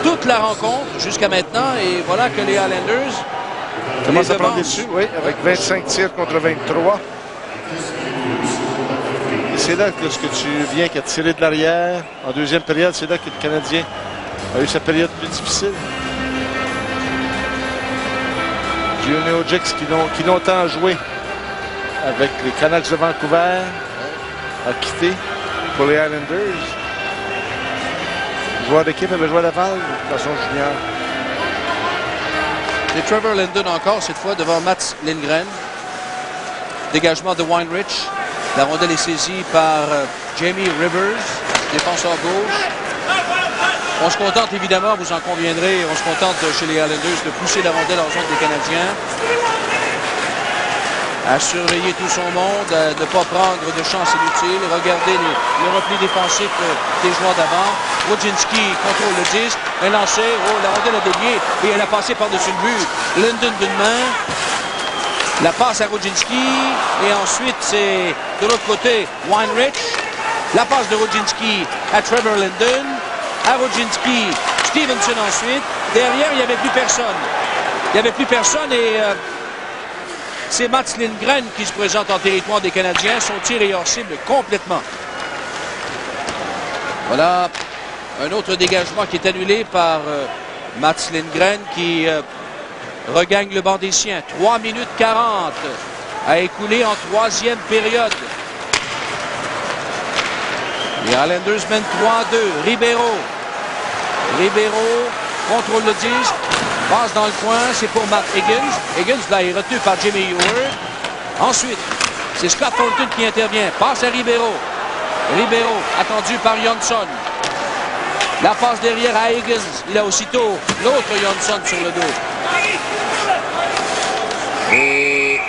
toute la rencontre jusqu'à maintenant. Et voilà que les Highlanders commencent à prendre dessus, oui, avec 25 tirs contre 23. Et c'est là que ce que tu viens qui a tiré de l'arrière. En deuxième période, c'est là que le Canadien a eu sa période plus difficile. Gino Ojic qui longtemps a joué avec les Canucks de Vancouver a quitté pour les Highlanders. Le joueur d'équipe avait joué à Laval de façon junior. Et Trevor Linden encore, cette fois devant Mats Lindgren. Dégagement de Weinrich. La rondelle est saisie par Jamie Rivers, défenseur gauche. On se contente évidemment, vous en conviendrez, on se contente chez les Highlanders de pousser la rondelle en zone des Canadiens. À surveiller tout son monde, à ne pas prendre de chances inutiles. Regardez le repli défensif des joueurs d'avant. Wojcinski contrôle le disque. Un lancer. Oh, la rondelle a dévié et elle a passé par-dessus le but. Linden d'une main. La passe à Rudzinski. Et ensuite, c'est de l'autre côté, Weinrich. La passe de Rudzinski à Trevor Linden. À Rudzinski, Stevenson ensuite. Derrière, il n'y avait plus personne. Il n'y avait plus personne et c'est Mats Lindgren qui se présente en territoire des Canadiens. Son tir est hors cible complètement. Voilà un autre dégagement qui est annulé par Mats Lindgren qui regagne le banc des siens. 3 minutes 40 à écouler en troisième période. Les Islanders mènent 3-2. Ribeiro contrôle le disque. Passe dans le coin, c'est pour Matt Higgins. Higgins, là, est retenu par Jimmy Ewert. Ensuite, c'est Scott Thornton qui intervient. Passe à Ribeiro. Ribeiro, attendu par Johnson. La passe derrière à Higgins. Il a aussitôt l'autre Johnson sur le dos. Et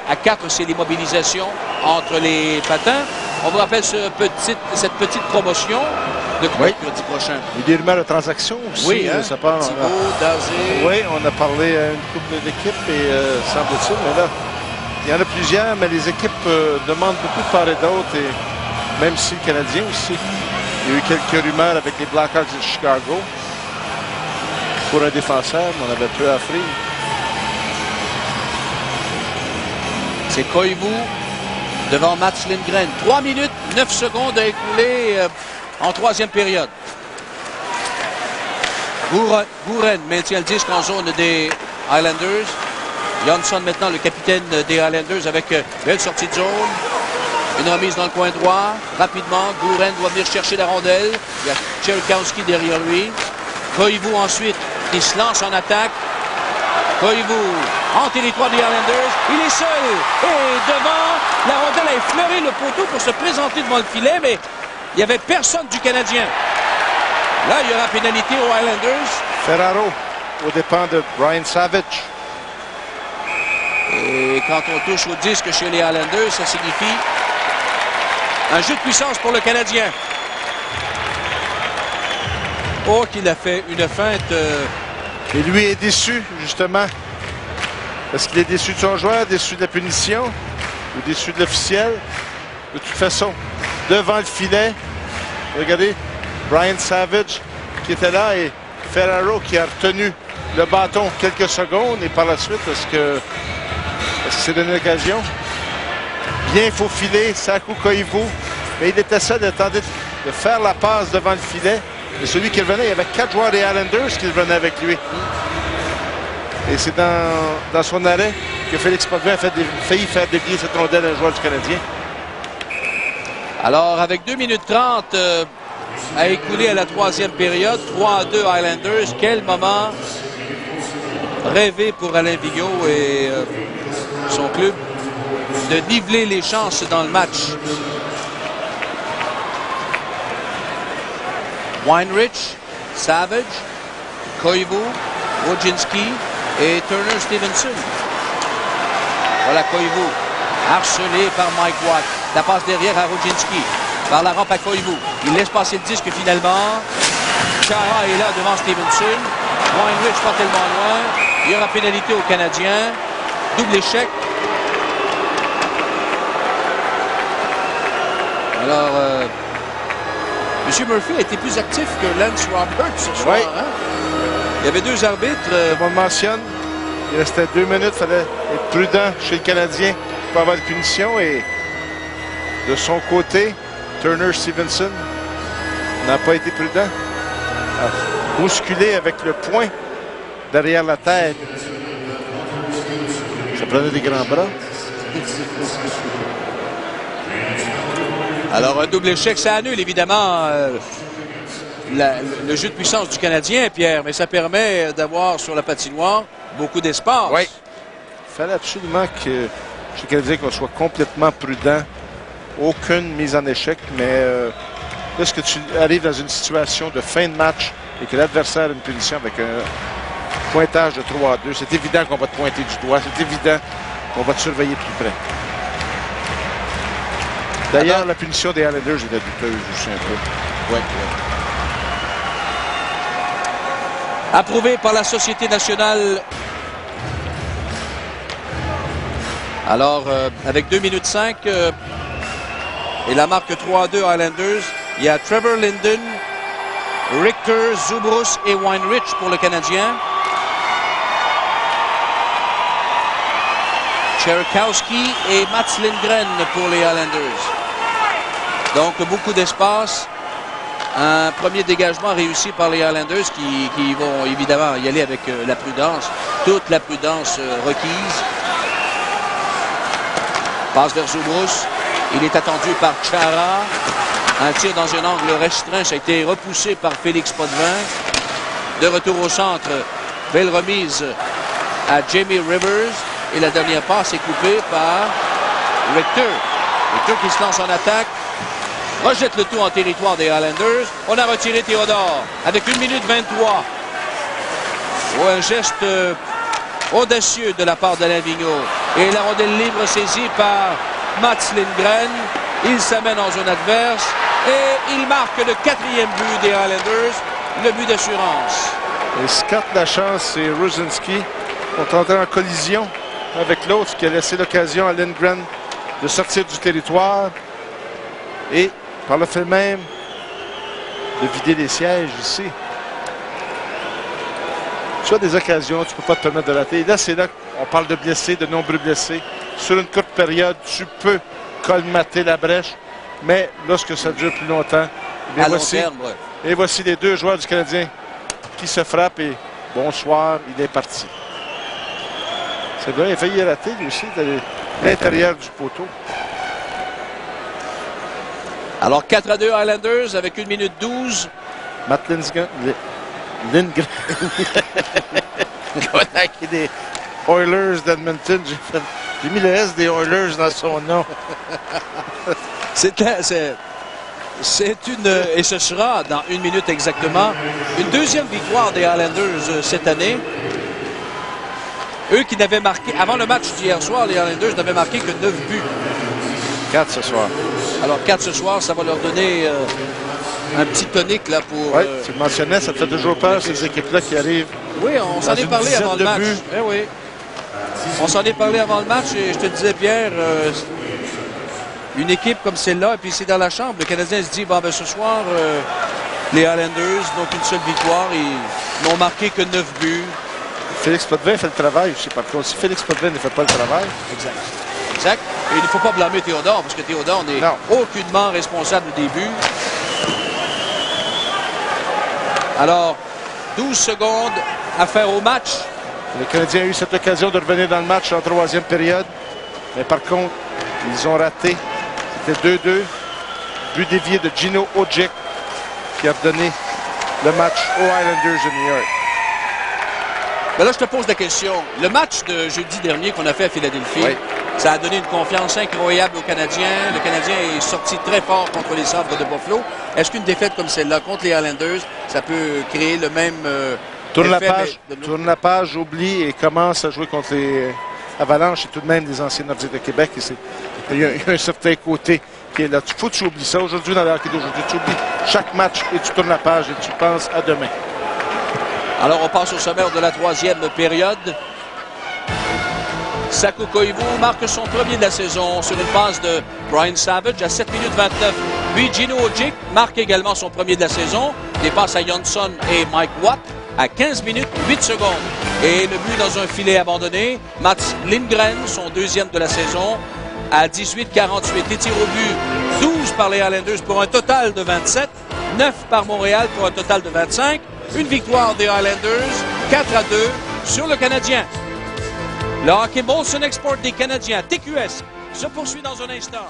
à 4, c'est l'immobilisation entre les patins. On vous rappelle cette petite promotion de mercredi prochain. Il y a des rumeurs de transactions aussi. Oui, hein? Ça part, Thibault, Dazé. Oui, on a parlé à une couple d'équipes et semble-t-il, mais là, il y en a plusieurs, mais les équipes demandent beaucoup de part et d'autre, et même si le Canadien aussi. Il y a eu quelques rumeurs avec les Blackhawks de Chicago pour un défenseur, mais on avait peu à offrir. C'est Koivu devant Mats Lindgren. 3 minutes, 9 secondes à écouler en troisième période. Buren maintient le disque en zone des Islanders. Johnson maintenant le capitaine des Islanders avec belle sortie de zone. Une remise dans le coin droit. Rapidement, Buren doit venir chercher la rondelle. Il y a Tcherkowski derrière lui. Koivu ensuite qui se lance en attaque. Koivu en territoire des Islanders. Il est seul. Et devant, la rondelle a effleuré le poteau pour se présenter devant le filet, mais il n'y avait personne du Canadien. Là, il y aura pénalité aux Islanders. Ferraro, au dépens de Brian Savage. Et quand on touche au disque chez les Islanders, ça signifie un jeu de puissance pour le Canadien. Oh, qu'il a fait une feinte. Et lui est déçu, justement. Est-ce qu'il est déçu de son joueur, déçu de la punition ou déçu de l'officiel? De toute façon, devant le filet, regardez, Brian Savage qui était là et Ferraro qui a retenu le bâton quelques secondes et par la suite, est-ce que c'est donné l'occasion? Bien faufilé, Saku Koivu, mais il était seul d'attendre de faire la passe devant le filet. Et celui qui revenait, il y avait 4 joueurs des Islanders qui revenaient avec lui. Et c'est dans son arrêt que Félix Potvin a failli faire dévier cette rondelle à un joueur du Canadien. Alors, avec 2 minutes 30 à écouler à la troisième période, 3-2 Islanders. Quel moment rêvé pour Alain Vigneault et son club de niveler les chances dans le match. Weinrich, Savage, Koivu, Wojcinski et Turner Stevenson. Voilà Koivu, harcelé par Mike Watt. La passe derrière à Wojcinski, par la rampe à Koivu. Il laisse passer le disque finalement. Chara est là devant Stevenson. Weinrich pas tellement loin. Il y aura pénalité aux Canadiens. Double échec. Alors, M. Murphy a été plus actif que Lance Roberts ce soir. Oui. Hein? Il y avait 2 arbitres. On le mentionne, il restait 2 minutes, il fallait être prudent chez le Canadien pour avoir une punition. Et de son côté, Turner Stevenson n'a pas été prudent. A bousculé avec le poing derrière la tête. Ça prenait des grands bras. Alors, un double échec, ça annule évidemment le jeu de puissance du Canadien, Pierre, mais ça permet d'avoir sur la patinoire beaucoup d'espace. Oui. Il fallait absolument que chez le Canadien qu'on soit complètement prudent. Aucune mise en échec, mais lorsque tu arrives dans une situation de fin de match et que l'adversaire a une punition avec un pointage de 3-2, c'est évident qu'on va te pointer du doigt, c'est évident qu'on va te surveiller de plus près. D'ailleurs, la punition des Islanders est douteuse aussi un peu. Ouais. Approuvé par la Société nationale Alors, avec 2 minutes 5 et la marque 3-2 Islanders, il y a Trevor Linden, Richter, Zubrus et Weinrich pour le Canadien. Cherkowski et Mats Lindgren pour les Islanders. Donc, beaucoup d'espace. Un premier dégagement réussi par les Islanders qui vont évidemment y aller avec la prudence, toute la prudence requise. Passe vers Zubrus. Il est attendu par Chara. Un tir dans un angle restreint. Ça a été repoussé par Félix Potvin. De retour au centre. Belle remise à Jamie Rivers. Et la dernière passe est coupée par Richter. Richter qui se lance en attaque. Rejette le tout en territoire des Islanders. On a retiré Théodore avec 1 minute 23. Oh, un geste audacieux de la part d'Alain Vigneault. Et la rondelle libre saisie par Mats Lindgren. Il s'amène en zone adverse. Et il marque le 4e but des Islanders. Le but d'assurance. Et Scott Lachance et Ruzinski ont entré en collision avec l'autre, qui a laissé l'occasion à Lindgren de sortir du territoire. Et par le fait même de vider les sièges ici. Tu as des occasions, tu ne peux pas te permettre de rater. Et là, c'est là qu'on parle de blessés, de nombreux blessés. Sur une courte période, tu peux colmater la brèche, mais lorsque ça dure plus longtemps, à long terme, ouais. Et voici les deux joueurs du Canadien qui se frappent et bonsoir, il est parti. C'est vrai, il a failli rater lui aussi de l'intérieur du poteau. Alors 4-2 Islanders avec 1 minute 12. Matt Lindgren. des Oilers d'Edmonton. J'ai mis le S des Oilers dans son nom. C'est une, et ce sera dans 1 minute exactement, une deuxième victoire des Islanders cette année. Eux qui n'avaient marqué, avant le match d'hier soir, les Islanders n'avaient marqué que 9 buts. 4 ce soir. Alors 4 ce soir, ça va leur donner un petit tonique là pour... Oui, tu le mentionnais, ça te fait toujours peur ces équipes-là qui arrivent. Oui, on s'en est parlé avant le match. Eh oui. On s'en est parlé avant le match et je te disais, Pierre, une équipe comme celle-là, et puis c'est dans la chambre, le Canadien se dit, bon, ben, ce soir, les Islanders n'ont qu'une seule victoire, ils n'ont marqué que 9 buts. Félix Potvin fait le travail aussi, par contre. Si Félix Potvin ne fait pas le travail... Exact. Exact. Et il ne faut pas blâmer Théodore, parce que Théodore n'est aucunement responsable du début. Alors, 12 secondes à faire au match. Le Canadien a eu cette occasion de revenir dans le match en 3e période. Mais par contre, ils ont raté. C'était 2-2. But dévié de Gino Ojic qui a donné le match aux Islanders de New York. Ben là, je te pose la question. Le match de jeudi dernier qu'on a fait à Philadelphie, ça a donné une confiance incroyable aux Canadiens. Le Canadien est sorti très fort contre les Sabres de Buffalo. Est-ce qu'une défaite comme celle-là contre les Islanders, ça peut créer le même tourne effet, tourne la page, oublie et commence à jouer contre les Avalanches et tout de même des anciens Nordiques de Québec. Il y a un certain côté qui est là. Il faut que tu oublies ça. Aujourd'hui, dans le hockey d'aujourd'hui, tu oublies chaque match et tu tournes la page et tu penses à demain. Alors, on passe au sommaire de la 3e période. Saku Koivu marque son premier de la saison sur une passe de Brian Savage à 7 minutes 29. Puis Gino Ojic marque également son premier de la saison. Des passes à Johnson et Mike Watt à 15 minutes 8 secondes. Et le but dans un filet abandonné. Mats Lindgren, son 2e de la saison, à 18-48. Les tirs au but, 12 par les Islanders pour un total de 27. 9 par Montréal pour un total de 25. Une victoire des Islanders, 4-2 sur le Canadien. Le hockey Molson Export des Canadiens, TQS, se poursuit dans un instant.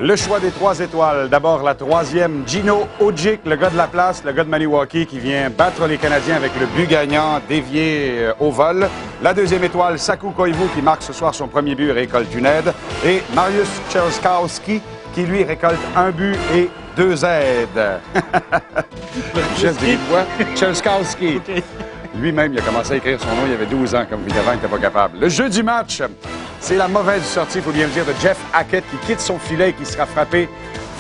Le choix des 3 étoiles. D'abord, la 3e, Gino Ojic, le gars de la place, le gars de Maniwaki qui vient battre les Canadiens avec le but gagnant dévié au vol. La 2e étoile, Saku Koivu qui marque ce soir son premier but et récolte une aide. Et Mariusz Cherkowski qui lui récolte un but et 2 aides. Geste de voix, Cherkowski. Lui-même, il a commencé à écrire son nom, il avait 12 ans, comme évidemment, il n'était pas capable. Le jeu du match, c'est la mauvaise sortie, il faut bien le dire, de Jeff Hackett qui quitte son filet et qui sera frappé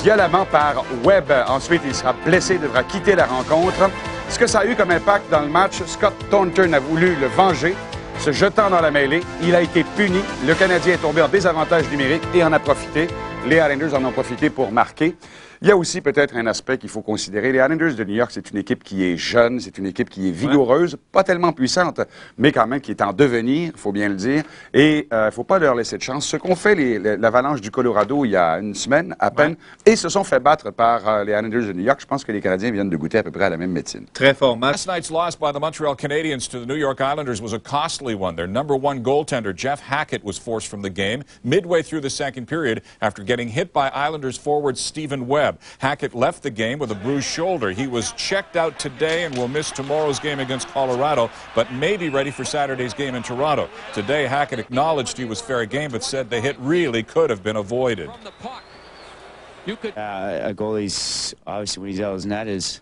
violemment par Webb. Ensuite, il sera blessé, devra quitter la rencontre. Ce que ça a eu comme impact dans le match, Scott Thornton a voulu le venger, se jetant dans la mêlée. Il a été puni. Le Canadien est tombé en désavantage numérique et en a profité. Les Islanders en ont profité pour marquer. Il y a aussi peut-être un aspect qu'il faut considérer. Les Islanders de New York, c'est une équipe qui est jeune, c'est une équipe qui est vigoureuse, pas tellement puissante, mais quand même qui est en devenir, il faut bien le dire. Et il ne faut pas leur laisser de chance. Ce qu'ont fait l'Avalanche du Colorado il y a une semaine à peine, et se sont fait battre par les Islanders de New York, je pense que les Canadiens viennent de goûter à peu près à la même médecine. Très fort match. Last night's loss by the Montreal Canadiens to the New York Islanders was a costly one. Their #1 goaltender, Jeff Hackett, was forced from the game midway through the second period after getting hit by Islanders forward Stephen Webb. Hackett left the game with a bruised shoulder. He was checked out today and will miss tomorrow's game against Colorado, but may be ready for Saturday's game in Toronto. Today, Hackett acknowledged he was fair game, but said the hit really could have been avoided. A goalie's, obviously, when he's out of his net, it's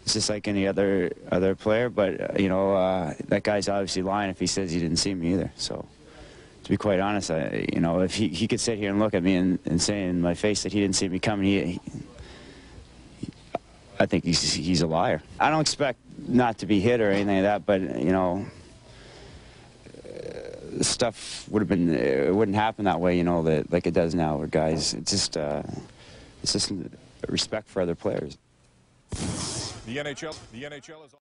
just like any other player, but, you know, that guy's obviously lying if he says he didn't see me either, so... To be quite honest, you know, if he could sit here and look at me and say in my face that he didn't see me coming, I think he's a liar. I don't expect not to be hit or anything like that, but, you know, stuff would have been, it wouldn't happen that way, you know, like it does now, where guys, it's just respect for other players. The NHL is...